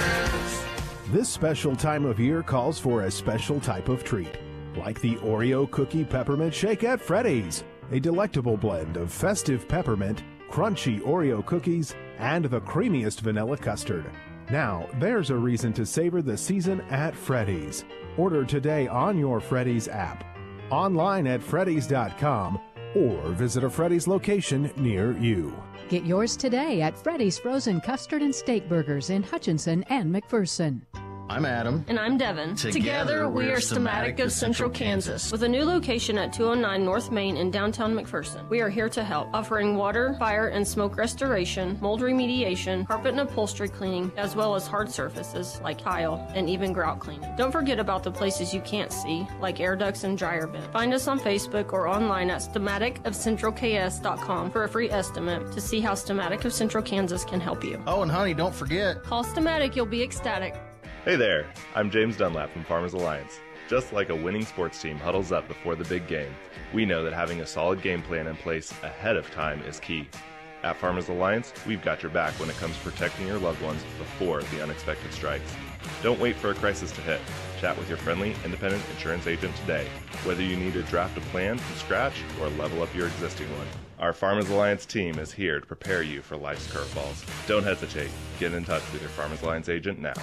This special time of year calls for a special type of treat, like the Oreo Cookie Peppermint Shake at Freddy's, a delectable blend of festive peppermint, crunchy Oreo cookies, and the creamiest vanilla custard. Now, there's a reason to savor the season at Freddy's. Order today on your Freddy's app, online at freddys.com, or visit a Freddy's location near you. Get yours today at Freddy's Frozen Custard and Steak Burgers in Hutchinson and McPherson. I'm Adam. And I'm Devin. Together we are Stamatic of Central Kansas. With a new location at 209 North Main in downtown McPherson. We are here to help, offering water, fire, and smoke restoration, mold remediation, carpet and upholstery cleaning, as well as hard surfaces like tile and even grout cleaning. Don't forget about the places you can't see, like air ducts and dryer vent. Find us on Facebook or online at stamaticofcentralks.com for a free estimate to see how Stamatic of Central Kansas can help you. Oh, and honey, don't forget. Call Stamatic, you'll be ecstatic. Hey there, I'm James Dunlap from Farmers Alliance. Just like a winning sports team huddles up before the big game, we know that having a solid game plan in place ahead of time is key. At Farmers Alliance, we've got your back when it comes to protecting your loved ones before the unexpected strikes. Don't wait for a crisis to hit. Chat with your friendly, independent insurance agent today, whether you need to draft a plan from scratch or level up your existing one. Our Farmers Alliance team is here to prepare you for life's curveballs. Don't hesitate. Get in touch with your Farmers Alliance agent now.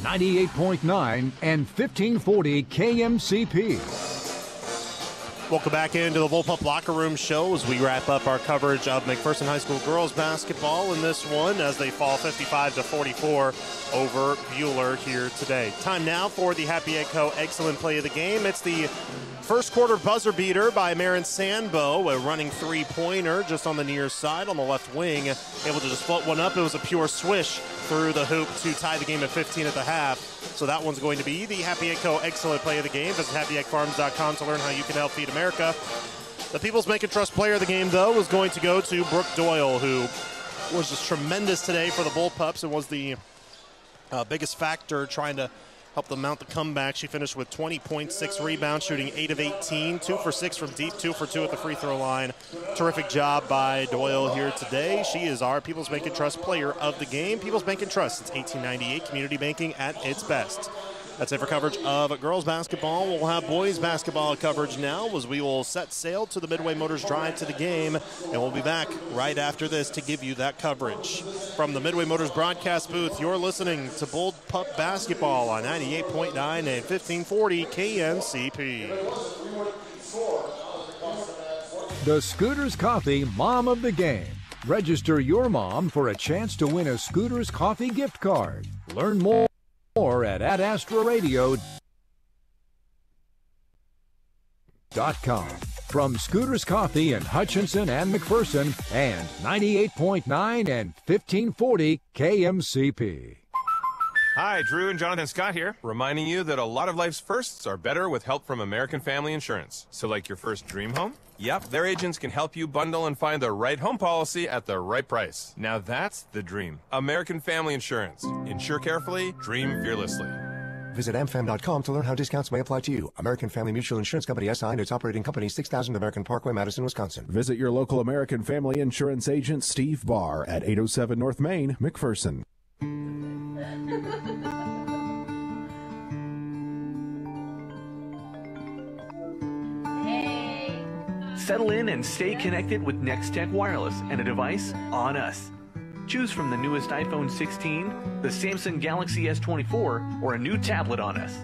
98.9 and 1540 KMCP. Welcome back into the Bullpup Locker Room Show as we wrap up our coverage of McPherson High School girls basketball in this one as they fall 55-44 over Buhler here today. Time now for the Happy Echo Excellent Play of the Game. It's the first quarter buzzer beater by Marin Sandbo, a running three-pointer just on the near side on the left wing, able to just float one up. It was a pure swish through the hoop to tie the game at 15 at the half. So that one's going to be the Happy Echo Excellent Play of the Game. Visit happyeggfarms.com to learn how you can help feed America. The People's Bank and Trust Player of the Game, though, was going to go to Brooke Doyle, who was just tremendous today for the Bullpups and was the biggest factor trying to help them mount the comeback. She finished with 20.6 rebounds, shooting 8 of 18, 2 for 6 from deep, 2 for 2 at the free throw line. Terrific job by Doyle here today. She is our People's Bank and Trust Player of the Game. People's Bank and Trust since 1898, community banking at its best. That's it for coverage of girls basketball. We'll have boys basketball coverage now as we will set sail to the Midway Motors Drive to the game, and we'll be back right after this to give you that coverage. From the Midway Motors broadcast booth, you're listening to Bullpup Basketball on 98.9 and 1540 KMCP. The Scooters Coffee Mom of the Game. Register your mom for a chance to win a Scooters Coffee gift card. Learn more at astradio.com. From Scooters Coffee in Hutchinson and McPherson and 98.9 and 1540 KMCP. Hi, Drew and Jonathan Scott here, reminding you that a lot of life's firsts are better with help from American Family Insurance. So like your first dream home? Yep, their agents can help you bundle and find the right home policy at the right price. Now that's the dream. American Family Insurance. Insure carefully, dream fearlessly. Visit amfam.com to learn how discounts may apply to you. American Family Mutual Insurance Company, SI, and its operating company, 6000 American Parkway, Madison, Wisconsin. Visit your local American Family Insurance agent, Steve Barr, at 807 North Main, McPherson. Settle in and stay connected with Nextech Wireless and a device on us. Choose from the newest iPhone 16, the Samsung Galaxy S24, or a new tablet on us.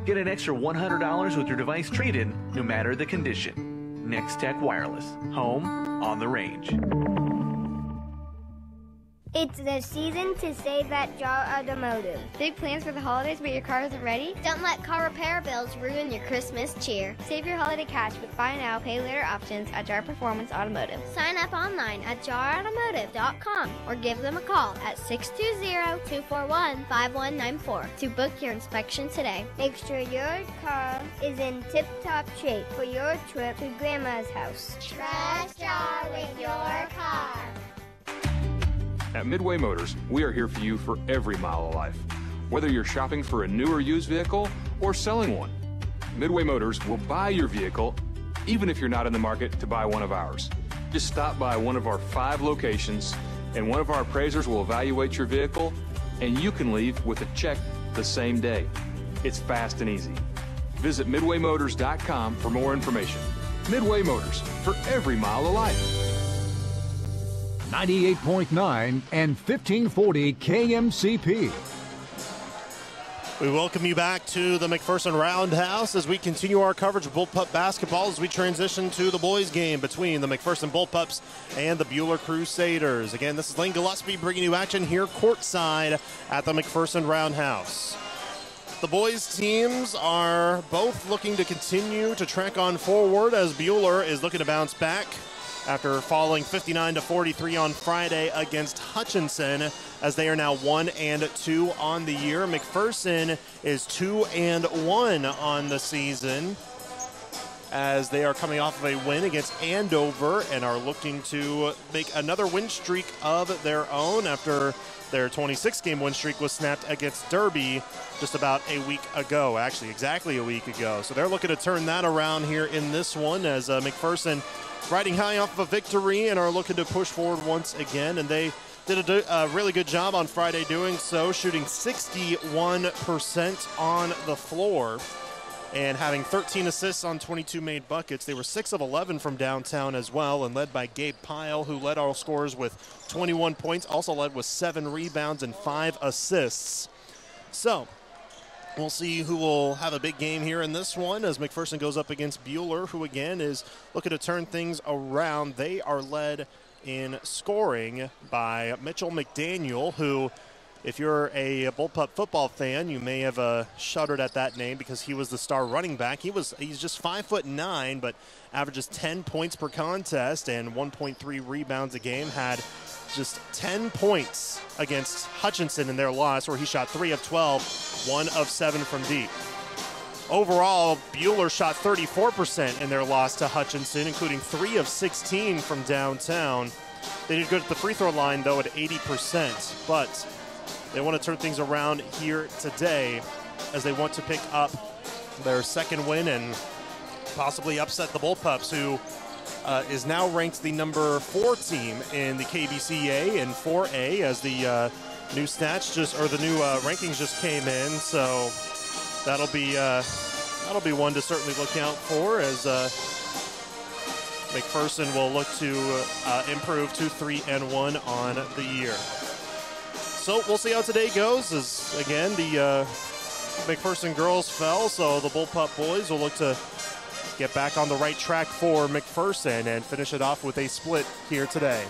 Get an extra $100 with your device trade-in, no matter the condition. Nextech Wireless. Home on the range. It's the season to save at Jar Automotive. Big plans for the holidays but your car isn't ready? Don't let car repair bills ruin your Christmas cheer. Save your holiday cash with buy now, pay later options at Jar Performance Automotive. Sign up online at jarautomotive.com or give them a call at 620-241-5194 to book your inspection today. Make sure your car is in tip-top shape for your trip to Grandma's house. Trust Jar with your car. At Midway Motors, we are here for you for every mile of life. Whether you're shopping for a new or used vehicle or selling one, Midway Motors will buy your vehicle even if you're not in the market to buy one of ours. Just stop by one of our 5 locations and one of our appraisers will evaluate your vehicle and you can leave with a check the same day. It's fast and easy. Visit MidwayMotors.com for more information. Midway Motors, for every mile of life. 98.9 and 1540 KMCP. We welcome you back to the McPherson Roundhouse as we continue our coverage of Bullpup basketball as we transition to the boys' game between the McPherson Bullpups and the Buhler Crusaders. Again, this is Lane Gillespie bringing you action here courtside at the McPherson Roundhouse. The boys' teams are both looking to continue to trek on forward as Buhler is looking to bounce back after falling 59-43 on Friday against Hutchinson, as they are now 1-2 on the year. McPherson is 2-1 on the season, as they are coming off of a win against Andover and are looking to make another win streak of their own after their 26-game win streak was snapped against Derby just about a week ago, actually exactly a week ago. So they're looking to turn that around here in this one, as McPherson riding high off of a victory and are looking to push forward once again. And they did a really good job on Friday doing so, shooting 61% on the floor and having 13 assists on 22 made buckets. They were 6 of 11 from downtown as well, and led by Gabe Pyle, who led all scorers with 21 points, also led with 7 rebounds and 5 assists. So We'll see who will have a big game here in this one as McPherson goes up against Buhler, who again is looking to turn things around. They are led in scoring by Mitchell McDaniel, who, if you're a Bullpup football fan, you may have shuddered at that name because he was the star running back. He's just 5'9", but averages 10 points per contest and 1.3 rebounds a game. Had just 10 points against Hutchinson in their loss, where he shot 3 of 12, 1 of 7 from deep. Overall, Buhler shot 34% in their loss to Hutchinson, including 3 of 16 from downtown. They did good at the free throw line, though, at 80%, but they want to turn things around here today as they want to pick up their second win and possibly upset the Bullpups, who is now ranked the number 4 team in the KBCA and 4A as the new stats the new rankings just came in. So that'll be one to certainly look out for as McPherson will look to improve to 3-1 on the year. So we'll see how today goes, as again the McPherson girls fell, so the Bullpup boys will look to get back on the right track for McPherson and finish it off with a split here today.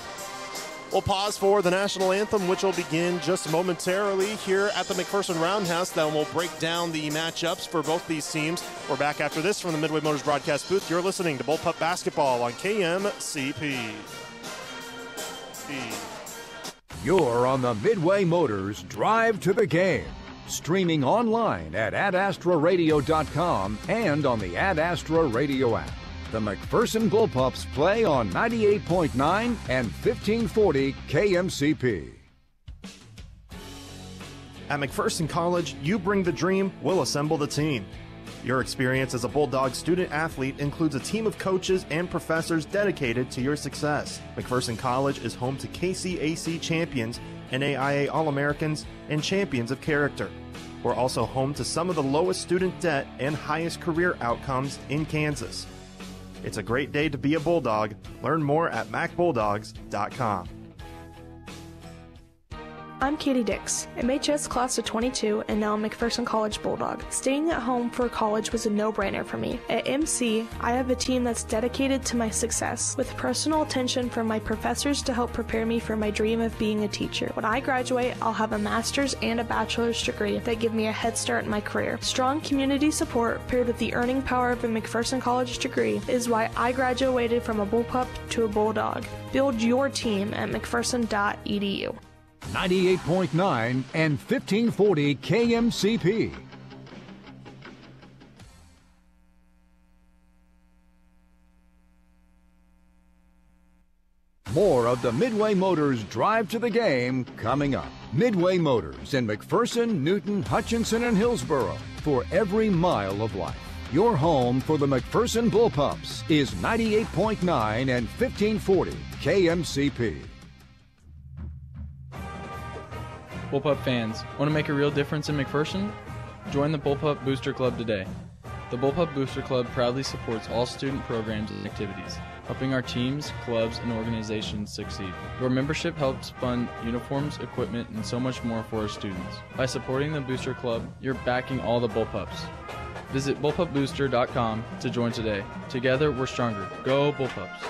We'll pause for the national anthem, which will begin just momentarily here at the McPherson Roundhouse. Then we'll break down the matchups for both these teams. We're back after this from the Midway Motors broadcast booth. You're listening to Bullpup Basketball on KMCP. You're on the Midway Motors Drive to the Game. Streaming online at adastraradio.com and on the Ad Astra radio app. The McPherson Bullpups play on 98.9 and 1540 KMCP. At McPherson College, you bring the dream, we'll assemble the team. Your experience as a Bulldog student-athlete includes a team of coaches and professors dedicated to your success. McPherson College is home to KCAC champions, NAIA All-Americans, and champions of character. We're also home to some of the lowest student debt and highest career outcomes in Kansas. It's a great day to be a Bulldog. Learn more at macbulldogs.com. I'm Katie Dix, MHS class of 22 and now a McPherson College Bulldog. Staying at home for college was a no-brainer for me. At MC, I have a team that's dedicated to my success, with personal attention from my professors to help prepare me for my dream of being a teacher. When I graduate, I'll have a master's and a bachelor's degree that give me a head start in my career. Strong community support paired with the earning power of a McPherson College degree is why I graduated from a Bullpup to a Bulldog. Build your team at mcpherson.edu. 98.9 and 1540 KMCP. More of the Midway Motors Drive to the Game coming up. Midway Motors in McPherson, Newton, Hutchinson, and Hillsboro. For every mile of life. Your home for the McPherson Bullpups is 98.9 and 1540 KMCP. Bullpup fans, want to make a real difference in McPherson? Join the Bullpup Booster Club today. The Bullpup Booster Club proudly supports all student programs and activities, helping our teams, clubs, and organizations succeed. Your membership helps fund uniforms, equipment, and so much more for our students. By supporting the Booster Club, you're backing all the Bullpups. Visit bullpupbooster.com to join today. Together, we're stronger. Go Bullpups!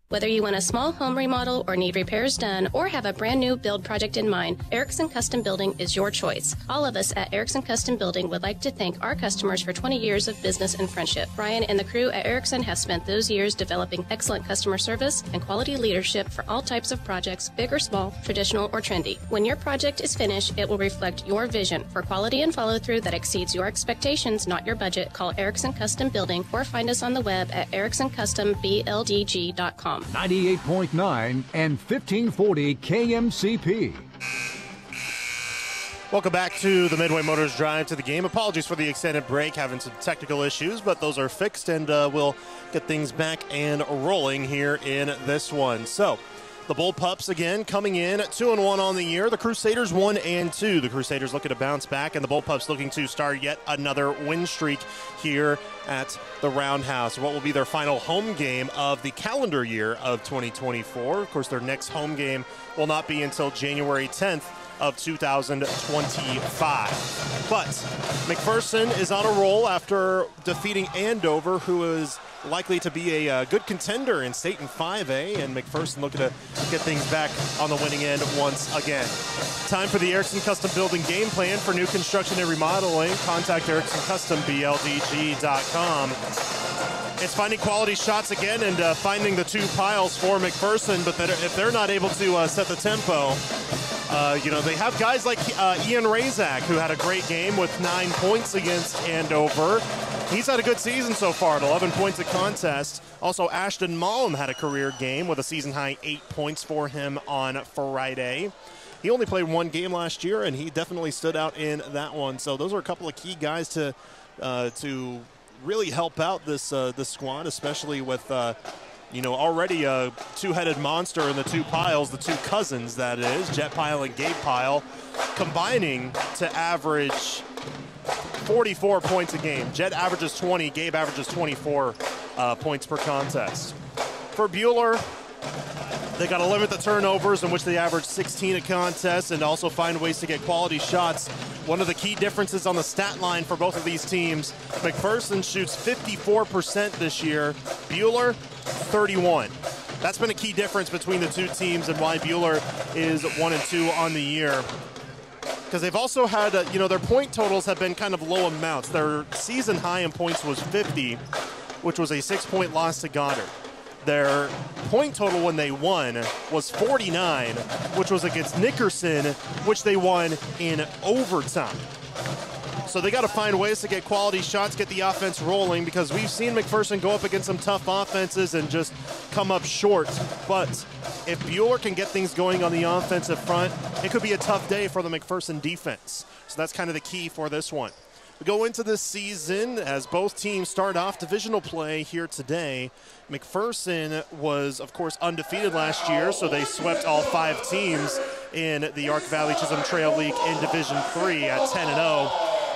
Whether you want a small home remodel or need repairs done or have a brand new build project in mind, Erickson Custom Building is your choice. All of us at Erickson Custom Building would like to thank our customers for 20 years of business and friendship. Ryan and the crew at Erickson have spent those years developing excellent customer service and quality leadership for all types of projects, big or small, traditional or trendy. When your project is finished, it will reflect your vision for quality and follow-through that exceeds your expectations, not your budget. Call Erickson Custom Building or find us on the web at ericksoncustombldg.com. 98.9 and 1540 KMCP. Welcome back to the Midway Motors Drive to the Game. Apologies for the extended break, having some technical issues, but those are fixed, and we'll get things back and rolling here in this one. So, the Bullpups again coming in 2-1 on the year. The Crusaders 1-2. The Crusaders looking to bounce back, and the Bullpups looking to start yet another win streak here at the Roundhouse. What will be their final home game of the calendar year of 2024. Of course, their next home game will not be until January 10th of 2025. But McPherson is on a roll after defeating Andover, who is likely to be a good contender in state in 5A, and McPherson looking to get things back on the winning end once again. Time for the Erickson Custom Building game plan for new construction and remodeling. Contact EricksonCustomBLDG.com. It's finding quality shots again and finding the two piles for McPherson, but if they're not able to set the tempo, they have guys like Ian Razak, who had a great game with 9 points against Andover. He's had a good season so far at 11 points a contest. Also, Ashton Malm had a career game with a season-high 8 points for him on Friday. He only played one game last year, and he definitely stood out in that one. So those are a couple of key guys to really help out this squad, especially with already a two-headed monster in the two piles, the two cousins, that is, Jet Pile and Gabe Pile, combining to average 44 points a game. Jet averages 20, Gabe averages 24 points per contest. For Buhler, they got to limit the turnovers, in which they average 16 a contest, and also find ways to get quality shots. One of the key differences on the stat line for both of these teams, McPherson shoots 54% this year, Buhler 31. That's been a key difference between the two teams and why Buhler is 1-2 on the year. Because they've also had, their point totals have been kind of low amounts. Their season high in points was 50, which was a 6-point loss to Goddard. Their point total when they won was 49, which was against Nickerson, which they won in overtime. So they got to find ways to get quality shots, get the offense rolling, because we've seen McPherson go up against some tough offenses and just come up short. But if Buhler can get things going on the offensive front, it could be a tough day for the McPherson defense. So that's kind of the key for this one. We go into this season as both teams start off divisional play here today. McPherson was, of course, undefeated last year, so they swept all 5 teams in the Ark Valley Chisholm Trail League in Division 3 at 10-0.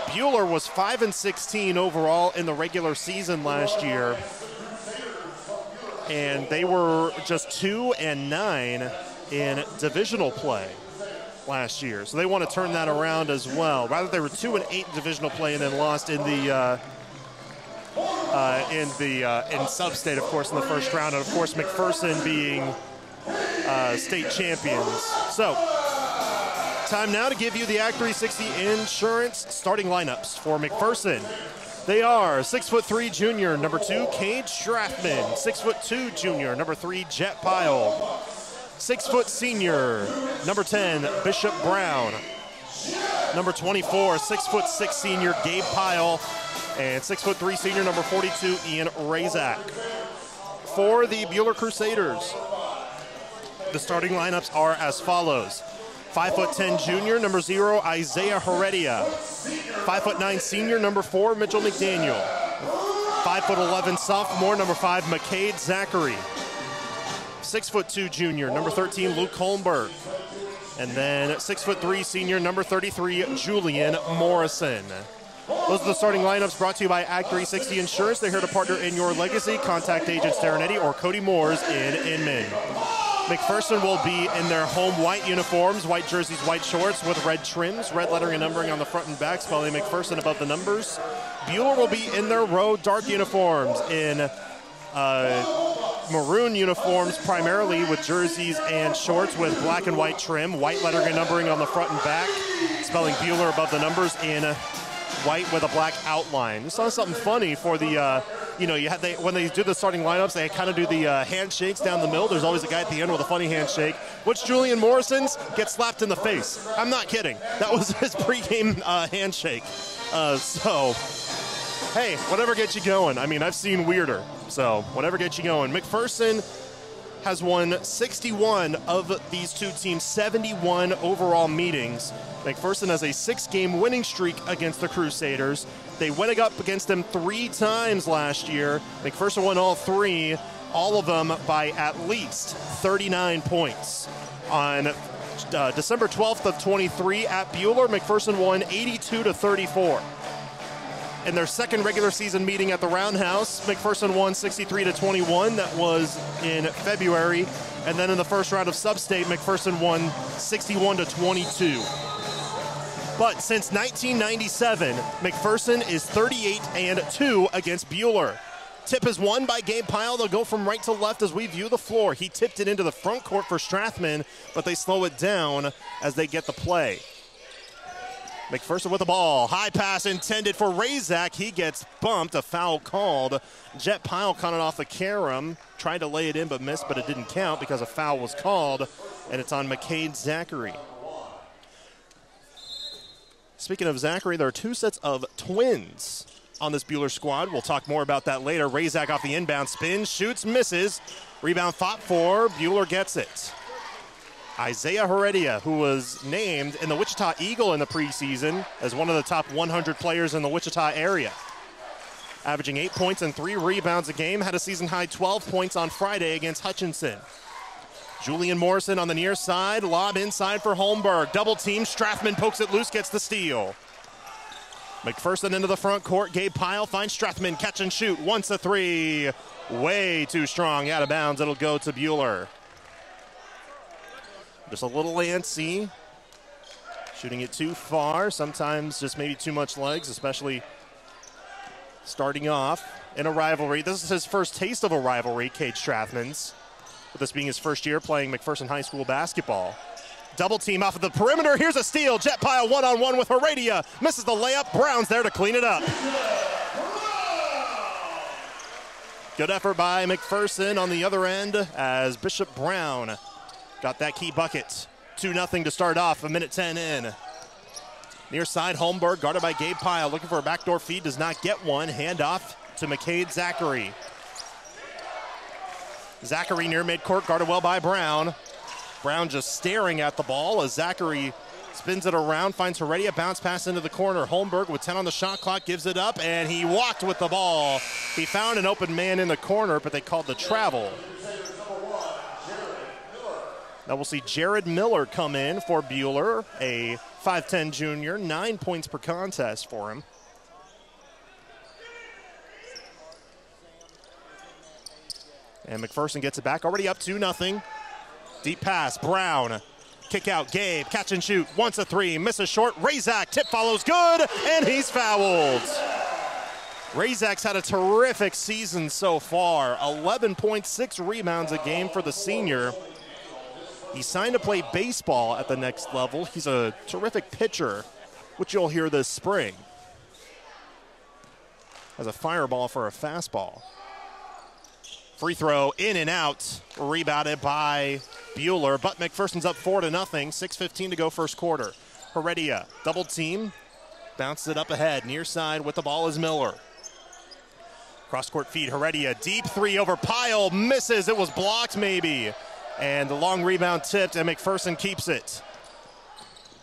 Buhler was 5-16 overall in the regular season last year, and they were just 2-9 in divisional play last year. So they want to turn that around as well. Rather, they were 2-8 in divisional play and then lost in sub-state, of course, in the first round, and of course McPherson being state champions. So time now to give you the Act 360 Insurance starting lineups for McPherson. They are 6'3" junior, number 2, Cade Strathman, 6'2" junior, number 3, Jet Pile, 6' senior, number 10, Bishop Brown, number 24, 6'6" senior, Gabe Pile, and 6'3" senior, number 42, Ian Razak. For the Buhler Crusaders, the starting lineups are as follows. 5'10" junior, number 0, Isaiah Heredia. 5'9" senior, number 4, Mitchell McDaniel. 5'11" sophomore, number 5, McCade Zachary. 6'2" junior, number 13, Luke Holmberg. And then 6'3" senior, number 33, Julian Morrison. Those are the starting lineups brought to you by Act 360 Insurance. They're here to partner in your legacy. Contact agents Darren Eddy or Cody Moores in Inman. McPherson will be in their home white uniforms, white jerseys, white shorts with red trims, red lettering and numbering on the front and back, spelling McPherson above the numbers. Buhler will be in their road dark uniforms in maroon uniforms primarily, with jerseys and shorts with black and white trim, white lettering and numbering on the front and back, spelling Buhler above the numbers in white with a black outline. Just saw something funny for the, when they do the starting lineups, they kind of do the handshakes down the middle. There's always a guy at the end with a funny handshake. Which Julian Morrison's gets slapped in the face. I'm not kidding. That was his pregame handshake. So, hey, whatever gets you going. I mean, I've seen weirder. So, whatever gets you going. McPherson has won 61 of these two teams' 71 overall meetings. McPherson has a 6-game winning streak against the Crusaders. They went up against them 3 times last year. McPherson won all 3, all of them by at least 39 points. On December 12th of 23 at Buhler, McPherson won 82-34. In their second regular season meeting at the Roundhouse, McPherson won 63-21. That was in February. And then in the first round of Sub-State, McPherson won 61-22. But since 1997, McPherson is 38-2 against Buhler. Tip is won by Gabe Pyle. They'll go from right to left as we view the floor. He tipped it into the front court for Strathman, but they slow it down as they get the play. McPherson with the ball. High pass intended for Razak. He gets bumped. A foul called. Jet Pyle caught it off the carom. Tried to lay it in but missed, but it didn't count because a foul was called, and it's on McCade Zachary. Speaking of Zachary, there are two sets of twins on this Buhler squad. We'll talk more about that later. Razak off the inbound spin, shoots, misses. Rebound fought for. Buhler gets it. Isaiah Heredia, who was named in the Wichita Eagle in the preseason as one of the top 100 players in the Wichita area. Averaging 8 points and 3 rebounds a game, had a season-high 12 points on Friday against Hutchinson. Julian Morrison on the near side, lob inside for Holmberg. Double team, Strathman pokes it loose, gets the steal. McPherson into the front court, Gabe Pyle finds Strathman, catch and shoot, once a three. Way too strong, out of bounds, it'll go to Buhler. Just a little antsy, shooting it too far, sometimes just maybe too much legs, especially starting off in a rivalry. This is his first taste of a rivalry, Cade Strathman's, with this being his first year playing McPherson High School basketball. Double team off of the perimeter, here's a steal. Jet Pyle one-on-one with Heredia, misses the layup, Brown's there to clean it up. Good effort by McPherson on the other end as Bishop Brown got that key bucket. 2-0 to start off, 1:10 in. Near side, Holmberg guarded by Gabe Pyle. Looking for a backdoor feed, does not get one. Handoff to McCade Zachary. Zachary near midcourt, guarded well by Brown. Brown just staring at the ball as Zachary spins it around, finds Heredia, bounce pass into the corner. Holmberg with 10 on the shot clock, gives it up, and he walked with the ball. He found an open man in the corner, but they called the travel. Now we'll see Jared Miller come in for Buhler, a 5'10 junior, 9 points per contest for him. And McPherson gets it back, already up 2-0. Deep pass, Brown. Kick out, Gabe, catch and shoot, once a three, misses short. Razak, tip follows good, and he's fouled. Razak's had a terrific season so far, 11.6 rebounds a game for the senior. He signed to play baseball at the next level. He's a terrific pitcher, which you'll hear this spring. Has a fireball for a fastball. Free throw in and out, rebounded by Buhler, but McPherson's up 4-0, 6:15 to go first quarter. Heredia, double team, bounces it up ahead. Near side with the ball is Miller. Cross-court feed, Heredia, deep three over Pyle, misses, it was blocked maybe. And the long rebound tipped, and McPherson keeps it.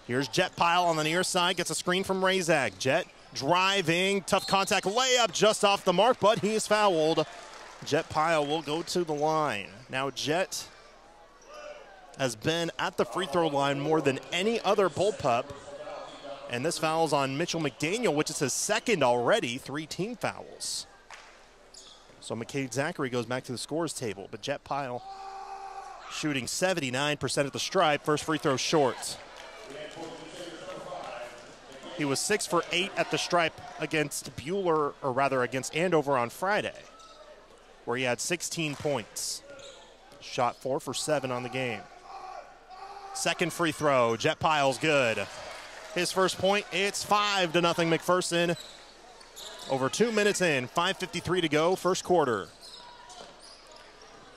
Here's Jet Pyle on the near side, gets a screen from Razak. Jet driving, tough contact layup just off the mark, but he is fouled. Jet Pyle will go to the line. Now Jet has been at the free throw line more than any other Bullpup, and this foul's on Mitchell McDaniel, which is his second already, 3 team fouls. So McCade Zachary goes back to the scores table, but Jet Pyle shooting 79% at the stripe. First free throw short. He was 6 for 8 at the stripe against Buhler, or rather against Andover on Friday, where he had 16 points. Shot 4 for 7 on the game. Second free throw, Jet Pyle's good. His first point, it's 5-0 McPherson. Over 2 minutes in, 5:53 to go, first quarter.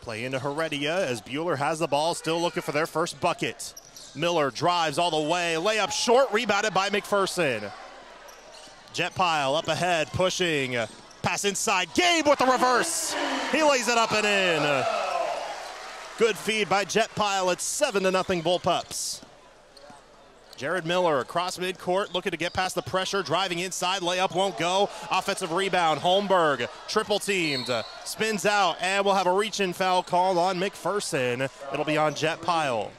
Play into Heredia as Buhler has the ball, still looking for their first bucket. Miller drives all the way, layup short, rebounded by McPherson. Jet Pyle up ahead, pushing, pass inside, Gabe with the reverse. He lays it up and in. Good feed by Jet Pyle, it's 7-0 Bullpups. Jared Miller across midcourt, looking to get past the pressure, driving inside, layup won't go. Offensive rebound, Holmberg, triple teamed, spins out, and we'll have a reach-in foul called on McPherson. It'll be on Jet Pyle.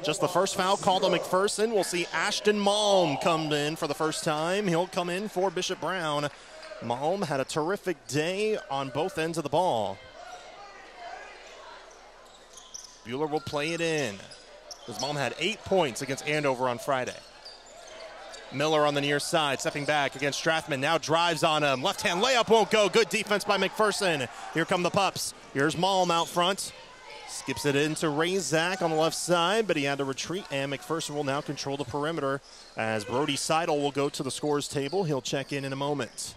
Just the first foul called on McPherson. We'll see Ashton Malm come in for the first time. He'll come in for Bishop Brown. Malm had a terrific day on both ends of the ball. Buhler will play it in. His mom had 8 points against Andover on Friday. Miller on the near side, stepping back against Strathman. Now drives on him. Left-hand layup won't go. Good defense by McPherson. Here come the Pups. Here's Malm out front. Skips it into Razak on the left side, but he had to retreat, and McPherson will now control the perimeter as Brody Seidel will go to the scorer's table. He'll check in a moment.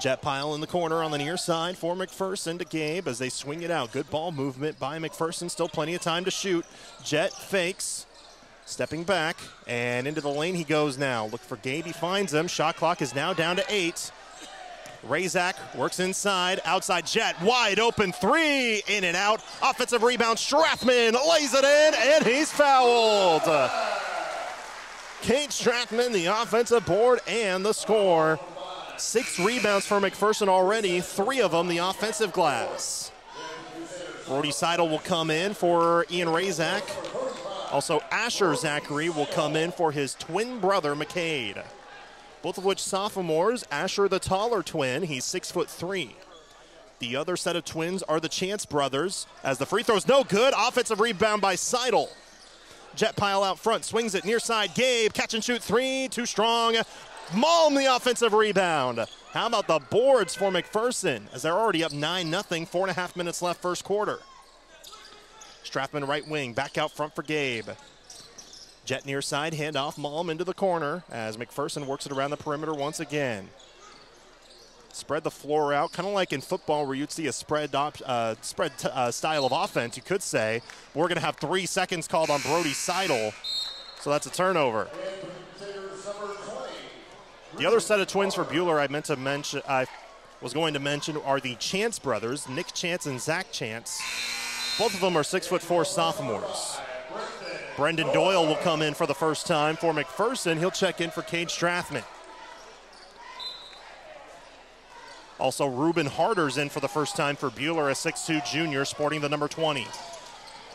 Jet Pyle in the corner on the near side for McPherson to Gabe as they swing it out. Good ball movement by McPherson. Still plenty of time to shoot. Jet fakes. Stepping back, and into the lane he goes now. Look for Gabe, he finds him. Shot clock is now down to 8. Razak works inside, outside Jet, wide open three, in and out. Offensive rebound, Strathman lays it in, and he's fouled. Kate Strathman, the offensive board and the score. 6 rebounds for McPherson already, 3 of them the offensive glass. Brody Seidel will come in for Ian Razak. Also, Asher Zachary will come in for his twin brother, McCade. Both of which sophomores. Asher, the taller twin, he's 6'3". The other set of twins are the Chance brothers. As the free throw's no good, offensive rebound by Seidel. Jet Pyle out front, swings it near side. Gabe, catch and shoot 3, too strong. Malm the offensive rebound. How about the boards for McPherson as they're already up 9-0, 4.5 minutes left first quarter. Strathman right wing, back out front for Gabe. Jet near side, handoff, Malm into the corner as McPherson works it around the perimeter once again. Spread the floor out, kind of like in football where you'd see a spread style of offense, you could say. We're going to have 3 seconds called on Brody Seidel, so that's a turnover. The other set of twins for Buhler I was going to mention are the Chance brothers, Nick Chance and Zach Chance. Both of them are 6'4" sophomores. Brendan Doyle will come in for the first time for McPherson. He'll check in for Cade Strathman. Also, Ruben Harder's in for the first time for Buhler, a 6'2" junior, sporting the number 20.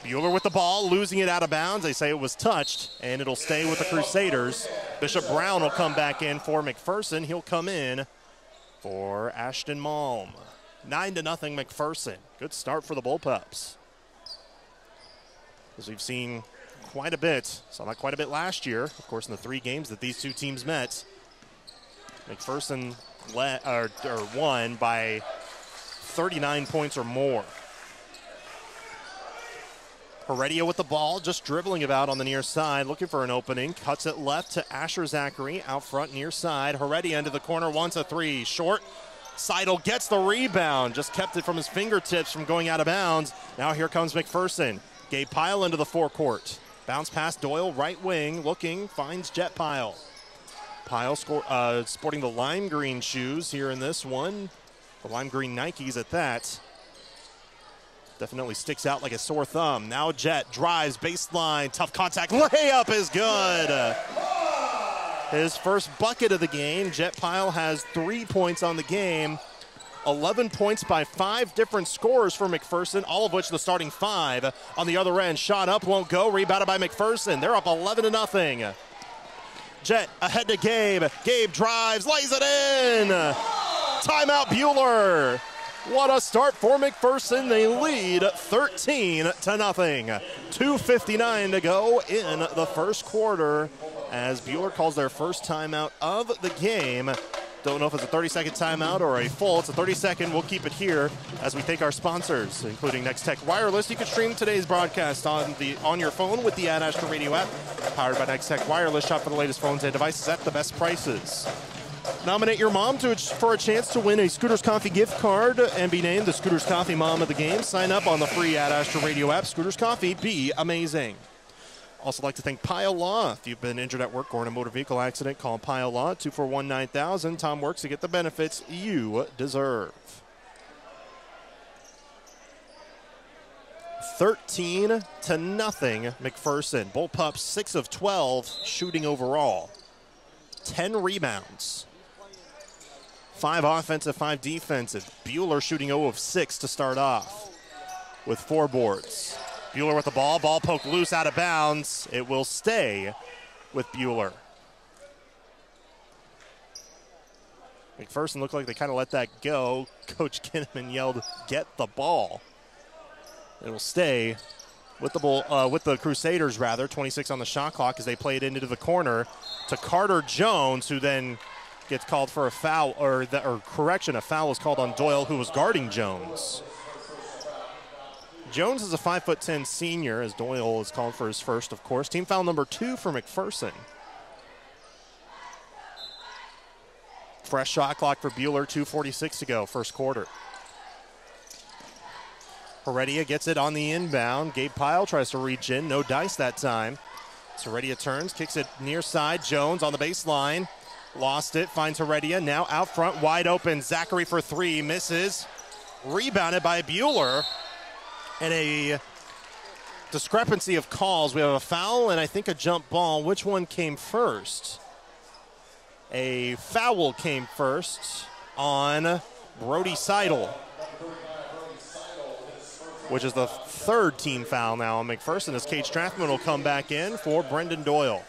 Buhler with the ball, losing it out of bounds. They say it was touched, and it'll stay with the Crusaders. Bishop Brown will come back in for McPherson. He'll come in for Ashton Malm. 9-0 McPherson. Good start for the Bullpups. As we've seen quite a bit, saw that quite a bit last year, of course, in the 3 games that these 2 teams met. McPherson won by 39 points or more. Heredia with the ball, just dribbling about on the near side, looking for an opening. Cuts it left to Asher Zachary, out front near side. Heredia into the corner, wants a 3, short. Seidel gets the rebound, just kept it from his fingertips from going out of bounds. Now here comes McPherson. Gabe Pyle into the forecourt. Bounce past Doyle, right wing, looking, finds Jet Pyle. Pyle sporting the lime green shoes here in this one. The lime green Nikes at that. Definitely sticks out like a sore thumb. Now Jet drives, baseline, tough contact, layup is good. His first bucket of the game. Jet Pyle has 3 points on the game. 11 points by 5 different scorers for McPherson, all of which the starting 5. On the other end, shot up, won't go, rebounded by McPherson. They're up 11-0. Jet ahead to Gabe. Gabe drives, lays it in. Timeout Buhler. What a start for McPherson. They lead 13-0. 2:59 to go in the first quarter as Buhler calls their first timeout of the game. Don't know if it's a 30-second timeout or a full. It's a 30-second. We'll keep it here as we thank our sponsors, including Next Tech Wireless. You can stream today's broadcast on your phone with the Ad Astra Radio app, powered by Next Tech Wireless. Shop for the latest phones and devices at the best prices. Nominate your mom for a chance to win a Scooters Coffee gift card and be named the Scooters Coffee Mom of the Game. Sign up on the free Ad Astra Radio app. Scooters Coffee, be amazing. Also like to thank Pyle Law. If you've been injured at work or in a motor vehicle accident, call Pyle Law, 241-9000. Tom works to get the benefits you deserve. 13-0 McPherson. Bullpups 6 of 12 shooting overall. 10 rebounds. 5 offensive, 5 defensive. Buhler shooting 0 of 6 to start off with 4 boards. Buhler with the ball poked loose out of bounds. It will stay with Buhler. McPherson looked like they kind of let that go. Coach Kinnaman yelled, "Get the ball." It will stay with the Crusaders, rather. 26 on the shot clock as they play it into the corner to Carter Jones, who then gets called for a foul, or correction, a foul was called on Doyle, who was guarding Jones. Jones is a 5'10" senior, as Doyle is called for his first, of course. Team foul number 2 for McPherson. Fresh shot clock for Buhler, 2:46 to go, first quarter. Heredia gets it on the inbound. Gabe Pyle tries to reach in, no dice that time. So Heredia turns, kicks it near side. Jones on the baseline, lost it, finds Heredia, now out front, wide open. Zachary for 3, misses. Rebounded by Buhler. And a discrepancy of calls. We have a foul and I think a jump ball. Which one came first? A foul came first on Brody Seidel, which is the third team foul now on McPherson, as Kate Strathman will come back in for Brendan Doyle.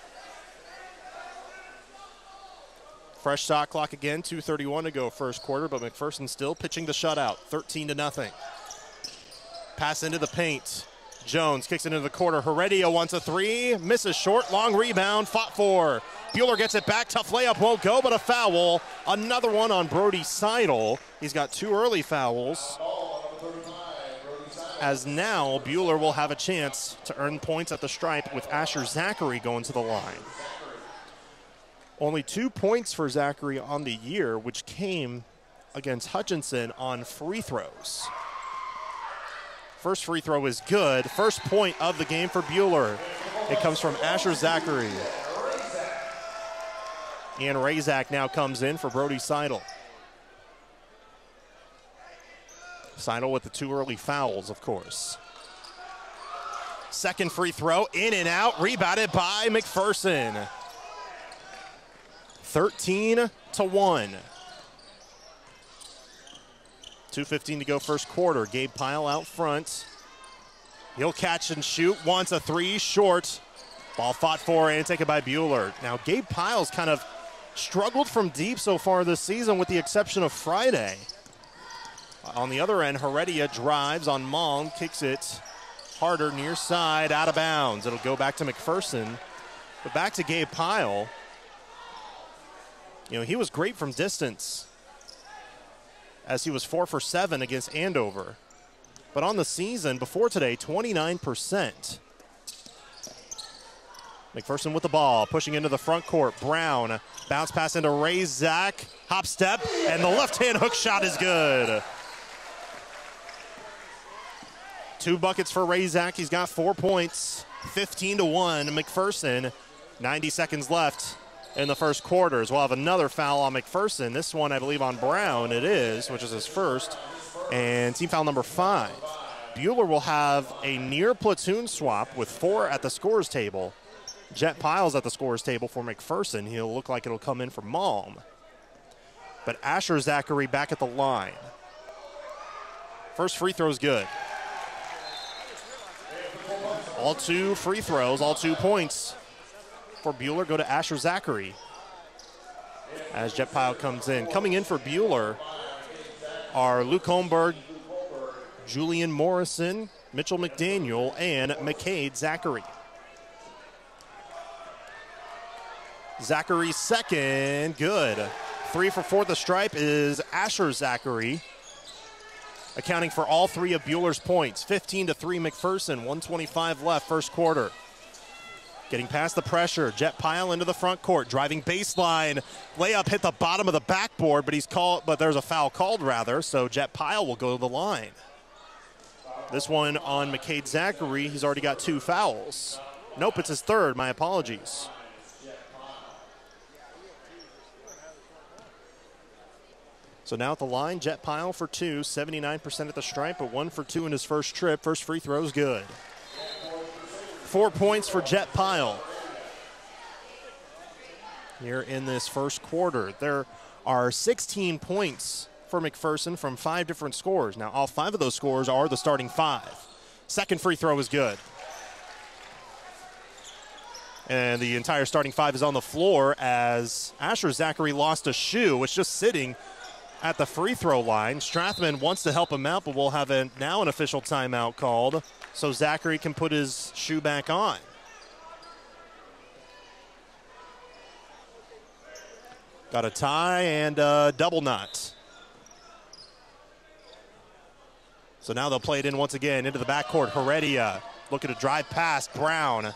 Fresh shot clock again, 2:31 to go first quarter, but McPherson still pitching the shutout, 13-0. Pass into the paint. Jones kicks it into the corner. Heredia wants a 3, misses short, long rebound, fought for. Buhler gets it back, tough layup, won't go, but a foul. Another one on Brody Seidel. He's got 2 early fouls. As now Buhler will have a chance to earn points at the stripe with Asher Zachary going to the line. Only 2 points for Zachary on the year, which came against Hutchinson on free throws. First free throw is good. First point of the game for Buhler. It comes from Asher Zachary. Ian Razak now comes in for Brody Seidel. Seidel with the 2 early fouls, of course. Second free throw, in and out, rebounded by McPherson. 13-1. 2:15 to go first quarter. Gabe Pyle out front. He'll catch and shoot, wants a 3, short. Ball fought for and taken by Buhler. Now Gabe Pyle's kind of struggled from deep so far this season, with the exception of Friday. On the other end, Heredia drives on Mong, kicks it harder near side, out of bounds. It'll go back to McPherson. But back to Gabe Pyle. You know, he was great from distance, as he was 4 for 7 against Andover. But on the season, before today, 29%. McPherson with the ball, pushing into the front court. Brown, bounce pass into Razak, hop step, and the left-hand hook shot is good. 2 buckets for Razak. He's got 4 points, 15-1. McPherson, 90 seconds left in the first quarters. We'll have another foul on McPherson. This one, I believe, on Brown it is, which is his first. And team foul number 5. Buhler will have a near platoon swap with 4 at the scorer's table. Jet Pyle's at the scorer's table for McPherson. He'll look like it'll come in for Malm. But Asher Zachary back at the line. First free throw is good. All 2 free throws, all 2 points for Buhler go to Asher Zachary as Jet Pyle comes in. Coming in for Buhler are Luke Holmberg, Julian Morrison, Mitchell McDaniel, and McCade Zachary. Zachary's second, good. 3 for 4 the stripe is Asher Zachary, accounting for all 3 of Buhler's points. 15-3 McPherson, 1:25 left first quarter. Getting past the pressure, Jet Pyle into the front court, driving baseline, layup hit the bottom of the backboard, but there's a foul called rather, so Jet Pyle will go to the line. This one on McCade Zachary, he's already got 2 fouls. Nope, it's his third, my apologies. So now at the line, Jet Pyle for 2, 79% at the stripe, but 1 for 2 in his first trip. First free throw is good. 4 points for Jet Pyle here in this first quarter. There are 16 points for McPherson from 5 different scorers. Now, all 5 of those scorers are the starting 5. Second free throw is good. And the entire starting 5 is on the floor as Asher Zachary lost a shoe. It's just sitting at the free throw line. Strathman wants to help him out, but we'll have now an official timeout called so Zachary can put his shoe back on. Got a tie and a double knot. So now they'll play it in once again into the backcourt. Heredia looking to drive past Brown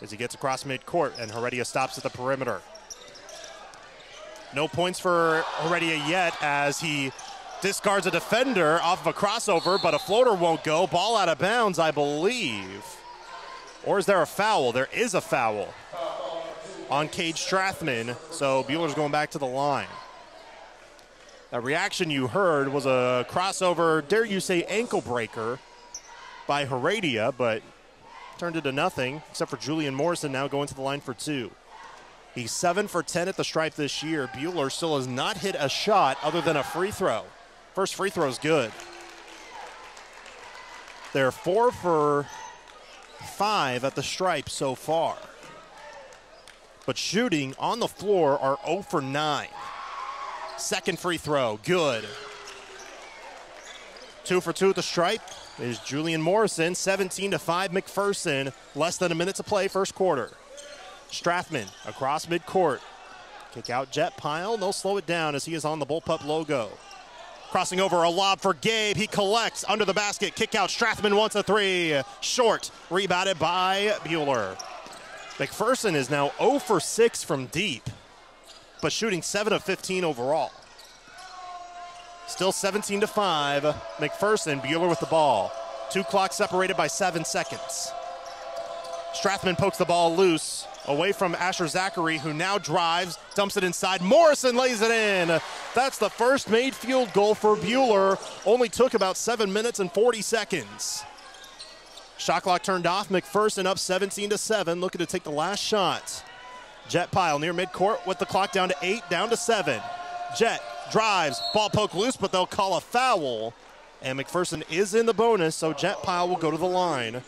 as he gets across midcourt, and Heredia stops at the perimeter. No points for Heredia yet as he discards a defender off of a crossover, but a floater won't go. Ball out of bounds, I believe. Or is there a foul? There is a foul on Cade Strathman, so Buhler's going back to the line. That reaction you heard was a crossover, dare you say ankle breaker by Heredia, but turned into nothing, except for Julian Morrison now going to the line for two. He's 7 for 10 at the stripe this year. Buhler still has not hit a shot other than a free throw. First free throw is good. They're 4 for 5 at the stripe so far. But shooting on the floor are 0 for 9. Second free throw, good. 2 for 2 at the stripe is Julian Morrison, 17-5 McPherson. Less than a minute to play, first quarter. Strathman across midcourt. Kick out Jet Pyle. They'll slow it down as he is on the Bullpup logo. Crossing over, a lob for Gabe. He collects under the basket. Kick out. Strathman wants a three. Short. Rebounded by Buhler. McPherson is now 0 for 6 from deep, but shooting 7 of 15 overall. Still 17-5. McPherson, Buhler with the ball. 2 clock separated by 7 seconds. Strathman pokes the ball loose away from Asher Zachary, who now drives, dumps it inside. Morrison lays it in. That's the first made field goal for Buhler. Only took about 7 minutes and 40 seconds. Shot clock turned off. McPherson up 17-7, looking to take the last shot. Jet Pyle near midcourt with the clock down to 8, down to 7. Jet drives, ball poked loose, but they'll call a foul. And McPherson is in the bonus, so Jet Pyle will go to the line.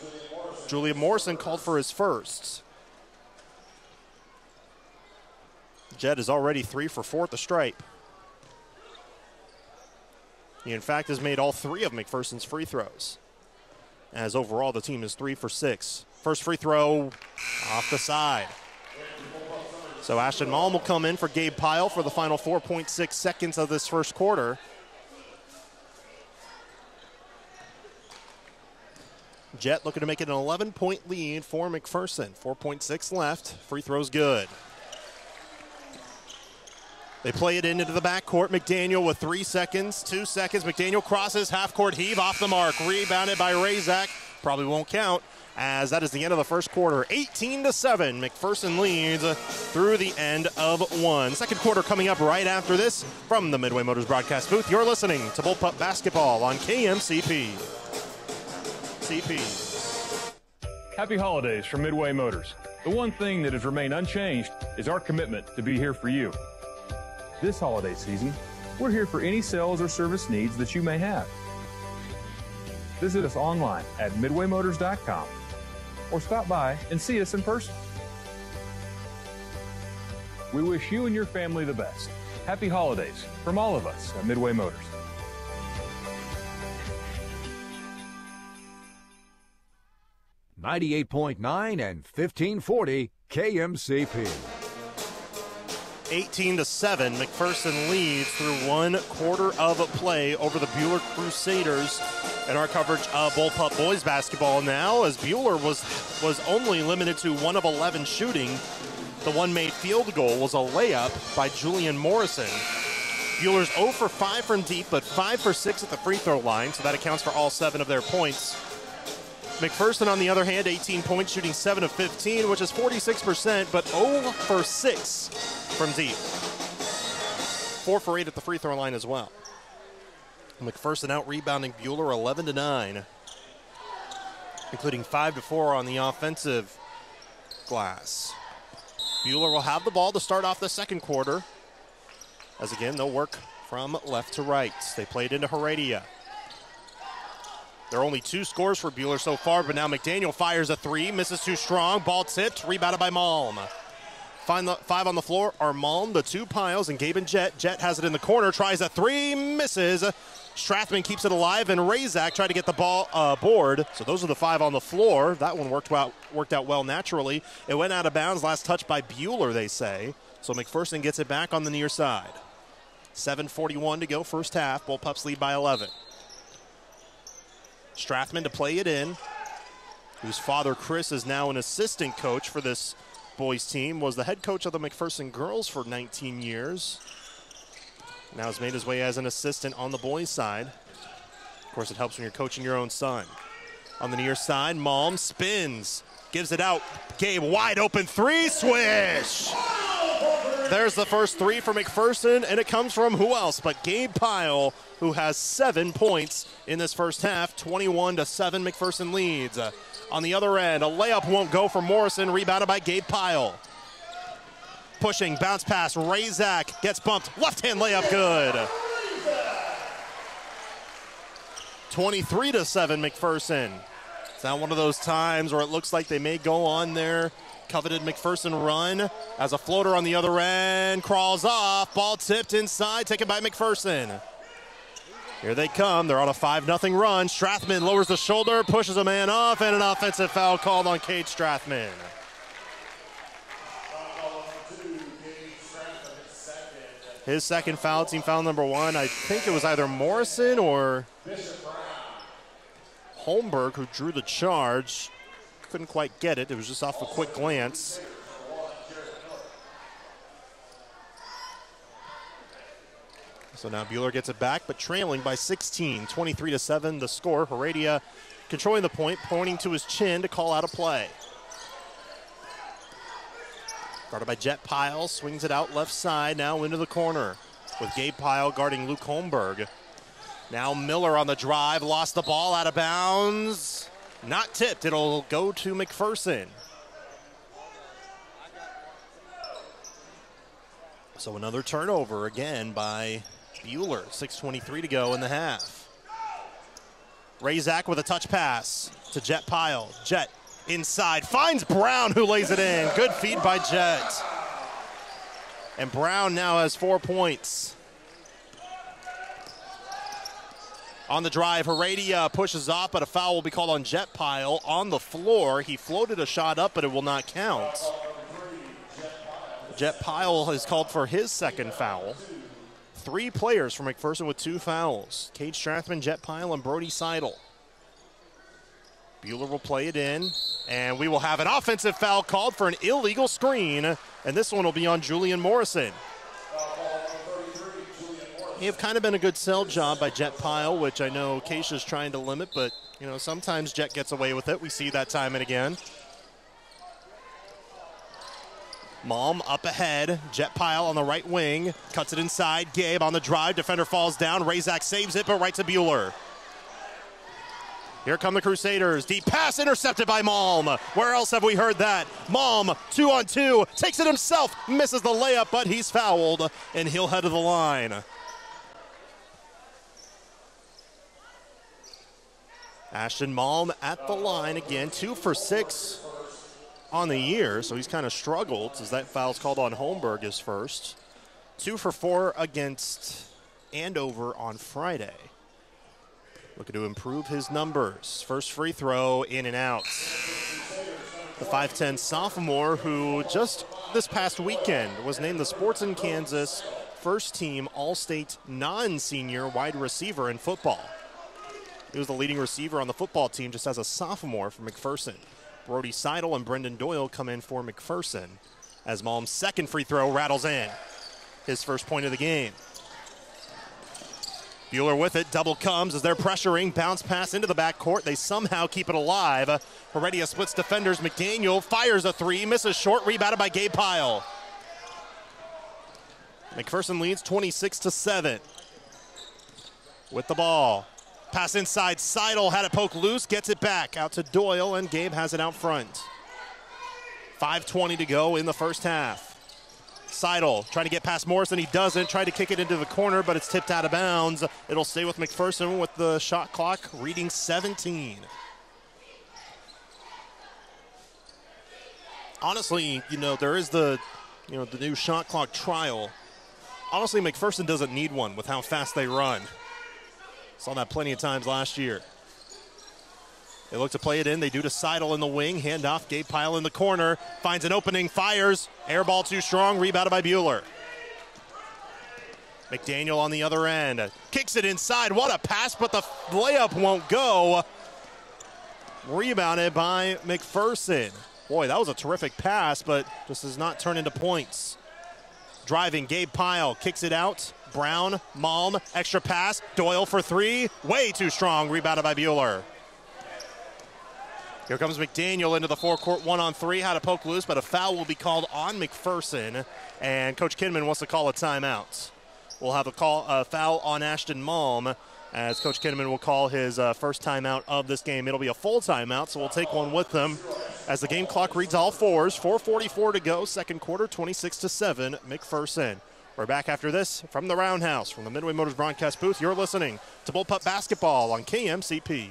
Julian Morrison called for his first. Jet is already 3 for 4 at the stripe. He, in fact, has made all 3 of McPherson's free throws, as overall the team is 3 for 6. First free throw off the side. So Ashton Malm will come in for Gabe Pyle for the final 4.6 seconds of this first quarter. Jet looking to make it an 11-point lead for McPherson. 4.6 left. Free throw's good. They play it into the backcourt. McDaniel with 3 seconds, 2 seconds. McDaniel crosses, half-court heave off the mark. Rebounded by Razak. Probably won't count, as that is the end of the first quarter. 18-7. McPherson leads through the end of 1. Second quarter coming up right after this from the Midway Motors broadcast booth. You're listening to Bullpup Basketball on KMCP. Happy holidays from Midway Motors. The one thing that has remained unchanged is our commitment to be here for you. This holiday season, we're here for any sales or service needs that you may have. Visit us online at midwaymotors.com or stop by and see us in person. We wish you and your family the best. Happy holidays from all of us at Midway Motors. .9 and 1540 KMCP. 18-7, McPherson leads through 1 quarter of play over the Buhler Crusaders. In our coverage of Bullpup boys basketball now, as Buhler was only limited to 1 of 11 shooting. The one made field goal was a layup by Julian Morrison. Buhler's 0 for 5 from deep, but 5 for 6 at the free throw line, so that accounts for all 7 of their points. McPherson, on the other hand, 18 points, shooting 7 of 15, which is 46%, but 0 for 6 from deep. 4 for 8 at the free throw line as well. McPherson out-rebounding Buhler 11-9, including 5-4 on the offensive glass. Buhler will have the ball to start off the second quarter, as again, they'll work from left to right. They played into Heredia. There are only 2 scores for Buhler so far, but now McDaniel fires a 3, misses too strong, ball tipped, rebounded by Malm. Five on the floor are Malm, the two Piles, and Gabe and Jet. Jet has it in the corner, tries a three, misses. Strathman keeps it alive, and Razak tried to get the ball board. So those are the five on the floor. That one worked out well naturally. It went out of bounds, last touch by Buhler, they say. So McPherson gets it back on the near side. 7:41 to go, first half. Bullpups lead by 11. Strathman to play it in, whose father, Chris, is now an assistant coach for this boys team, was the head coach of the McPherson girls for 19 years. Now has made his way as an assistant on the boys' side. Of course, it helps when you're coaching your own son. On the near side, Malm spins, gives it out. Gabe, wide open three, swish! There's the first three for McPherson, and it comes from who else but Gabe Pyle, who has 7 points in this first half. 21-7, McPherson leads. On the other end, a layup won't go for Morrison, rebounded by Gabe Pyle. Pushing, bounce pass, Razak gets bumped, left-hand layup, good. 23-7, McPherson. It's now one of those times where it looks like they may go on their coveted McPherson run as a floater on the other end crawls off, ball tipped inside, taken by McPherson. Here they come, they're on a 5-0 run. Strathman lowers the shoulder, pushes a man off, and an offensive foul called on Cade Strathman. His second foul, team foul number 1. I think it was either Morrison or Holmberg who drew the charge. Couldn't quite get it. It was just off a quick glance. So now Buhler gets it back, but trailing by 16. 23-7 the score. Heredia controlling the point, pointing to his chin to call out a play. Guarded by Jet Pyle, swings it out left side, now into the corner with Gabe Pyle guarding Luke Holmberg. Now Miller on the drive, lost the ball out of bounds. Not tipped, it'll go to McPherson. So another turnover again by Buhler. 6:23 to go in the half. Razak with a touch pass to Jet Pyle. Jet inside, finds Brown, who lays it in. Good feed by Jet. And Brown now has 4 points. On the drive, Heredia pushes off, but a foul will be called on Jet Pyle on the floor. He floated a shot up, but it will not count. Jet Pyle has called for his second foul. 3 players for McPherson with 2 fouls. Cade Strathman, Jet Pyle, and Brody Seidel. Buhler will play it in, and we will have an offensive foul called for an illegal screen, and this one will be on Julian Morrison. It have kind of been a good sell job by Jet Pyle, which I know Keisha's trying to limit, but you know, sometimes Jet gets away with it. We see that time and again. Malm up ahead. Jet Pyle on the right wing. Cuts it inside. Gabe on the drive. Defender falls down. Razak saves it, but right to Buhler. Here come the Crusaders. Deep pass intercepted by Malm. Where else have we heard that? Malm, 2-on-2. Takes it himself. Misses the layup, but he's fouled, and he'll head to the line. Ashton Malm at the line again. 2 for 6 on the year, so he's kind of struggled as that foul's called on Holmberg his first. 2 for 4 against Andover on Friday. Looking to improve his numbers. First free throw, in and out. The 5'10 sophomore who just this past weekend was named the Sports in Kansas first team All-State non-senior wide receiver in football. He was the leading receiver on the football team just as a sophomore for McPherson. Brody Seidel and Brendan Doyle come in for McPherson as Malm's second free throw rattles in. His first point of the game. Buhler with it, double comes as they're pressuring, bounce pass into the backcourt. They somehow keep it alive. Heredia splits defenders. McDaniel fires a 3, misses short, rebounded by Gabe Pyle. McPherson leads 26-7 with the ball. Pass inside, Seidel had it poked loose, gets it back out to Doyle, and Gabe has it out front. 5:20 to go in the first half. Seidel trying to get past Morrison, he doesn't. Tried to kick it into the corner, but it's tipped out of bounds. It'll stay with McPherson with the shot clock reading 17. Honestly, you know, there is the you know, the new shot clock trial. Honestly, McPherson doesn't need one with how fast they run. Saw that plenty of times last year. They look to play it in. They do to Seidel in the wing. Handoff. Gabe Pyle in the corner. Finds an opening. Fires. Air ball too strong. Rebounded by Buhler. McDaniel on the other end. Kicks it inside. What a pass, but the layup won't go. Rebounded by McPherson. Boy, that was a terrific pass, but just does not turn into points. Driving, Gabe Pyle kicks it out. Brown, Malm, extra pass. Doyle for three. Way too strong. Rebounded by Buhler. Here comes McDaniel into the forecourt 1-on-3. Had a poke loose, but a foul will be called on McPherson. And Coach Kinman wants to call a timeout. We'll have a foul on Ashton Malm as Coach Kinman will call his first timeout of this game. It'll be a full timeout, so we'll take one with them as the game clock reads all fours. 4:44 to go, second quarter, 26-7, McPherson. We're back after this from the Roundhouse. From the Midway Motors broadcast booth, you're listening to Bullpup Basketball on KMCP.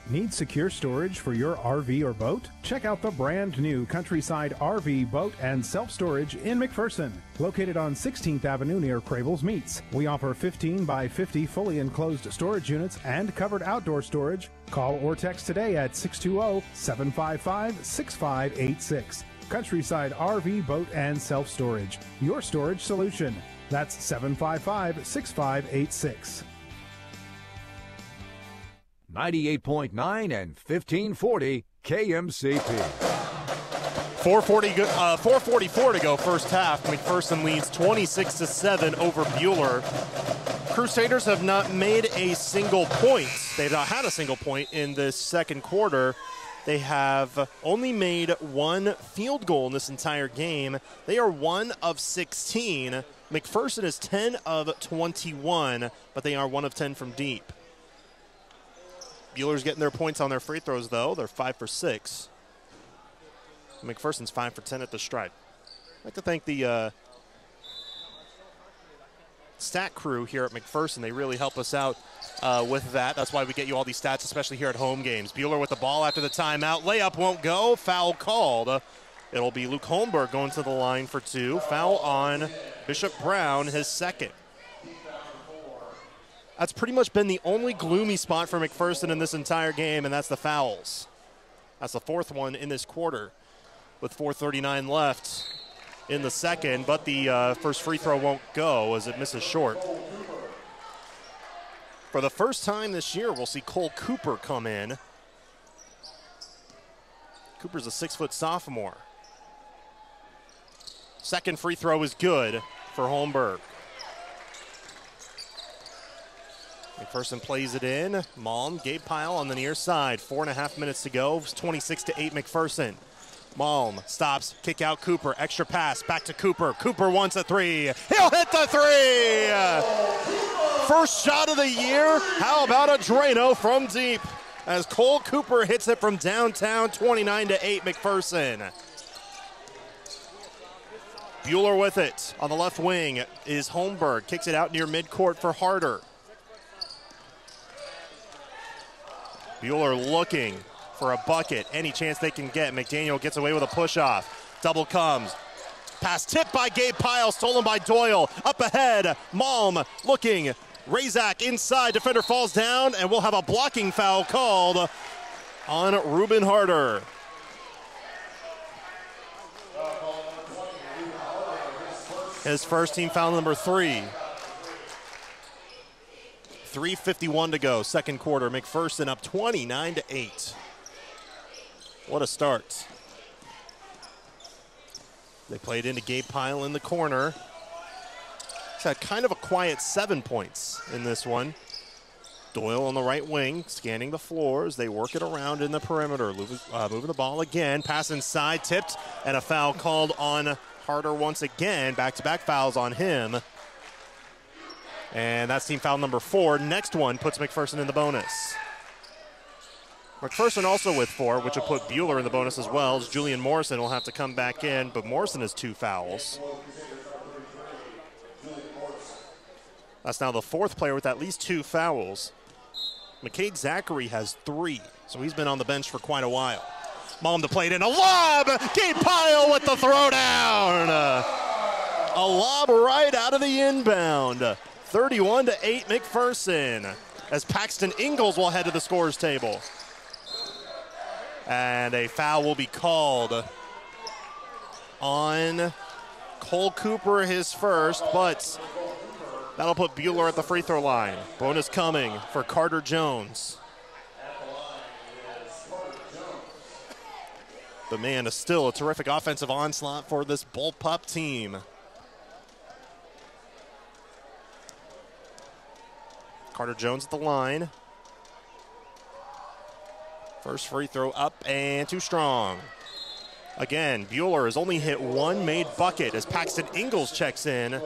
Need secure storage for your RV or boat? Check out the brand new Countryside RV, Boat, and Self-Storage in McPherson. Located on 16th Avenue near Crable's Meats. We offer 15 by 50 fully enclosed storage units and covered outdoor storage. Call or text today at 620-755-6586. Countryside RV, Boat, and Self-Storage. Your storage solution. That's 755-6586. 98.9 and 1540 KMCP. 4:44 to go first half. McPherson leads 26-7 over Buhler. Crusaders have not made a single point. They've not had a single point in this second quarter. They have only made one field goal in this entire game. They are 1 of 16. McPherson is 10 of 21, but they are 1 of 10 from deep. Buhler's getting their points on their free throws, though. They're 5 for 6. McPherson's 5 for 10 at the stripe. I'd like to thank the stat crew here at McPherson. They really help us out with that. That's why we get you all these stats, especially here at home games. Buhler with the ball after the timeout. Layup won't go. Foul called. It'll be Luke Holmberg going to the line for two. Foul on Bishop Brown, his second. That's pretty much been the only gloomy spot for McPherson in this entire game, and that's the fouls. That's the fourth one in this quarter with 4:39 left in the second, but the first free throw won't go as it misses short. For the first time this year, we'll see Cole Cooper come in. Cooper's a 6-foot sophomore. Second free throw is good for Holmberg. McPherson plays it in. Malm, Gabe Pyle on the near side. 4.5 minutes to go. 26-8 McPherson. Malm stops, kick out Cooper. Extra pass, back to Cooper. Cooper wants a three. He'll hit the three! First shot of the year. How about a Drano from deep? As Cole Cooper hits it from downtown, 29-8 McPherson. Buhler with it. On the left wing is Holmberg. Kicks it out near midcourt for Harder. Buhler looking for a bucket, any chance they can get. McDaniel gets away with a push-off. Double comes. Pass tipped by Gabe Pyle, stolen by Doyle. Up ahead, Malm looking. Razak inside, defender falls down, and we'll have a blocking foul called on Ruben Harder. His first team foul number 3. 3:51 to go, second quarter. McPherson up 29-8. What a start. They played into Gabe Pyle in the corner. He's had kind of a quiet 7 points in this one. Doyle on the right wing, scanning the floors. They work it around in the perimeter. Moving the ball again. Pass inside, tipped, and a foul called on Harder once again. Back-to-back fouls on him. And that's team foul number 4. Next one puts McPherson in the bonus. McPherson also with 4, which will put Buhler in the bonus as well. As Julian Morrison will have to come back in, but Morrison has 2 fouls. That's now the 4th player with at least 2 fouls. McCade Zachary has 3, so he's been on the bench for quite a while. Malm to play it in. A lob! Gabe Pyle with the throwdown. A lob right out of the inbound. 31-8 McPherson. As Paxton Ingalls will head to the scorer's table. And a foul will be called on Cole Cooper, his first, but that'll put Buhler at the free throw line. Bonus coming for Carter Jones. But man, it's still a terrific offensive onslaught for this Bullpup team. Carter Jones at the line. First free throw up and too strong. Again, Buhler has only hit one made bucket as Paxton Ingalls checks in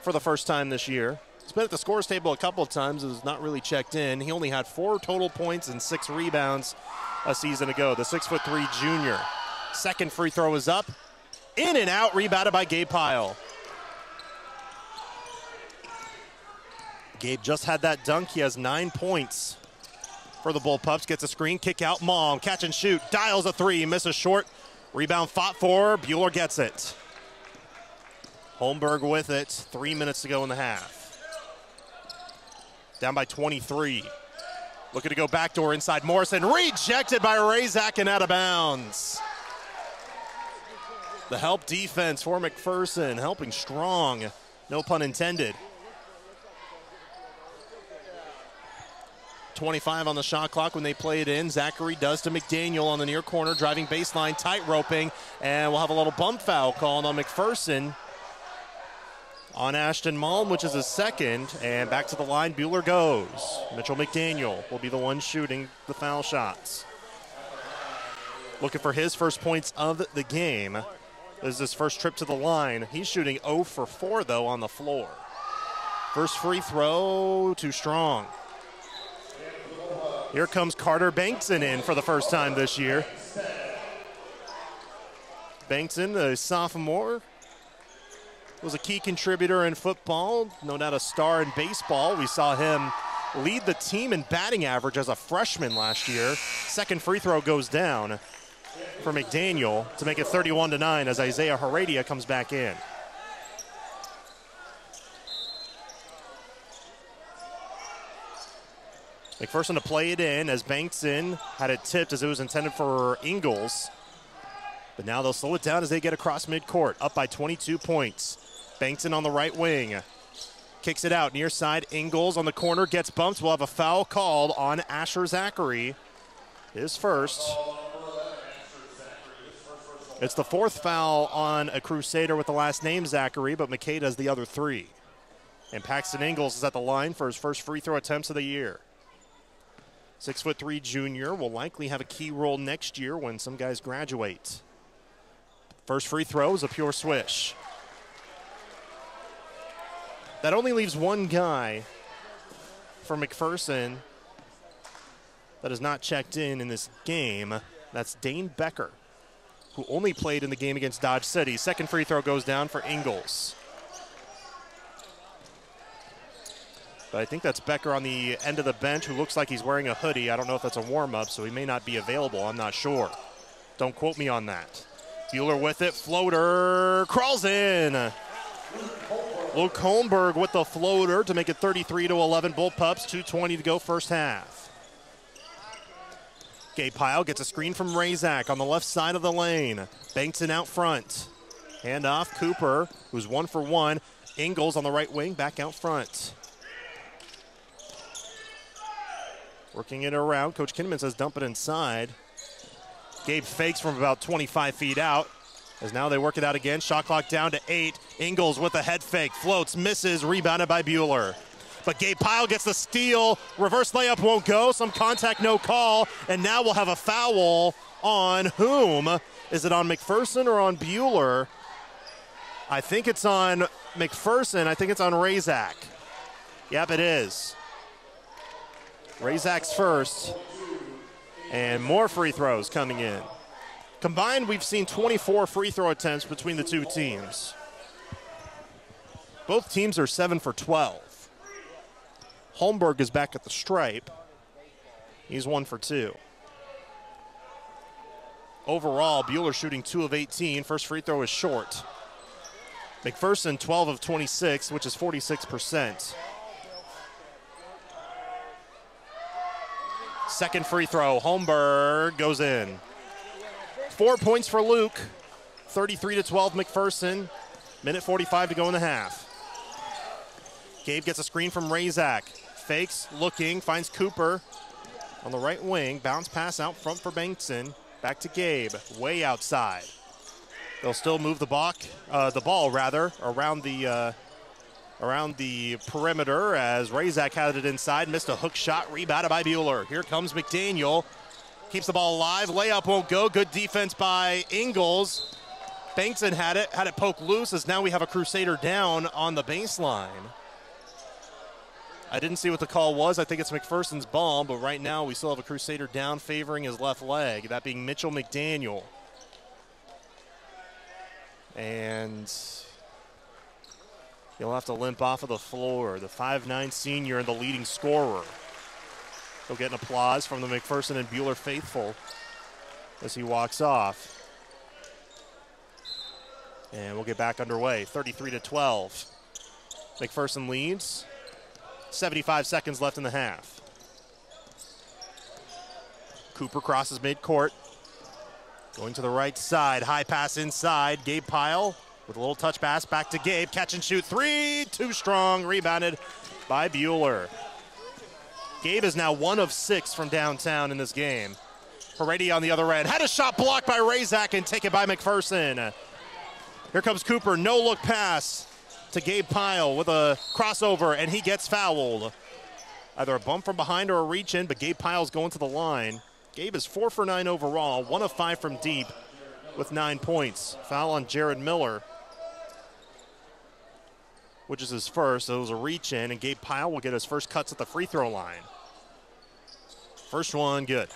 for the first time this year. He's been at the scores table a couple of times, has not really checked in. He only had 4 total points and 6 rebounds a season ago. The 6'3" junior. Second free throw is up. In and out, rebounded by Gabe Pyle. Gabe just had that dunk. He has 9 points for the Bullpups. Gets a screen, kick out, Malm, catch and shoot, dials a 3, misses short. Rebound fought for, Buhler gets it. Holmberg with it, 3 minutes to go in the half. Down by 23. Looking to go backdoor inside Morrison, rejected by Razak and out of bounds. The help defense for McPherson, helping strong, no pun intended. 25 on the shot clock when they play it in. Zachary does to McDaniel on the near corner, driving baseline, tight roping, and we'll have a little bump foul called on McPherson on Ashton Malm, which is his second, and back to the line Buhler goes. Mitchell McDaniel will be the one shooting the foul shots. Looking for his first points of the game. This is his first trip to the line. He's shooting 0 for 4, though, on the floor. First free throw, too strong. Here comes Carter Bankson in for the first time this year. Bankson, a sophomore, was a key contributor in football, no doubt a star in baseball. We saw him lead the team in batting average as a freshman last year. Second free throw goes down for McDaniel to make it 31-9 as Isaiah Heredia comes back in. McPherson to play it in as Bankson had it tipped as it was intended for Ingalls. But now they'll slow it down as they get across midcourt, up by 22 points. Bankson on the right wing. Kicks it out, near side, Ingalls on the corner, gets bumped. We'll have a foul called on Asher Zachary. His first. It's the fourth foul on a Crusader with the last name Zachary, but McKay does the other 3. And Paxton Ingalls is at the line for his first free throw attempts of the year. 6'3" junior will likely have a key role next year when some guys graduate. First free throw is a pure swish. That only leaves one guy for McPherson that is not checked in this game. That's Dane Becker, who only played in the game against Dodge City. Second free throw goes down for Ingalls. But I think that's Becker on the end of the bench, who looks like he's wearing a hoodie. I don't know if that's a warm-up, so he may not be available. I'm not sure. Don't quote me on that. Buhler with it. Floater crawls in. Luke Holmberg with the floater to make it 33-11. Bullpups, 2:20 to go first half. Gabe Pyle gets a screen from Razak on the left side of the lane. Bankson out front. Handoff, Cooper, who's 1 for 1. Ingalls on the right wing, back out front. Working it around. Coach Kinnaman says dump it inside. Gabe fakes from about 25 feet out. As now they work it out again. Shot clock down to 8. Ingalls with a head fake. Floats, misses, rebounded by Buhler. But Gabe Pyle gets the steal. Reverse layup won't go. Some contact, no call. And now we'll have a foul on whom? Is it on McPherson or on Buhler? I think it's on McPherson. I think it's on Razak. Yep, it is. Razak's first, and more free throws coming in. Combined, we've seen 24 free throw attempts between the two teams. Both teams are 7 for 12. Holmberg is back at the stripe. He's 1 for 2. overall. Buhler shooting 2 of 18. First free throw is short. McPherson 12 of 26, which is 46%. Second free throw, Holmberg goes in. 4 points for Luke. 33-12 McPherson. Minute 45 to go in the half. Gabe gets a screen from Razak. Fakes, looking, finds Cooper on the right wing. Bounce pass out front for Bankson. Back to Gabe, way outside. They'll still move the ball around the perimeter as Razak had it inside. Missed a hook shot, rebounded by Buhler. Here comes McDaniel. Keeps the ball alive. Layup won't go. Good defense by Ingles. Bankson had it poked loose as now we have a Crusader down on the baseline. I didn't see what the call was. I think it's McPherson's ball, but right now we still have a Crusader down favoring his left leg, that being Mitchell McDaniel. And he'll have to limp off of the floor. The 5'9" senior and the leading scorer. He'll get an applause from the McPherson and Buhler faithful as he walks off. And we'll get back underway, 33-12. McPherson leads. 75 seconds left in the half. Cooper crosses midcourt. Going to the right side, high pass inside. Gabe Pyle with a little touch pass back to Gabe. Catch and shoot three, too strong. Rebounded by Buhler. Gabe is now 1 of 6 from downtown in this game. Heredia on the other end. Had a shot blocked by Razak and taken by McPherson. Here comes Cooper, no look pass to Gabe Pyle with a crossover, and he gets fouled. Either a bump from behind or a reach in, but Gabe Pyle's going to the line. Gabe is 4 for 9 overall, 1 of 5 from deep with 9 points. Foul on Jared Miller, which is his first. So it was a reach in, and Gabe Pyle will get his first cuts at the free throw line. First one, good.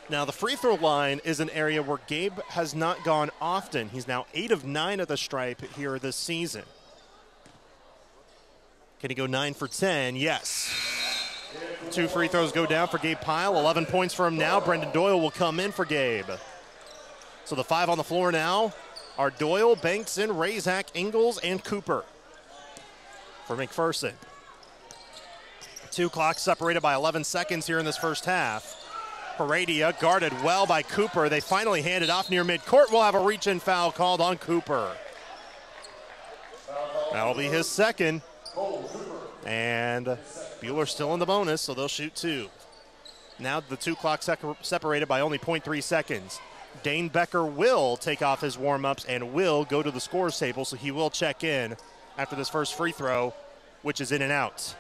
Now, the free throw line is an area where Gabe has not gone often. He's now 8 of 9 at the stripe here this season. Can he go 9 for 10? Yes. 2 free throws go down for Gabe Pyle. 11 points for him now. Brendan Doyle will come in for Gabe. So the 5 on the floor now are Doyle, Bankson, Razak, Ingles, and Cooper for McPherson. 2 clocks separated by 11 seconds here in this first half. Heredia guarded well by Cooper. They finally hand it off near midcourt. We'll have a reach-in foul called on Cooper. That'll be his second. And Buhler still in the bonus, so they'll shoot 2. Now the 2 clocks separated by only 0.3 seconds. Dane Becker will take off his warm-ups and will go to the scores table, so he will check in after this first free throw, which is in and out.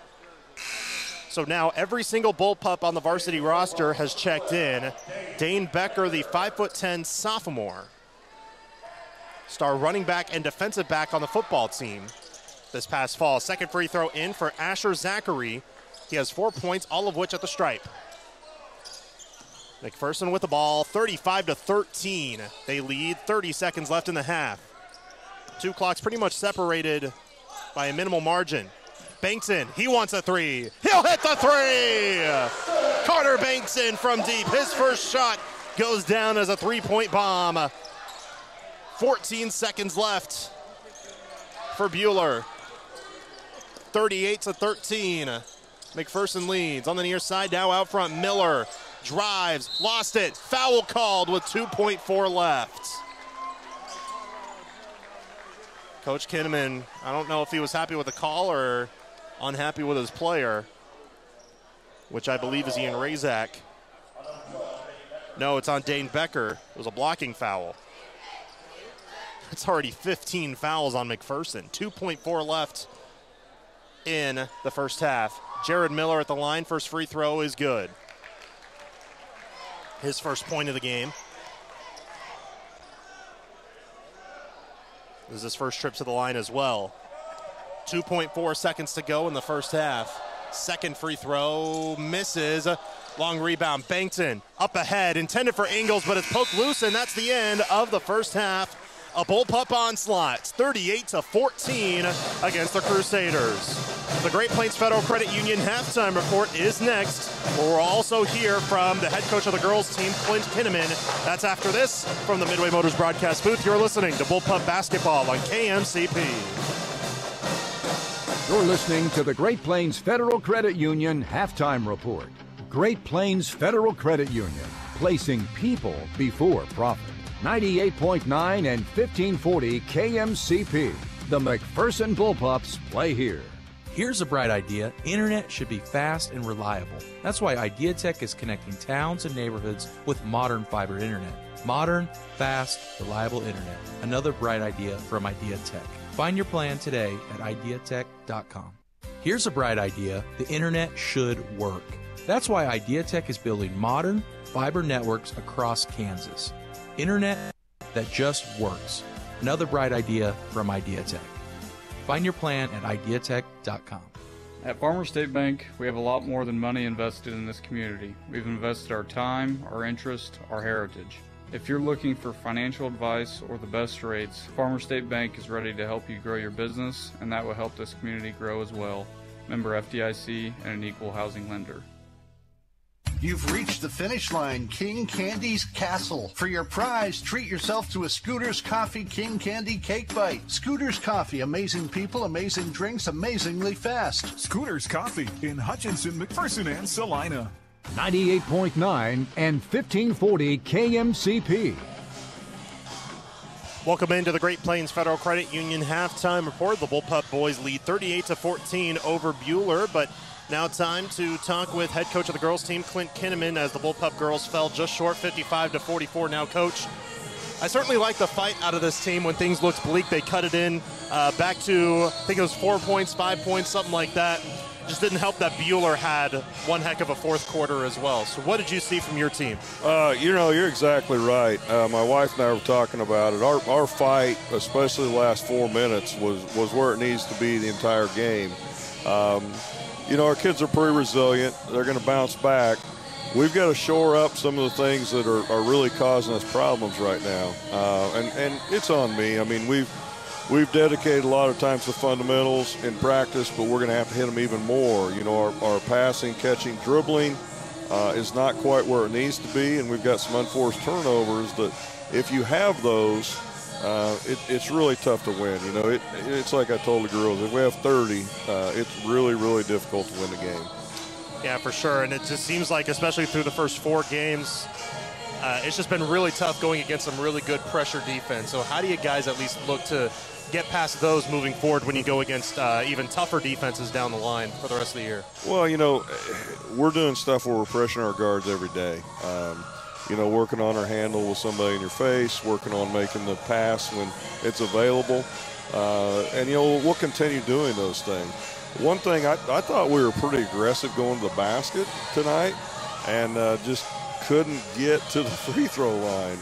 So now every single Bullpup on the varsity roster has checked in. Dane Becker, the 5'10" sophomore, star running back and defensive back on the football team this past fall. Second free throw in for Asher Zachary. He has 4 points, all of which at the stripe. McPherson with the ball, 35-13. They lead, 30 seconds left in the half. 2 clocks pretty much separated by a minimal margin. Bankson, he wants a 3. He'll hit the 3! Carter Bankson from deep. His first shot goes down as a 3-point bomb. 14 seconds left for Buhler. 38-13. McPherson leads on the near side, now out front. Miller drives, lost it. Foul called with 2.4 left. Coach Kinnaman, I don't know if he was happy with the call or unhappy with his player, which I believe is Ian Razak. No, it's on Dane Becker. It was a blocking foul. It's already 15 fouls on McPherson. 2.4 left in the first half. Jared Miller at the line. First free throw is good. His first point of the game. This is his first trip to the line as well. 2.4 seconds to go in the first half. Second free throw misses. Long rebound. Bankson up ahead. Intended for Ingles, but it's poked loose, and that's the end of the first half. a bullpup onslaught, 38-14 against the Crusaders. The Great Plains Federal Credit Union halftime report is next. We'll also hear from the head coach of the girls team, Clint Kinnaman. That's after this from the Midway Motors broadcast booth. You're listening to Bullpup Basketball on KMCP. You're listening to the Great Plains Federal Credit Union halftime report. Great Plains Federal Credit Union, placing people before profit. 98.9 and 1540 KMCP. The McPherson Bullpups play here. Here's a bright idea. Internet should be fast and reliable. That's why IdeaTech is connecting towns and neighborhoods with modern fiber internet. Modern, fast, reliable internet. Another bright idea from IdeaTech. Find your plan today at ideatech.com. Here's a bright idea. The internet should work. That's why IdeaTech is building modern fiber networks across Kansas. Internet that just works. Another bright idea from IdeaTech. Find your plan at ideatech.com. At Farmers State Bank, we have a lot more than money invested in this community. We've invested our time, our interest, our heritage. If you're looking for financial advice or the best rates, Farmers State Bank is ready to help you grow your business, and that will help this community grow as well. Member FDIC and an equal housing lender. You've reached the finish line, King Candy's Castle. For your prize, treat yourself to a Scooter's Coffee King Candy Cake Bite. Scooter's Coffee, amazing people, amazing drinks, amazingly fast. Scooter's Coffee in Hutchinson, McPherson, and Salina. 98.9 and 1540 KMCP. Welcome into the Great Plains Federal Credit Union halftime report. The Bullpup boys lead 38-14 over Buhler, but now time to talk with head coach of the girls team, Clint Kinnaman, as the Bullpup girls fell just short, 55-44. Now, Coach, I certainly like the fight out of this team. When things looked bleak, they cut it in back to, I think it was 4 points, 5 points, something like that. Just didn't help that Buhler had one heck of a fourth quarter as well. So what did you see from your team? You're exactly right. My wife and I were talking about it. Our fight, especially the last 4 minutes, was where it needs to be the entire game. Our kids are pretty resilient. They're going to bounce back. We've got to shore up some of the things that are really causing us problems right now. And it's on me. I mean, we've dedicated a lot of time to fundamentals in practice, but we're going to have to hit them even more. Our passing, catching, dribbling is not quite where it needs to be, and we've got some unforced turnovers that if you have those, it's really tough to win. It's like I told the girls, if we have 30, it's really, really difficult to win the game. Yeah, for sure. And it just seems like, especially through the first 4 games, it's just been really tough going against some really good pressure defense. So how do you guys at least look to get past those moving forward when you go against even tougher defenses down the line for the rest of the year? Well, we're doing stuff where we're pressuring our guards every day. Working on our handle with somebody in your face, working on making the pass when it's available. And we'll continue doing those things. One thing, I thought we were pretty aggressive going to the basket tonight and just couldn't get to the free throw line.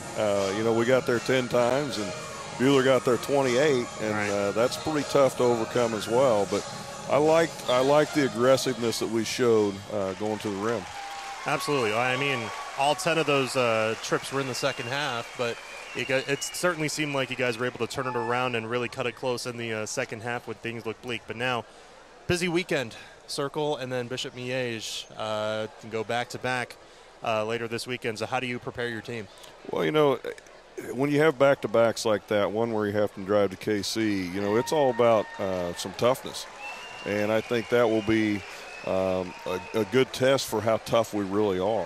We got there 10 times and Buhler got there 28, and that's pretty tough to overcome as well. But I like the aggressiveness that we showed going to the rim. Absolutely. I mean, all 10 of those trips were in the second half, but it certainly seemed like you guys were able to turn it around and really cut it close in the second half when things looked bleak. But now, busy weekend. Circle and then Bishop Miege can go back-to-back later this weekend. So how do you prepare your team? Well, when you have back-to-backs like that, one where you have to drive to KC, it's all about some toughness. And I think that will be a good test for how tough we really are.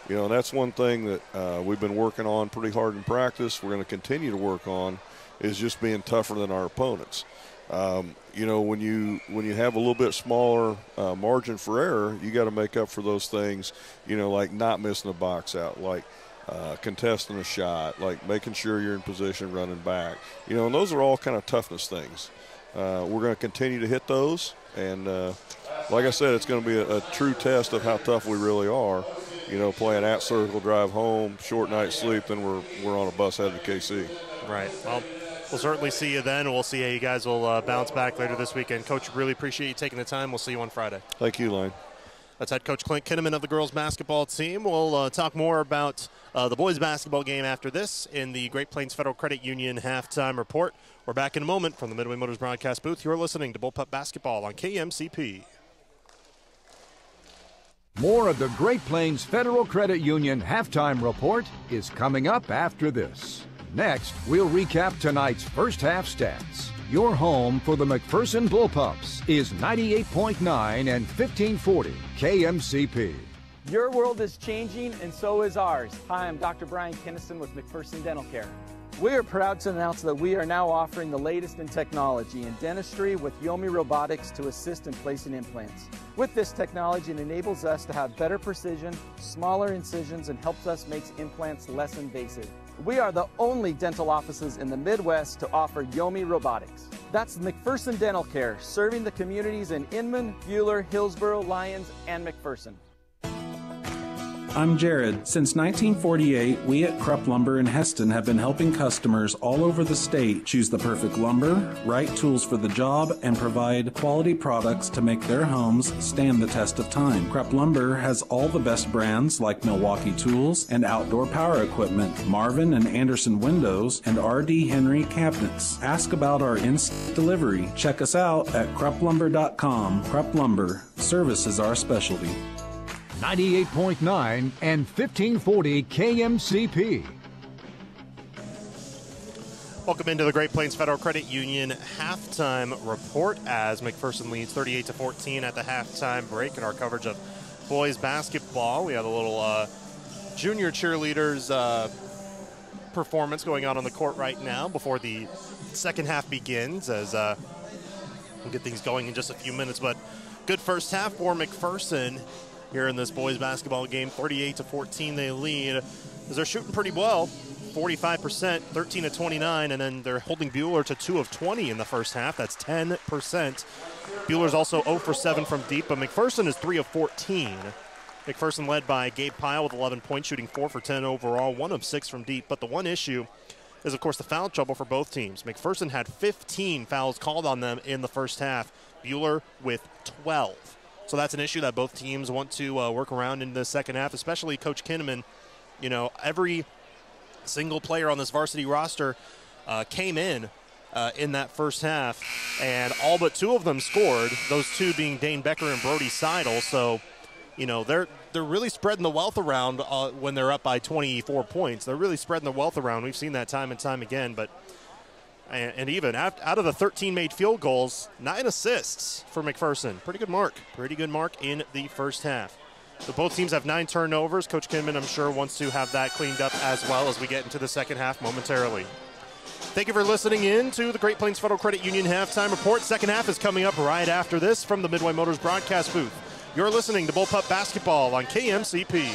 That's one thing that we've been working on pretty hard in practice. We're going to continue to work on is just being tougher than our opponents. When you have a little bit smaller margin for error, you got to make up for those things, like not missing a box out, like contesting a shot, like making sure you're in position running back. And those are all kind of toughness things. We're going to continue to hit those. And like I said, it's going to be a true test of how tough we really are. Playing at Circle, drive home, short night's sleep, then we're on a bus headed to KC. Right. Well, we'll certainly see you then. We'll see how you guys will bounce back later this weekend. Coach, really appreciate you taking the time. We'll see you on Friday. Thank you, Lane. That's head coach Clint Kinnaman of the girls basketball team. We'll talk more about the boys basketball game after this in the Great Plains Federal Credit Union halftime report. We're back in a moment from the Midway Motors broadcast booth. You're listening to Bullpup Basketball on KMCP. More of the Great Plains Federal Credit Union halftime report is coming up after this. Next, we'll recap tonight's first half stats. Your home for the McPherson Bullpups is 98.9 and 1540 KMCP. Your world is changing, and so is ours. Hi, I'm Dr. Brian Kinnison with McPherson Dental Care. We are proud to announce that we are now offering the latest in technology in dentistry with Yomi Robotics to assist in placing implants. With this technology, it enables us to have better precision, smaller incisions, and helps us make implants less invasive. We are the only dental offices in the Midwest to offer Yomi Robotics. That's McPherson Dental Care, serving the communities in Inman, Buhler, Hillsboro, Lyons, and McPherson. I'm Jared. Since 1948, we at Krupp Lumber in Heston have been helping customers all over the state choose the perfect lumber, right tools for the job, and provide quality products to make their homes stand the test of time. Krupp Lumber has all the best brands like Milwaukee Tools and outdoor power equipment, Marvin and Anderson windows, and R.D. Henry cabinets. Ask about our in-stock delivery. Check us out at krupplumber.com. Krupp Lumber. Service is our specialty. 98.9 and 1540 KMCP. Welcome into the Great Plains Federal Credit Union halftime report as McPherson leads 38-14 at the halftime break in our coverage of boys basketball. We have a little junior cheerleaders performance going on the court right now before the second half begins, as we'll get things going in just a few minutes. But good first half for McPherson here in this boys basketball game. 38-14 they lead, as they're shooting pretty well, 45%, 13-29, and then they're holding Buhler to 2 of 20 in the first half. That's 10%. Buhler's also 0 for 7 from deep, but McPherson is 3 of 14. McPherson led by Gabe Pyle with 11 points, shooting 4 for 10 overall, 1 of 6 from deep. But the one issue is, of course, the foul trouble for both teams. McPherson had 15 fouls called on them in the first half. Buhler with 12. So that's an issue that both teams want to work around in the second half, especially Coach Kinnaman. You know, every single player on this varsity roster came in that first half, and all but 2 of them scored, those 2 being Dane Becker and Brody Seidel. So, you know, they're really spreading the wealth around when they're up by 24 points. They're really spreading the wealth around. We've seen that time and time again, but and even out of the 13 made field goals, 9 assists for McPherson. Pretty good mark in the first half. So both teams have 9 turnovers. Coach Kinnaman, I'm sure, wants to have that cleaned up as well as we get into the second half momentarily. Thank you for listening in to the Great Plains Federal Credit Union halftime report. Second half is coming up right after this from the Midway Motors broadcast booth. You're listening to Bullpup Basketball on KMCP.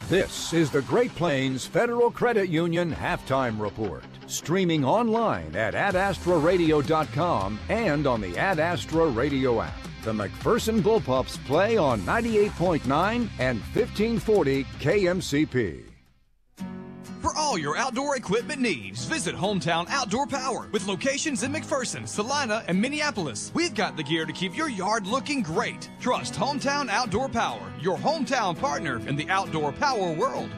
This is the Great Plains Federal Credit Union halftime report. Streaming online at adastraradio.com and on the Ad Astra Radio app. The McPherson Bullpups play on 98.9 and 1540 KMCP. For all your outdoor equipment needs, visit Hometown Outdoor Power with locations in McPherson, Salina, and Minneapolis. We've got the gear to keep your yard looking great. Trust Hometown Outdoor Power, your hometown partner in the outdoor power world.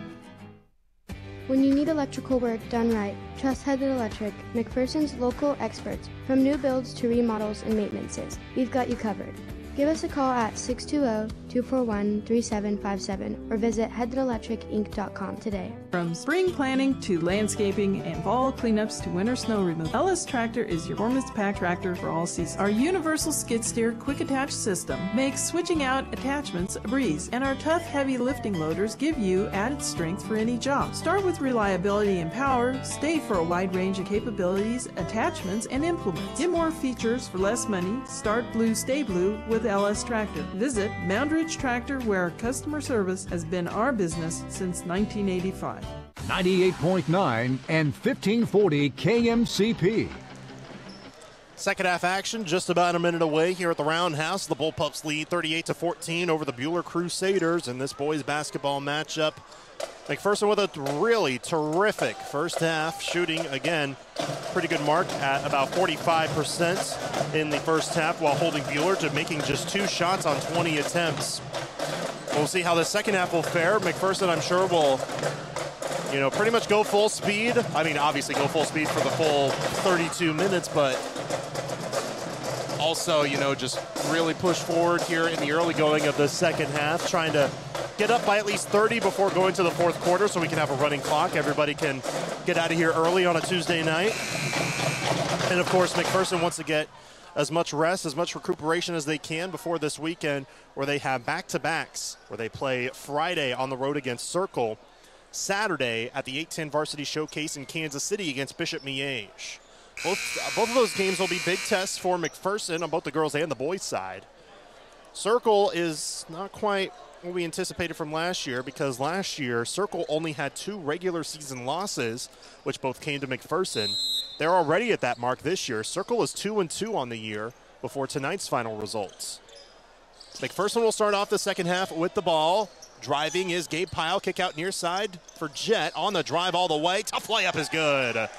When you need electrical work done right, trust Headed Electric, McPherson's local experts. From new builds to remodels and maintenances, we've got you covered. Give us a call at 620-241-3757 or visit headedelectricinc.com today. From spring planting to landscaping and fall cleanups to winter snow removal, LS Tractor is your performance pack tractor for all seasons. Our universal skid steer quick attach system makes switching out attachments a breeze, and our tough heavy lifting loaders give you added strength for any job. Start with reliability and power, stay for a wide range of capabilities, attachments, and implements. Get more features for less money. Start blue, stay blue with LS Tractor. Visit Moundridge Tractor, where customer service has been our business since 1985. 98.9 and 1540 KMCP. Second half action just about a minute away here at the Roundhouse. The Bullpups lead 38-14 over the Buhler Crusaders in this boys basketball matchup McPherson with a really terrific first half, shooting, again, pretty good mark at about 45% in the first half, while holding Buhler to making just 2 shots on 20 attempts. We'll see how the second half will fare. McPherson, I'm sure, will, pretty much go full speed. I mean, obviously go full speed for the full 32 minutes, but also, just really push forward here in the early going of the second half, trying to get up by at least 30 before going to the fourth quarter so we can have a running clock. Everybody can get out of here early on a Tuesday night. And, of course, McPherson wants to get as much rest, as much recuperation as they can before this weekend, where they have back-to-backs, where they play Friday on the road against Circle, Saturday at the 810 Varsity Showcase in Kansas City against Bishop Miege. Both of those games will be big tests for McPherson on both the girls and the boys' side. Circle is not quite what we anticipated from last year, because last year Circle only had 2 regular season losses, which both came to McPherson. They're already at that mark this year. Circle is 2-2 on the year before tonight's final results. McPherson will start off the second half with the ball. Driving is Gabe Pyle. Kick out near side for Jet. On the drive all the way. Tough layup is good.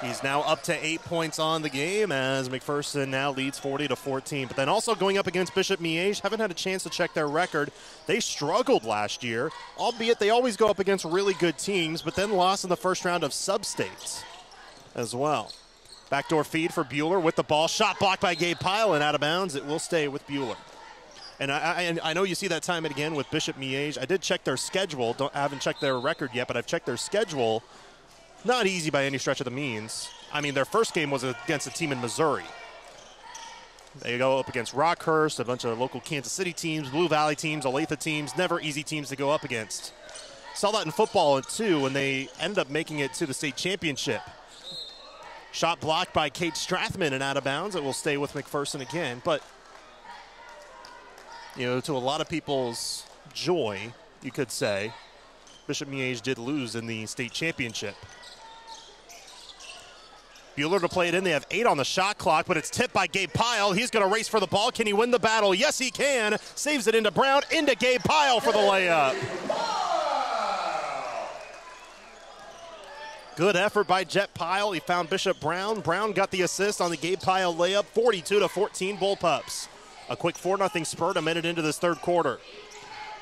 He's now up to 8 points on the game as McPherson now leads 40-14. But then also going up against Bishop Miege, haven't had a chance to check their record. They struggled last year, albeit they always go up against really good teams, but then lost in the first round of sub-states as well. Backdoor feed for Buhler with the ball. Shot blocked by Gabe Pyle and out of bounds. It will stay with Buhler. And I know you see that time and again with Bishop Miege. I did check their schedule. I haven't checked their record yet, but I've checked their schedule. Not easy by any stretch of the means. I mean, their first game was against a team in Missouri. They go up against Rockhurst, a bunch of local Kansas City teams, Blue Valley teams, Olathe teams, never easy teams to go up against. Saw that in football, too, when they ended up making it to the state championship. Shot blocked by Kate Strathman and out of bounds. It will stay with McPherson again. But, to a lot of people's joy, you could say, Bishop Miege did lose in the state championship. Buhler to play it in. They have 8 on the shot clock, but it's tipped by Gabe Pyle. He's going to race for the ball. Can he win the battle? Yes, he can. Saves it into Brown, into Gabe Pyle for the layup. Good effort by Jet Pyle. He found Bishop Brown. Brown got the assist on the Gabe Pyle layup. 42-14 Bullpups. A quick 4-0 spurt a minute into this third quarter.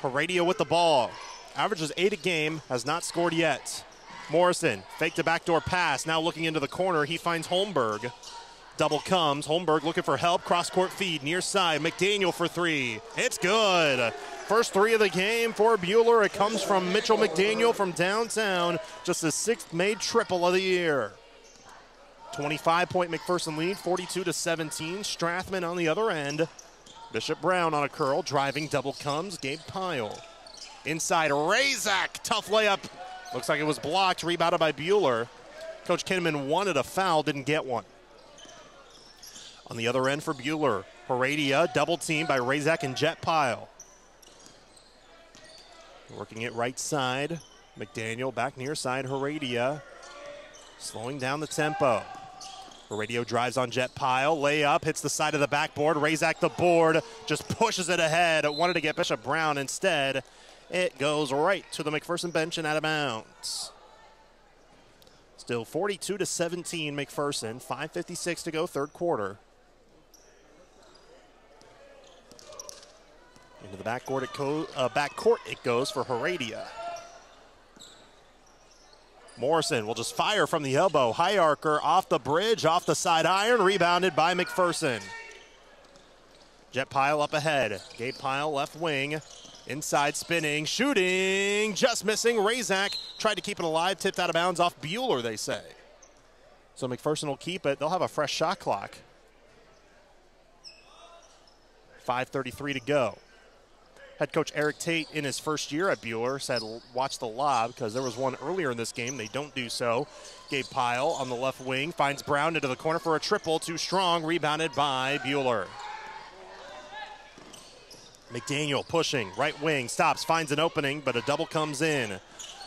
Heredia with the ball. Averages 8 a game, has not scored yet. Morrison, faked a backdoor pass, now looking into the corner. He finds Holmberg. Double comes. Holmberg looking for help. Cross-court feed, near side. McDaniel for 3. It's good. First 3 of the game for Buhler. It comes from Mitchell McDaniel from downtown. Just his 6th made triple of the year. 25-point McPherson lead, 42-17. Strathman on the other end. Bishop Brown on a curl. Driving, double comes. Gabe Pyle. Inside, Razak. Tough layup. Looks like it was blocked. Rebounded by Buhler. Coach Kinnaman wanted a foul, didn't get one. On the other end for Buhler, Heredia, double team by Razak and Jet Pyle. Working it right side. McDaniel back near side. Heredia slowing down the tempo. Heredia drives on Jet Pyle. Layup, hits the side of the backboard. Razak the board, just pushes it ahead. Wanted to get Bishop Brown instead. It goes right to the McPherson bench and out of bounds. Still 42-17 McPherson. 5:56 to go, third quarter. Into the backcourt it goes for Heredia. Morrison will just fire from the elbow. High-archer off the bridge, off the side iron, rebounded by McPherson. Jet Pyle up ahead. Gabe Pyle left wing. Inside spinning, shooting, just missing. Razak tried to keep it alive, tipped out of bounds off Buhler, they say. So McPherson will keep it. They'll have a fresh shot clock. 5:33 to go. Head coach Eric Tate in his first year at Buhler said watch the lob because there was one earlier in this game. They don't do so. Gabe Pyle on the left wing finds Brown into the corner for a triple. Too strong, rebounded by Buhler. McDaniel pushing, right wing, stops, finds an opening, but a double comes in.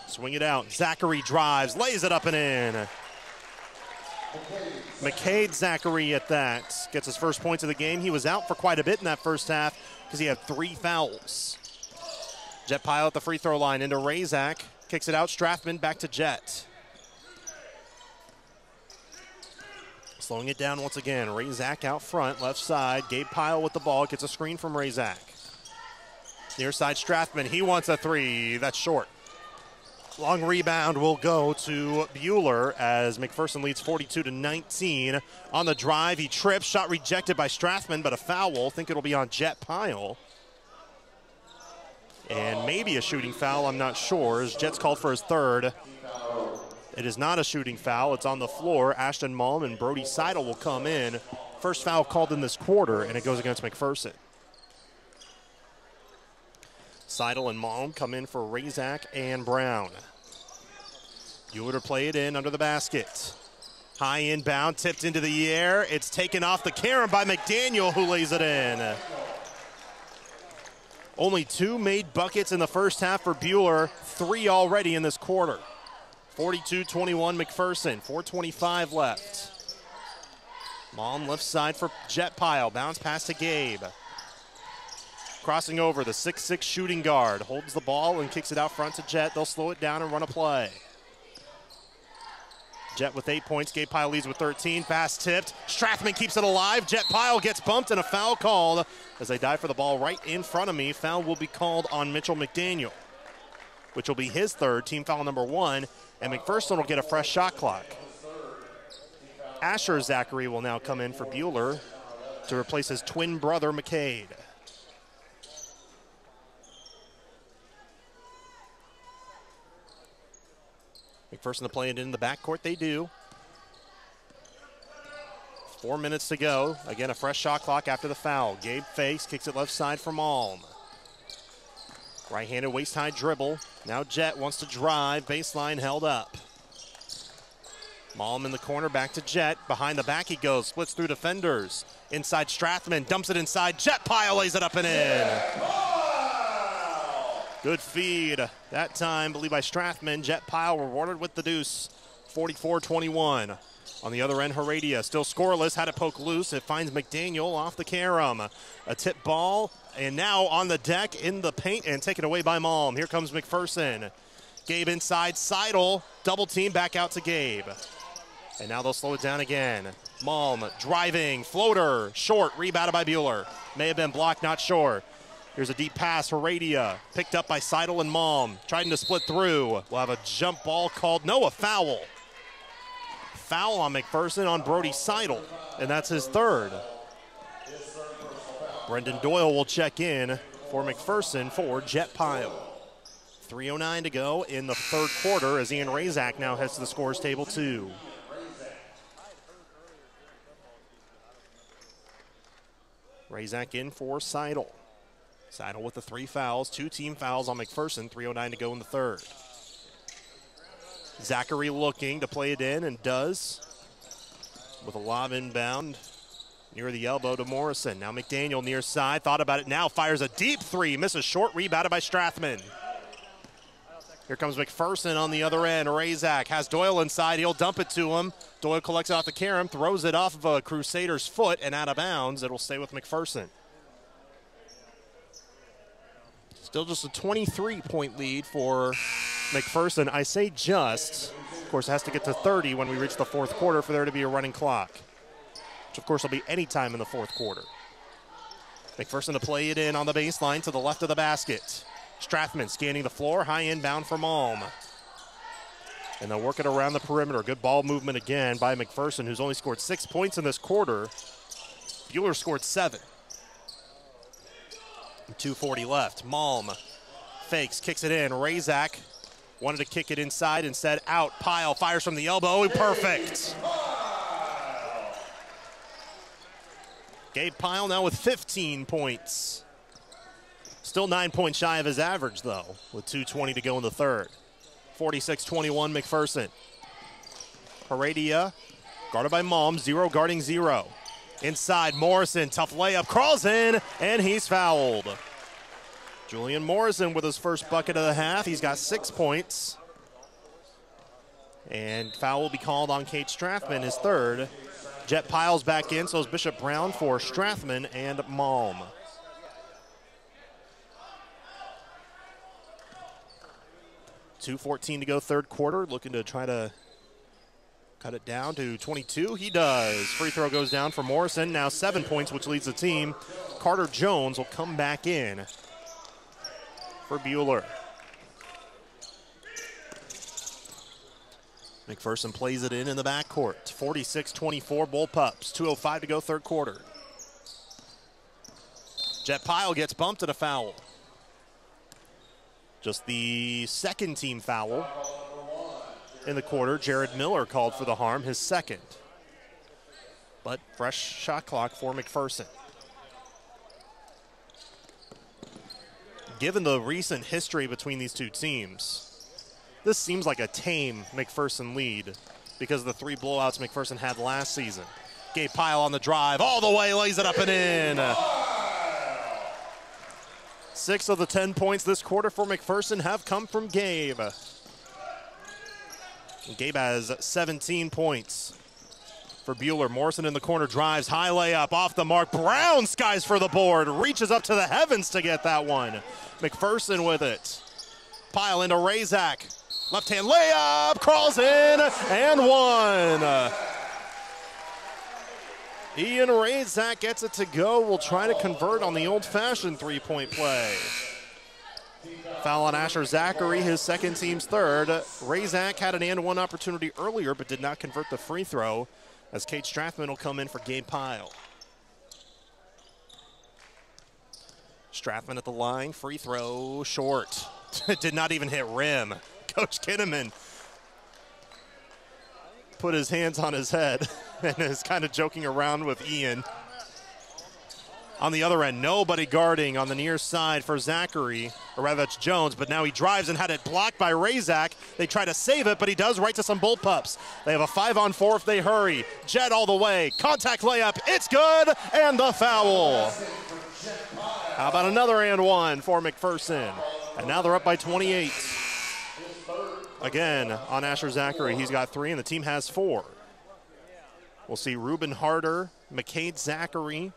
Swing it out. Zachary drives, lays it up and in. McCade Zachary at that. Gets his first points of the game. He was out for quite a bit in that first half because he had 3 fouls. Jet Pyle at the free throw line into Razak. Kicks it out. Strathman back to Jet. Slowing it down once again. Razak out front, left side. Gabe Pyle with the ball. Gets a screen from Razak. Near side Strathman. He wants a three. That's short. Long rebound will go to Buhler as McPherson leads 42-19. On the drive, he trips. Shot rejected by Strathman, but a foul. Think it'll be on Jet Pyle. And maybe a shooting foul, I'm not sure, as Jet's called for his third. It is not a shooting foul. It's on the floor. Ashton Malm and Brody Seidel will come in. First foul called in this quarter, and it goes against McPherson. Seidel and Malm come in for Razak and Brown. Buhler to play it in under the basket. High inbound, tipped into the air. It's taken off the carom by McDaniel, who lays it in. Only 2 made buckets in the first half for Buhler, 3 already in this quarter. 42-21 McPherson, 4:25 left. Malm left side for Jet Pyle, bounce pass to Gabe. Crossing over, the 6'6" shooting guard holds the ball and kicks it out front to Jet. They'll slow it down and run a play. Jet with 8 points. Gabe Pyle leads with 13. Pass tipped. Strathman keeps it alive. Jet Pyle gets bumped and a foul called as they dive for the ball right in front of me. Foul will be called on Mitchell McDaniel, which will be his third, team foul number 1, and McPherson will get a fresh shot clock. Asher Zachary will now come in for Buhler to replace his twin brother, McCade. McPherson to play it in the backcourt, they do. 4 minutes to go. Again, a fresh shot clock after the foul. Gabe fakes, kicks it left side for Malm. Right-handed waist-high dribble. Now Jet wants to drive. Baseline held up. Malm in the corner, back to Jet. Behind the back he goes, splits through defenders. Inside Strathman, dumps it inside. Jet Pyle lays it up and in. Good feed. That time, believed by Strathman. Jet Pyle rewarded with the deuce. 44-21. On the other end, Heredia still scoreless. Had it poke loose. It finds McDaniel off the carom. A tip ball, and now on the deck in the paint and taken away by Malm. Here comes McPherson. Gabe inside. Seidel. Double team back out to Gabe. And now they'll slow it down again. Malm driving. Floater. Short. Rebounded by Buhler. May have been blocked. Not sure. Here's a deep pass. Heredia picked up by Seidel and Malm. Trying to split through. We'll have a jump ball called. No, a foul. Foul on McPherson on Brody Seidel, and that's his third. Brendan Doyle will check in for McPherson for Jet Pyle. 3:09 to go in the third quarter as Ian Razak now heads to the scorers table 2. Razak in for Seidel. Seidel with the 3 fouls, 2 team fouls on McPherson, 3:09 to go in the third. Zachary looking to play it in and does with a lob inbound near the elbow to Morrison. Now McDaniel near side, thought about it now, fires a deep 3, misses short, rebounded by Strathman. Here comes McPherson on the other end. Razak has Doyle inside, he'll dump it to him. Doyle collects it off the carom, throws it off of a Crusader's foot and out of bounds. It'll stay with McPherson. Still just a 23-point lead for McPherson. I say just. Of course, it has to get to 30 when we reach the fourth quarter for there to be a running clock, which, of course, will be any time in the fourth quarter. McPherson to play it in on the baseline to the left of the basket. Strathman scanning the floor, high inbound for Malm. And they'll work it around the perimeter. Good ball movement again by McPherson, who's only scored 6 points in this quarter. Buhler scored 7. 2:40 left. Malm fakes, kicks it in. Razak wanted to kick it inside, instead out. Pyle fires from the elbow. Perfect. Gabe Pyle now with 15 points. Still 9 points shy of his average, though, with 2:20 to go in the third. 46-21 McPherson. Heredia guarded by Malm, 0 guarding 0. Inside, Morrison, tough layup, crawls in, and he's fouled. Julian Morrison with his first bucket of the half. He's got 6 points. And foul will be called on Kate Strathman, his third. Jet Pyle's back in, so is Bishop Brown for Strathman and Malm. 2:14 to go third quarter. Looking to try to cut it down to 22. He does. Free throw goes down for Morrison. Now 7 points, which leads the team. Carter Jones will come back in for Buhler. McPherson plays it in the backcourt. 46-24 Bullpups. 2:05 to go third quarter. Jet Pyle gets bumped and a foul. Just the second team foul in the quarter. Jared Miller called for the harm, his second. But fresh shot clock for McPherson. Given the recent history between these two teams, this seems like a tame McPherson lead because of the 3 blowouts McPherson had last season. Gabe Pyle on the drive, all the way, lays it up and in. 6 of the 10 points this quarter for McPherson have come from Gabe. And Gabe has 17 points for Buhler. Morrison in the corner drives, high layup, off the mark. Brown skies for the board, reaches up to the heavens to get that one. McPherson with it. Pyle into Razak. Left-hand layup, crawls in, and one. Ian Razak gets it to go. Will try to convert on the old-fashioned three-point play. Foul on Asher Zachary, his second team's third. Razak had an and-one opportunity earlier, but did not convert the free throw, as Kate Strathman will come in for Gabe Pyle. Strathman at the line, free throw, short. Did not even hit rim. Coach Kinnaman put his hands on his head and is kind of joking around with Ian. On the other end, nobody guarding on the near side for Zachary, or rather that's Jones, but now he drives and had it blocked by Razak. They try to save it, but he does right to some Bullpups. They have a 5-on-4 if they hurry. Jet all the way, contact layup, it's good, and the foul. How about another and one for McPherson? And now they're up by 28. Again, on Asher Zachary, he's got 3, and the team has 4. We'll see Ruben Harder, McCade Zachary,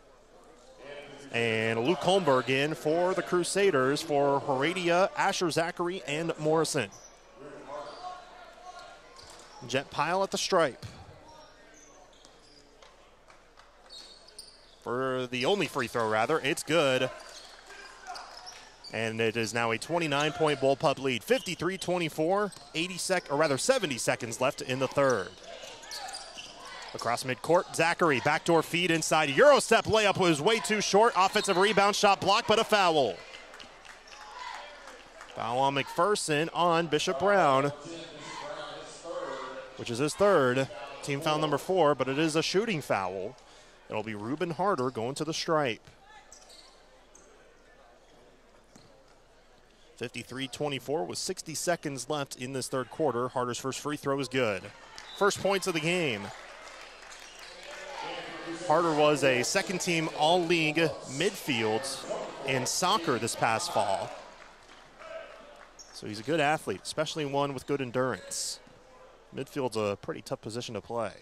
and Luke Holmberg in for the Crusaders for Heredia, Asher Zachary, and Morrison. Jet Pyle at the stripe. For the only free throw, rather, it's good. And it is now a 29-point Bullpup lead. 53-24, 70 seconds left in the third. Across midcourt, Zachary, backdoor feed inside. Eurostep layup was way too short. Offensive rebound shot blocked, but a foul. Foul on McPherson on Bishop Brown, which is his third. Team foul number 4, but it is a shooting foul. It'll be Ruben Harder going to the stripe. 53-24 with 60 seconds left in this third quarter. Harder's first free throw is good. First points of the game. Harder was a second-team all-league midfield in soccer this past fall. So he's a good athlete, especially one with good endurance. Midfield's a pretty tough position to play.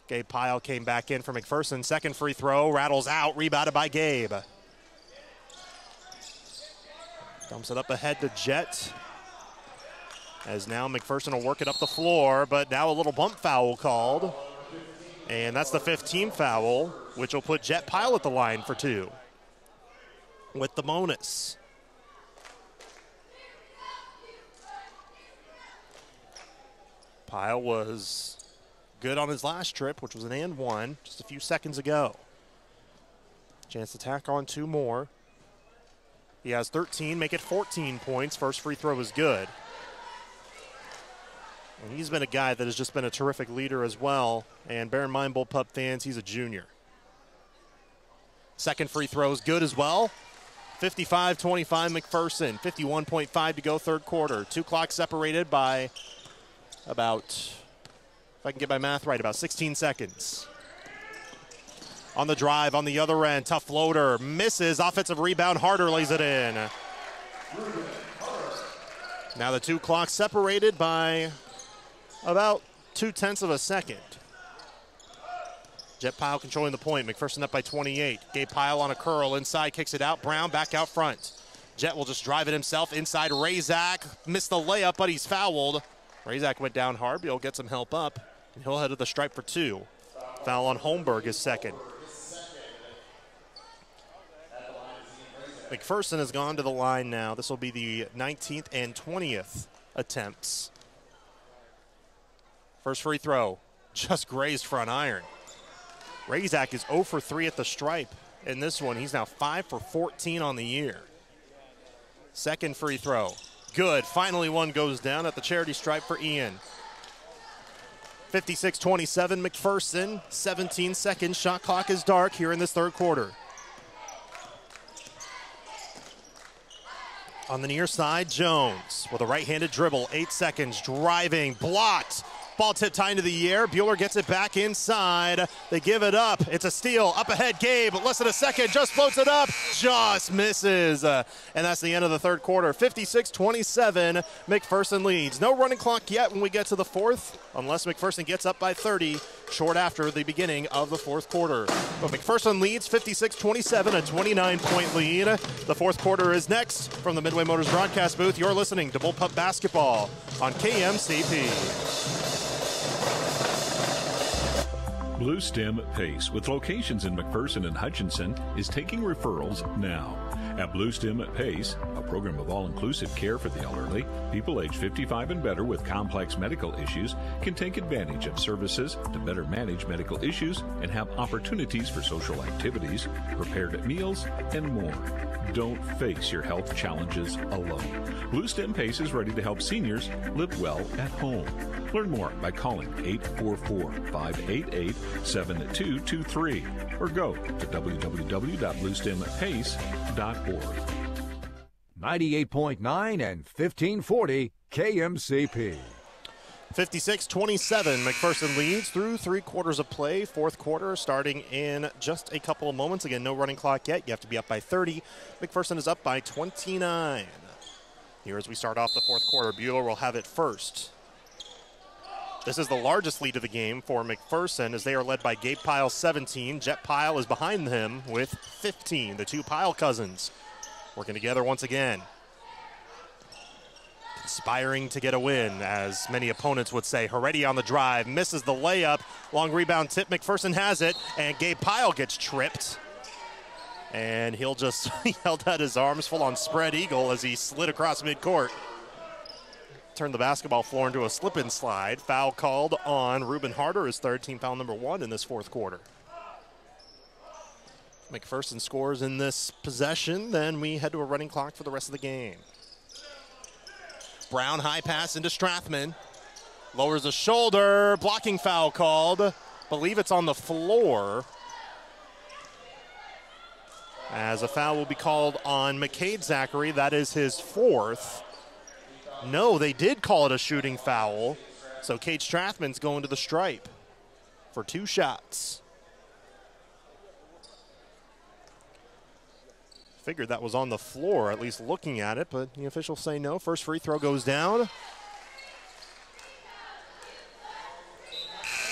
Gabe Pyle came back in for McPherson. Second free throw, rattles out, rebounded by Gabe. Dumps it up ahead to Jet. As now McPherson will work it up the floor, but now a little bump foul called. And that's the 5th team foul, which will put Jet Pyle at the line for 2 with the bonus. Pyle was good on his last trip, which was an and one just a few seconds ago. Chance to tack on 2 more. He has 13, make it 14 points. First free throw is good. And he's been a guy that has just been a terrific leader as well. And bear in mind, Bullpup fans, he's a junior. Second free throw is good as well. 55-25 McPherson, 51.5 to go third quarter. 2 clocks separated by about, if I can get my math right, about 16 seconds. On the drive, on the other end, tough floater, misses, offensive rebound, Harder lays it in. Now the 2 clocks separated by about 0.2 of a second. Jet Pyle controlling the point, McPherson up by 28. Gabe Pyle on a curl, inside, kicks it out, Brown back out front. Jet will just drive it himself inside. Razak missed the layup, but he's fouled. Razak went down hard, but he'll get some help up, and he'll head to the stripe for 2. Foul on Holmberg is second. McPherson has gone to the line now. This will be the 19th and 20th attempts. First free throw, just grazed front iron. Razak is 0 for 3 at the stripe in this one. He's now 5 for 14 on the year. Second free throw, good. Finally one goes down at the charity stripe for Ian. 56-27 McPherson, 17 seconds. Shot clock is dark here in this third quarter. On the near side, Jones with a right-handed dribble, 8 seconds, driving, blocked. Ball tipped high into the air. Buhler gets it back inside. They give it up. It's a steal. Up ahead, Gabe. Less than a second. Just floats it up. Just misses. And that's the end of the third quarter. 56-27. McPherson leads. No running clock yet when we get to the fourth, unless McPherson gets up by 30 short after the beginning of the fourth quarter. But McPherson leads 56-27, a 29-point lead. The fourth quarter is next. From the Midway Motors broadcast booth, you're listening to Bullpup Basketball on KMCP. Blue Stem Pace, with locations in McPherson and Hutchinson, is taking referrals now. At Blue Stem Pace, a program of all-inclusive care for the elderly, people age 55 and better with complex medical issues can take advantage of services to better manage medical issues and have opportunities for social activities, prepared meals, and more. Don't face your health challenges alone. Blue Stem Pace is ready to help seniors live well at home. Learn more by calling 844-588-7223 or go to www.bluestempace.org. 98.9 and 1540 KMCP. 56-27, McPherson leads through 3 quarters of play. Fourth quarter starting in just a couple of moments. Again, no running clock yet. You have to be up by 30. McPherson is up by 29. Here as we start off the fourth quarter, Buhler will have it first. This is the largest lead of the game for McPherson as they are led by Gabe Pyle, 17. Jet Pyle is behind him with 15. The two Pyle cousins working together once again. Conspiring to get a win, as many opponents would say. Heredia on the drive, misses the layup. Long rebound tip, McPherson has it, and Gabe Pyle gets tripped. And he'll just, he held out his arms full on spread eagle as he slid across midcourt. Turned the basketball floor into a slip and slide. Foul called on Reuben Harder, his third, team foul number 1 in this fourth quarter. McPherson scores in this possession, then we head to a running clock for the rest of the game. Brown high pass into Strathman. Lowers the shoulder, blocking foul called. Believe it's on the floor. As a foul will be called on McCade Zachary, that is his 4th. No, they did call it a shooting foul. So Cade Strathman's going to the stripe for 2 shots. Figured that was on the floor, at least looking at it, but the officials say no. First free throw goes down.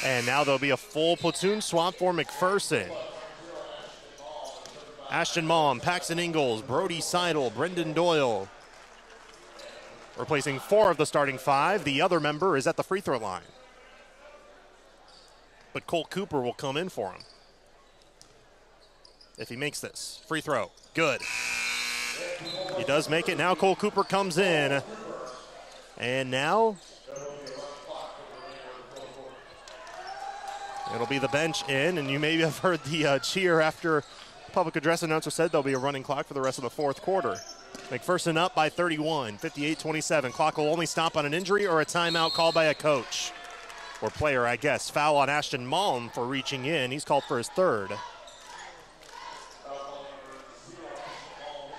And now there'll be a full platoon swap for McPherson. Ashton Maum, Paxton Ingalls, Brody Seidel, Brendan Doyle. Replacing 4 of the starting 5. The other member is at the free throw line. But Cole Cooper will come in for him if he makes this. Free throw, good. He does make it. Now Cole Cooper comes in. And now it'll be the bench in, and you maybe have heard the cheer after the public address announcer said there'll be a running clock for the rest of the fourth quarter. McPherson up by 31, 58-27. Clock will only stop on an injury or a timeout called by a coach. Or player, I guess. Foul on Ashton Malm for reaching in. He's called for his 3rd.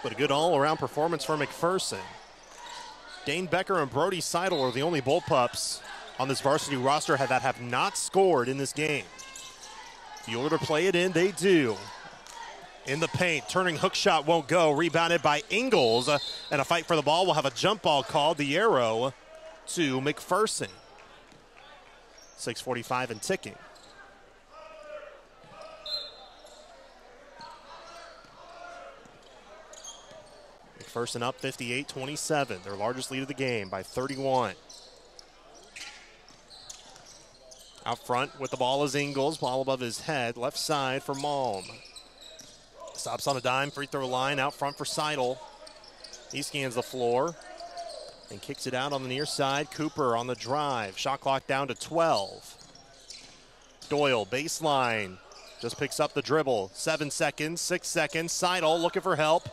But a good all-around performance for McPherson. Dane Becker and Brody Seidel are the only Bullpups on this varsity roster that have not scored in this game. Buhler to play it in, they do. In the paint, turning hook shot won't go. Rebounded by Ingalls, and a fight for the ball. We'll have a jump ball called. The arrow to McPherson. 6:45 and ticking. McPherson up 58-27, their largest lead of the game by 31. Out front with the ball is Ingles, ball above his head, left side for Malm. Stops on a dime, free throw line, out front for Seidel. He scans the floor and kicks it out on the near side. Cooper on the drive, shot clock down to 12. Doyle, baseline, just picks up the dribble. 7 seconds, 6 seconds, Seidel looking for help.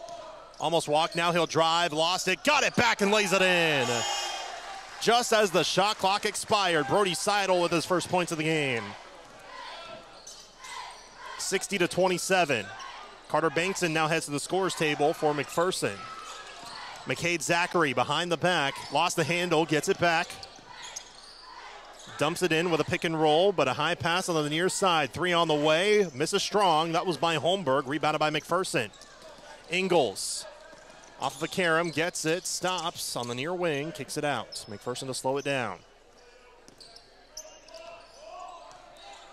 Almost walked, now he'll drive, lost it, got it back and lays it in. Just as the shot clock expired, Brody Seidel with his first points of the game. 60-27. Carter Bankson now heads to the scorer's table for McPherson. McCade Zachary behind the back, lost the handle, gets it back. Dumps it in with a pick and roll, but a high pass on the near side. 3 on the way, misses strong. That was by Holmberg, rebounded by McPherson. Ingles. Off of a Karam, gets it, stops on the near wing, kicks it out. McPherson to slow it down.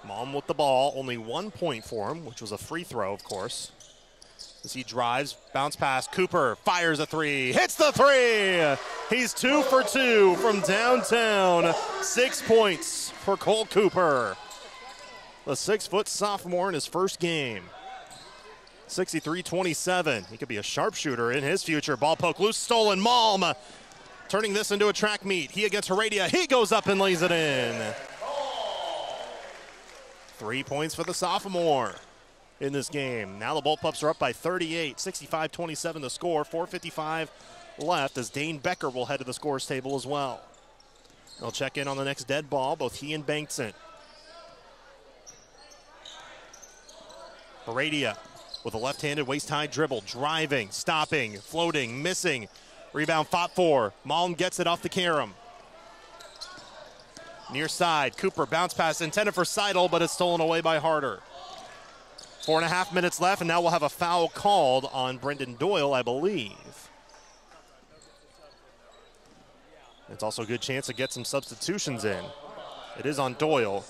Malm with the ball, only 1 point for him, which was a free throw, of course. As he drives, bounce pass, Cooper fires a 3, hits the 3! He's 2 for 2 from downtown. 6 points for Cole Cooper. The 6-foot sophomore in his first game. 63-27. He could be a sharpshooter in his future. Ball poke loose, stolen. Malm turning this into a track meet. He against Heredia. He goes up and lays it in. 3 points for the sophomore in this game. Now the Bullpups are up by 38. 65-27 the score. 4:55 left as Dane Becker will head to the scores table as well. They'll check in on the next dead ball, both he and Bankson. Heredia with a left-handed waist-high dribble, driving, stopping, floating, missing. Rebound fought for. Malm gets it off the Karam. Near side, Cooper bounce pass intended for Seidel, but it's stolen away by Harder. 4.5 minutes left, and now we'll have a foul called on Brendan Doyle, I believe. It's also a good chance to get some substitutions in. It is on Doyle.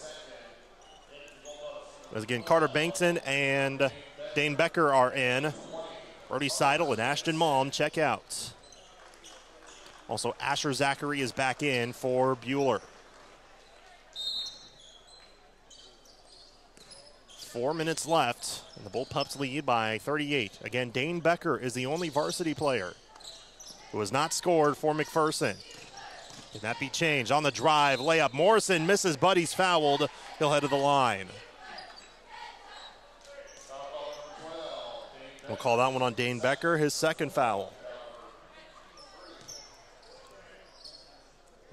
As again, Carter Bankson and Dane Becker are in. Brody Seidel and Ashton Malm check out. Also, Asher Zachary is back in for Buhler. 4 minutes left, and the Bullpups lead by 38. Again, Dane Becker is the only varsity player who has not scored for McPherson. Can that be changed? On the drive, layup. Morrison misses, but he's fouled. He'll head to the line. We'll call that one on Dane Becker, his second foul.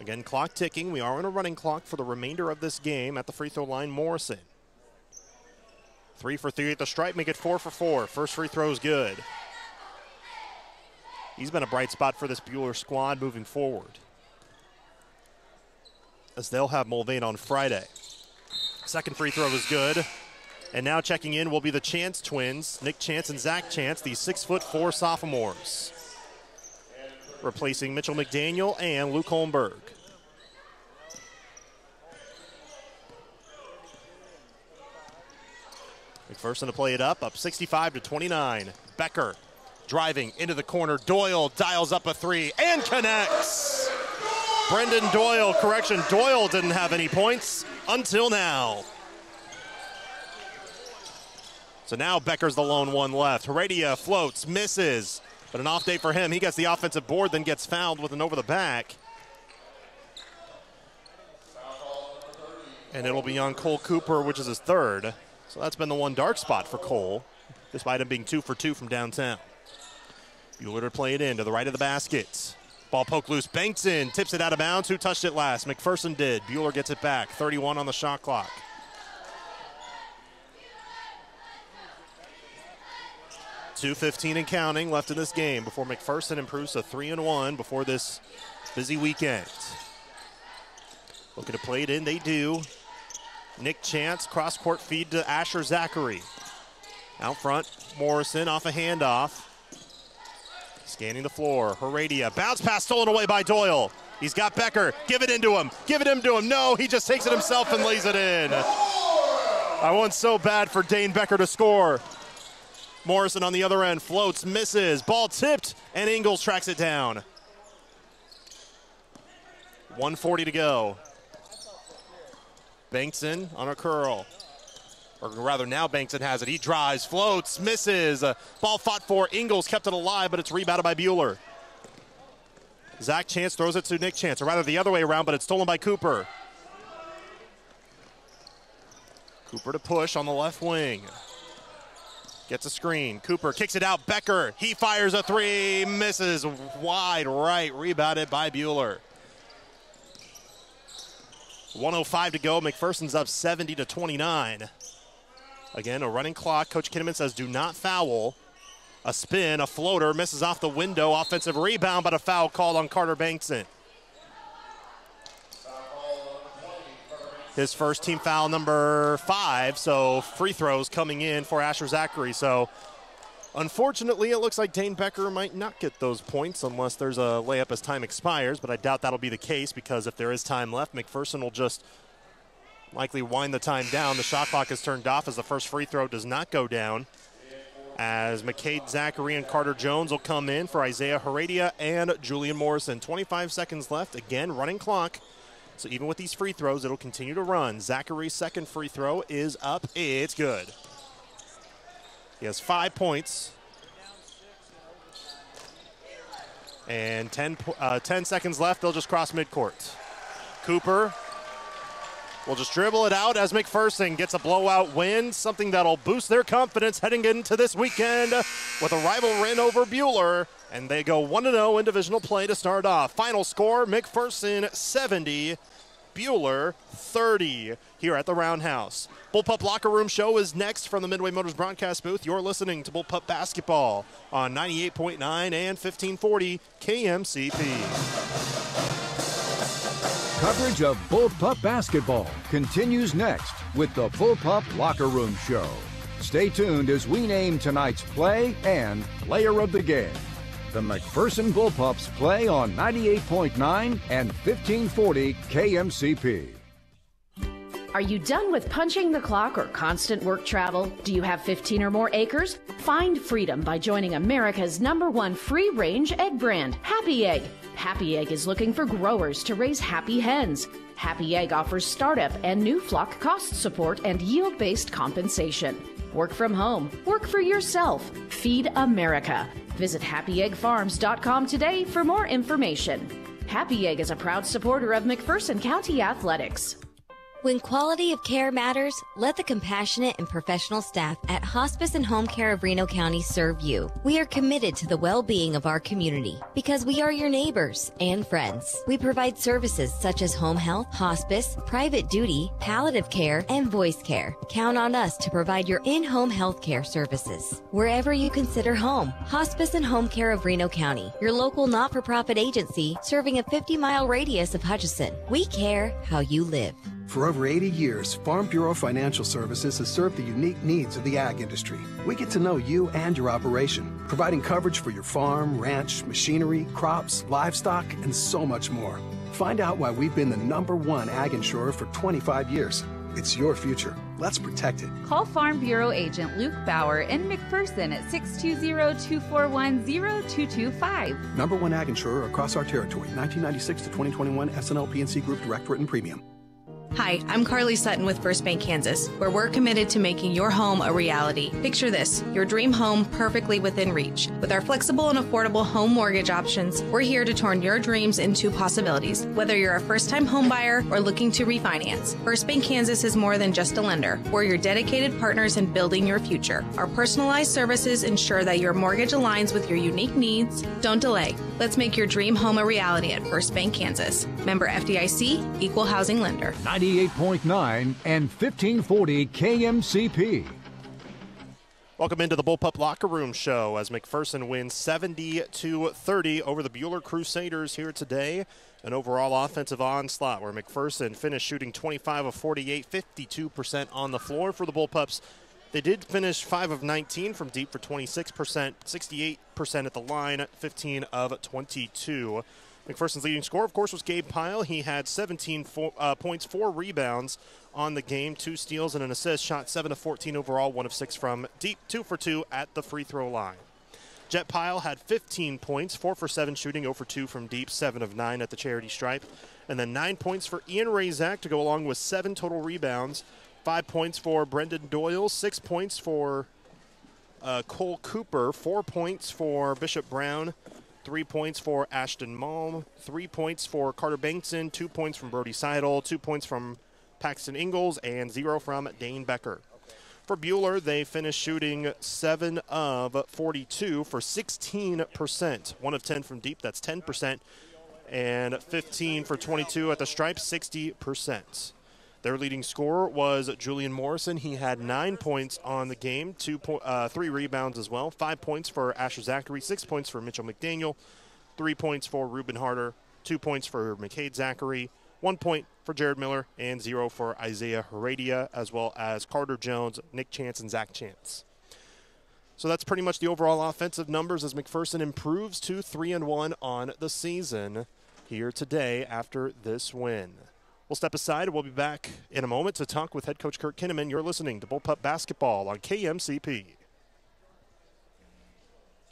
Again, clock ticking. We are on a running clock for the remainder of this game. At the free throw line, Morrison. 3 for 3 at the stripe, make it 4 for 4. First free throw is good. He's been a bright spot for this Buhler squad moving forward, as they'll have Mulvane on Friday. Second free throw is good. And now checking in will be the Chance twins, Nick Chance and Zach Chance, the 6'4" sophomores, replacing Mitchell McDaniel and Luke Holmberg. McPherson to play it up 65-29. Becker driving into the corner. Doyle dials up a 3 and connects. Brendan Doyle, correction, Doyle didn't have any points until now. So now Becker's the lone one left. Heredia floats, misses, but an off day for him. He gets the offensive board, then gets fouled with an over the back. And it'll be on Cole Cooper, which is his third. So that's been the one dark spot for Cole, despite him being 2 for 2 from downtown. Buhler to play it in to the right of the basket. Ball poked loose, Bankson tips it out of bounds. Who touched it last? McPherson did. Buhler gets it back. 31 on the shot clock. .2:15 and counting left in this game before McPherson improves to 3-1 before this busy weekend. Looking to play it in, they do. Nick Chance, cross-court feed to Asher Zachary. Out front, Morrison off a handoff. Scanning the floor, Heredia. Bounce pass stolen away by Doyle. He's got Becker. Give it into him. Give it into him. No, he just takes it himself and lays it in. I want so bad for Dane Becker to score. Morrison on the other end, floats, misses, ball tipped, and Ingles tracks it down. 1:40 to go. Bankson on a curl. Or rather, now Bankson has it. He drives, floats, misses. Ball fought for. Ingles kept it alive, but it's rebounded by Buhler. Zach Chance throws it to Nick Chance, or rather the other way around, but it's stolen by Cooper. Cooper to push on the left wing. Gets a screen. Cooper kicks it out. Becker, he fires a three, misses wide right, rebounded by Buhler. 1:05 to go. McPherson's up 70-29. Again, a running clock. Coach Kinnaman says do not foul. A spin, a floater, misses off the window. Offensive rebound, but a foul called on Carter Bankson. His first team foul, number 5, so free throws coming in for Asher Zachary. So unfortunately, it looks like Dane Becker might not get those points unless there's a layup as time expires, but I doubt that'll be the case because if there is time left, McPherson will just likely wind the time down. The shot clock is turned off as the first free throw does not go down, as McCade Zachary and Carter Jones will come in for Isaiah Heredia and Julian Morrison. 25 seconds left. Again, running clock. So even with these free throws, it'll continue to run. Zachary's second free throw is up. It's good. He has 5 points. And 10 seconds left. They'll just cross midcourt. Cooper will just dribble it out as McPherson gets a blowout win, something that'll boost their confidence heading into this weekend with a rival win over Buhler. And they go 1-0 in divisional play to start off. Final score, McPherson 70, Buhler 30 here at the Roundhouse. Bullpup Locker Room Show is next from the Midway Motors broadcast booth. You're listening to Bullpup Basketball on 98.9 and 1540 KMCP. Coverage of Bullpup Basketball continues next with the Bullpup Locker Room Show. Stay tuned as we name tonight's play and player of the game. The McPherson Bullpups play on 98.9 and 1540 KMCP. Are you done with punching the clock or constant work travel? Do you have 15 or more acres? Find freedom by joining America's #1 free-range egg brand, Happy Egg. Happy Egg is looking for growers to raise happy hens. Happy Egg offers startup and new flock cost support and yield-based compensation. Work from home. Work for yourself. Feed America. Visit happyeggfarms.com today for more information. Happy Egg is a proud supporter of McPherson County Athletics. When quality of care matters, let the compassionate and professional staff at Hospice and Home Care of Reno County serve you. We are committed to the well-being of our community because we are your neighbors and friends. We provide services such as home health, hospice, private duty, palliative care, and voice care. Count on us to provide your in-home health care services wherever you consider home. Hospice and Home Care of Reno County, your local not-for-profit agency serving a 50-mile radius of Hutchinson. We care how you live. For over 80 years, Farm Bureau Financial Services has served the unique needs of the ag industry. We get to know you and your operation, providing coverage for your farm, ranch, machinery, crops, livestock, and so much more. Find out why we've been the #1 ag insurer for 25 years. It's your future. Let's protect it. Call Farm Bureau agent Luke Bauer in McPherson at 620-241-0225. #1 ag insurer across our territory, 1996 to 2021 SNL PNC Group Direct Written Premium. Hi, I'm Carly Sutton with First Bank Kansas, where we're committed to making your home a reality. Picture this, your dream home perfectly within reach. With our flexible and affordable home mortgage options, we're here to turn your dreams into possibilities. Whether you're a first-time home buyer or looking to refinance, First Bank Kansas is more than just a lender. We're your dedicated partners in building your future. Our personalized services ensure that your mortgage aligns with your unique needs. Don't delay. Let's make your dream home a reality at First Bank Kansas. Member FDIC, Equal Housing Lender. 98.9 and 1540 KMCP. Welcome into the Bullpup Locker Room Show as McPherson wins 70-30 over the Buhler Crusaders here today. An overall offensive onslaught where McPherson finished shooting 25 of 48, 52% on the floor for the Bullpups. They did finish 5 of 19 from deep for 26%, 68% at the line, 15 of 22 McPherson's leading scorer, of course, was Gabe Pyle. He had 17 points, 4 rebounds on the game, 2 steals and an assist, shot 7 of 14 overall, 1 of 6 from deep, 2 for 2 at the free throw line. Jet Pyle had 15 points, 4 for 7 shooting, 0 for 2 from deep, 7 of 9 at the charity stripe. And then 9 points for Ian Razak to go along with 7 total rebounds, 5 points for Brendan Doyle, 6 points for Cole Cooper, 4 points for Bishop Brown, 3 points for Ashton Malm, 3 points for Carter Bankson, 2 points from Brody Seidel, 2 points from Paxton Ingalls, and 0 from Dane Becker. For Buhler, they finished shooting 7 of 42 for 16%, 1 of 10 from deep, that's 10%, and 15 for 22 at the stripe, 60%. Their leading scorer was Julian Morrison. He had 9 points on the game, 3 rebounds as well, 5 points for Asher Zachary, 6 points for Mitchell McDaniel, 3 points for Ruben Harder, 2 points for McCade Zachary, 1 point for Jared Miller, and 0 for Isaiah Heredia, as well as Carter Jones, Nick Chance, and Zach Chance. So that's pretty much the overall offensive numbers as McPherson improves to 3-1 on the season here today after this win. We'll step aside and we'll be back in a moment to talk with head coach Kurt Kinnaman. You're listening to Bullpup Basketball on KMCP.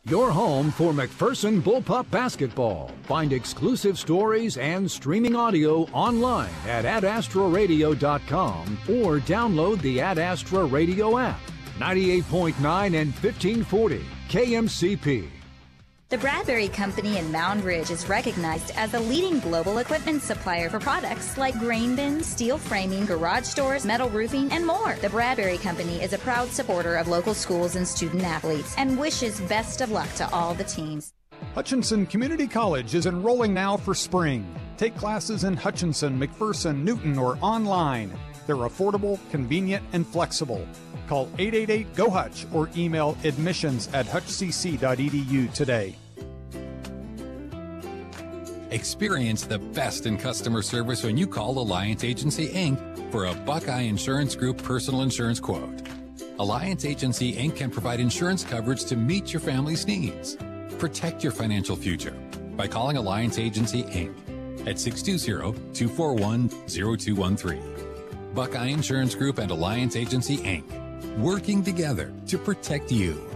Your home for McPherson Bullpup Basketball. Find exclusive stories and streaming audio online at adastroradio.com or download the Ad Astra Radio app. 98.9 and 1540 KMCP. The Bradbury Company in Mound Ridge is recognized as a leading global equipment supplier for products like grain bins, steel framing, garage doors, metal roofing, and more. The Bradbury Company is a proud supporter of local schools and student athletes and wishes best of luck to all the teams. Hutchinson Community College is enrolling now for spring. Take classes in Hutchinson, McPherson, Newton, or online. They're affordable, convenient, and flexible. Call 888-GO-HUTCH or email admissions@hutchcc.edu today. Experience the best in customer service when you call Alliance Agency, Inc. for a Buckeye Insurance Group personal insurance quote. Alliance Agency, Inc. can provide insurance coverage to meet your family's needs. Protect your financial future by calling Alliance Agency, Inc. at 620-241-0213. Buckeye Insurance Group and Alliance Agency, Inc. working together to protect you.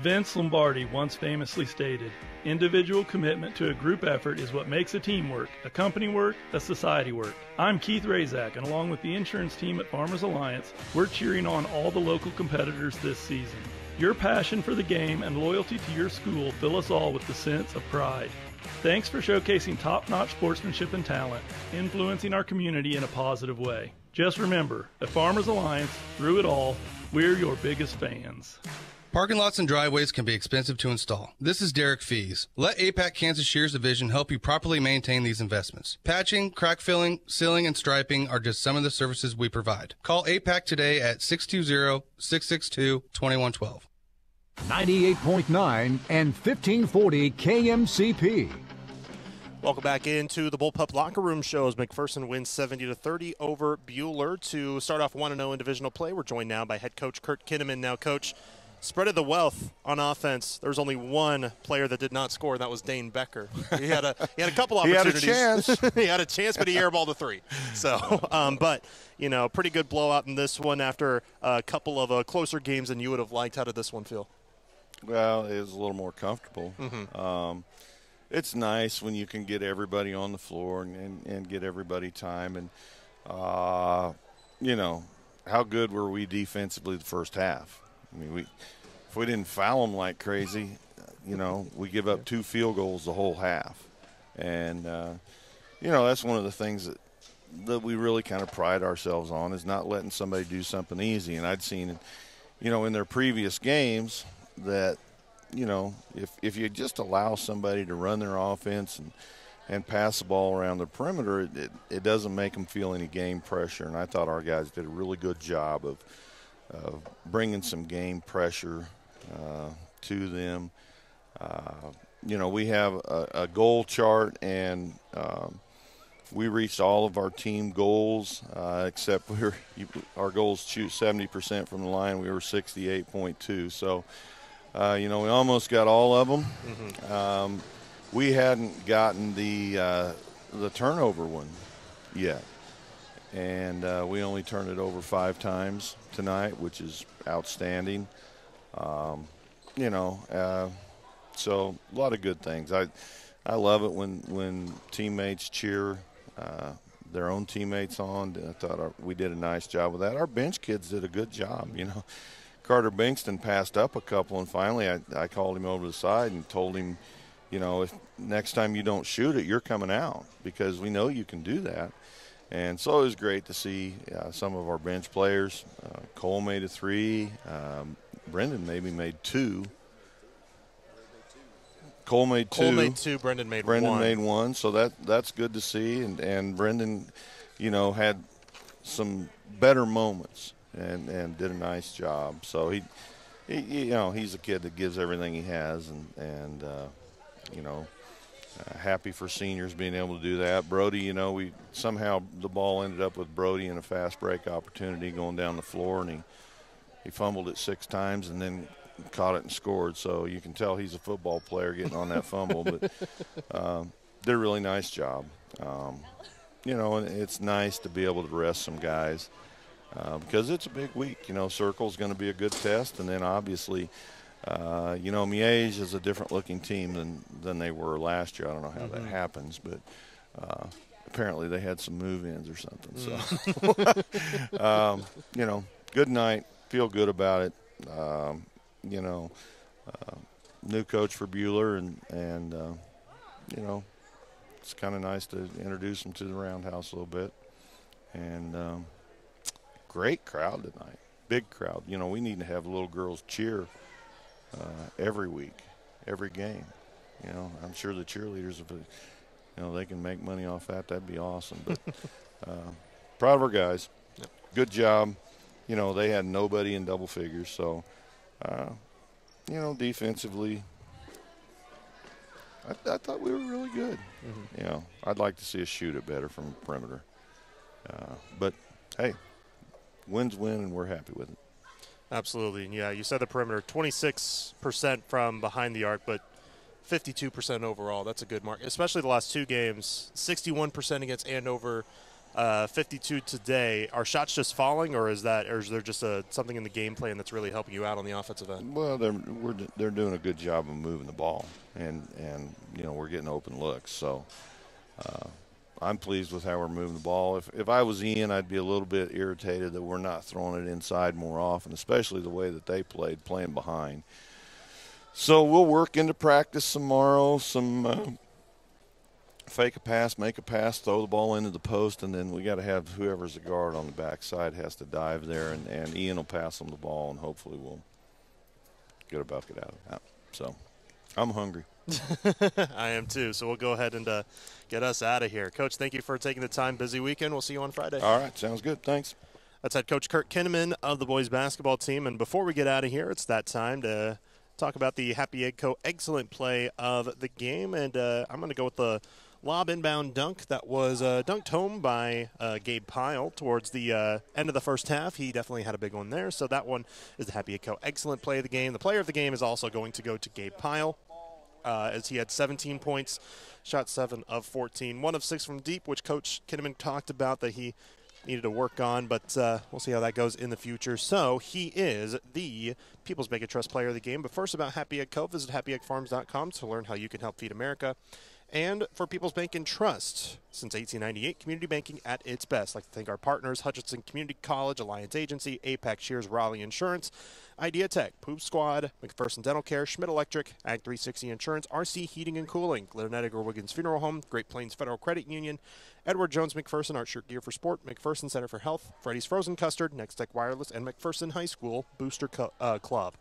Vince Lombardi once famously stated, "Individual commitment to a group effort is what makes a team work, a company work, a society work." I'm Keith Razak, and along with the insurance team at Farmers Alliance, we're cheering on all the local competitors this season. Your passion for the game and loyalty to your school fill us all with the sense of pride. Thanks for showcasing top-notch sportsmanship and talent, influencing our community in a positive way. Just remember, at Farmers Alliance, through it all, we're your biggest fans. Parking lots and driveways can be expensive to install. This is Derek Fees. Let APAC Kansas Shears Division help you properly maintain these investments. Patching, crack filling, sealing, and striping are just some of the services we provide. Call APAC today at 620-662-2112. 98.9 and 1540 KMCP. Welcome back into the Bullpup Locker Room show as McPherson wins 70-30 over Buhler to start off 1-0 in divisional play. We're joined now by head coach Kurt Kinnaman. Now, Coach, spread of the wealth on offense. There's only one player that did not score, and that was Dane Becker. He had a couple opportunities. He had a chance. He had a chance, but he airballed a 3. So, but you know, pretty good blowout in this one after a couple of closer games than you would have liked. How did this one feel? Well, it was a little more comfortable. Mm-hmm. It's nice when you can get everybody on the floor and get everybody time. And, you know, how good were we defensively the first half? I mean, if we didn't foul them like crazy, you know, we give up 2 field goals the whole half. And, you know, that's one of the things that we really kind of pride ourselves on is not letting somebody do something easy. And I'd seen, you know, in their previous games that, you know, if you just allow somebody to run their offense and pass the ball around the perimeter, it doesn't make them feel any game pressure. And I thought our guys did a really good job of bringing some game pressure to them. You know, we have a goal chart, and we reached all of our team goals except our goals shoot 70% from the line. We were 68.2. So, We almost got all of them. Mm-hmm. We hadn't gotten the turnover one yet. And we only turned it over 5 times tonight, which is outstanding. So a lot of good things. I love it when teammates cheer their own teammates on. I thought we did a nice job with that. Our bench kids did a good job. Carter Bingston passed up a couple, and finally I called him over to the side and told him, if next time you don't shoot it, you're coming out, because we know you can do that. And so it was great to see some of our bench players. Cole made a 3. Brendan maybe made 2. Cole made 2. Cole made 2. Brendan made 1. Brendan made 1. So that's good to see. And Brendan, had some better moments and did a nice job. So he's a kid that gives everything he has, and happy for seniors being able to do that. Brody, we somehow the ball ended up with Brody in a fast break opportunity going down the floor, and he fumbled it 6 times and then caught it and scored. So you can tell he's a football player getting on that fumble, but did a really nice job. And it's nice to be able to rest some guys because it's a big week. Circle's going to be a good test, and then obviously Miege is a different looking team than they were last year. I don't know how that happens, but apparently they had some move-ins or something. So, good night. Feel good about it. New coach for Buhler, and it's kind of nice to introduce them to the Roundhouse a little bit. And great crowd tonight. Big crowd. We need to have little girls cheer every week, every game. I'm sure the cheerleaders, if they can make money off that, that'd be awesome. But proud of our guys. Yep. Good job. They had nobody in double figures. So, defensively, I thought we were really good. Mm-hmm. I'd like to see us shoot it better from the perimeter. But, hey, win's win, and we're happy with it. Absolutely. And, yeah, you said the perimeter, 26% from behind the arc, but 52% overall. That's a good mark, especially the last 2 games. 61% against Andover, 52 today. Are shots just falling, or is there just something in the game plan that's really helping you out on the offensive end? Well, they're doing a good job of moving the ball, and we're getting open looks. So I'm pleased with how we're moving the ball. If I was Ian, I'd be a little bit irritated that we're not throwing it inside more often, especially the way that they playing behind. So we'll work into practice tomorrow, some fake a pass, make a pass, throw the ball into the post, and then we got to have whoever's the guard on the backside has to dive there, and Ian will pass them the ball, and hopefully we'll get a bucket out of that. So I'm hungry. I am too. So we'll go ahead and get us out of here. Coach, thank you for taking the time. Busy weekend. We'll see you on Friday. All right. Sounds good. Thanks. That's head coach Kurt Kinnaman of the boys basketball team. And before we get out of here, it's that time to talk about the Happy Egg Co. excellent play of the game. And I'm going to go with the lob inbound dunk that was dunked home by Gabe Pyle towards the end of the first half. He definitely had a big one there. So that one is the Happy Egg Co. excellent play of the game. The player of the game is also going to go to Gabe Pyle. As he had 17 points, shot 7 of 14, 1 of 6 from deep, which Coach Kinnaman talked about that he needed to work on, but we'll see how that goes in the future. So he is the People's Bank and Trust player of the game. But first, about Happy Egg Co., visit happyeggfarms.com to learn how you can help feed America. And for People's Bank and Trust, since 1898, community banking at its best. I'd like to thank our partners, Hutchinson Community College, Alliance Agency, APAC Shears, Raleigh Insurance, Idea Tech, Poop Squad, McPherson Dental Care, Schmidt Electric, Ag 360 Insurance, RC Heating and Cooling, Glenn Edgar Wiggins Funeral Home, Great Plains Federal Credit Union, Edward Jones McPherson Art Shirt Gear for Sport, McPherson Center for Health, Freddy's Frozen Custard, Next Tech Wireless, and McPherson High School Booster Club.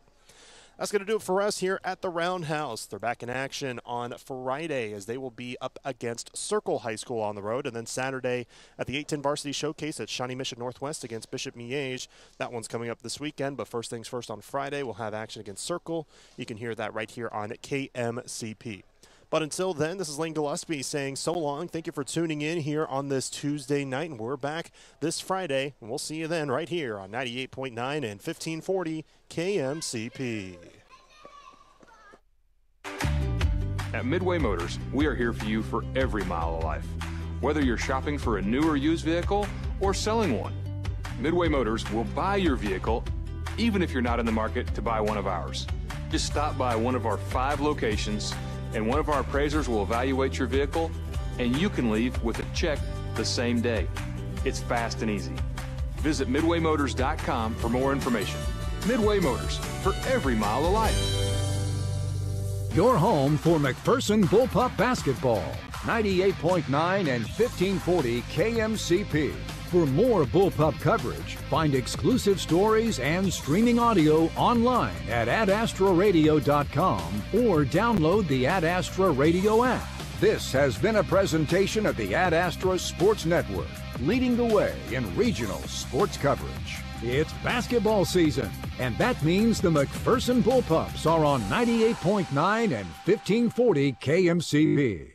That's going to do it for us here at the Roundhouse. They're back in action on Friday as they will be up against Circle High School on the road. And then Saturday at the 810 Varsity Showcase at Shawnee Mission Northwest against Bishop Miege. That one's coming up this weekend. But first things first, on Friday, we'll have action against Circle. You can hear that right here on KMCP. But until then, this is Lane Gillespie saying so long. Thank you for tuning in here on this Tuesday night. And we're back this Friday. And we'll see you then right here on 98.9 and 1540 KMCP. At Midway Motors, we are here for you for every mile of life. Whether you're shopping for a new or used vehicle or selling one, Midway Motors will buy your vehicle even if you're not in the market to buy one of ours. Just stop by one of our 5 locations and one of our appraisers will evaluate your vehicle and you can leave with a check the same day. It's fast and easy. Visit MidwayMotors.com for more information. Midway Motors, for every mile of life. Your home for McPherson Bullpup Basketball. 98.9 and 1540 KMCP. For more Bullpup coverage, find exclusive stories and streaming audio online at AdAstraRadio.com or download the Ad Astra Radio app. This has been a presentation of the Ad Astra Sports Network, leading the way in regional sports coverage. It's basketball season, and that means the McPherson Bullpups are on 98.9 and 1540 KMCP.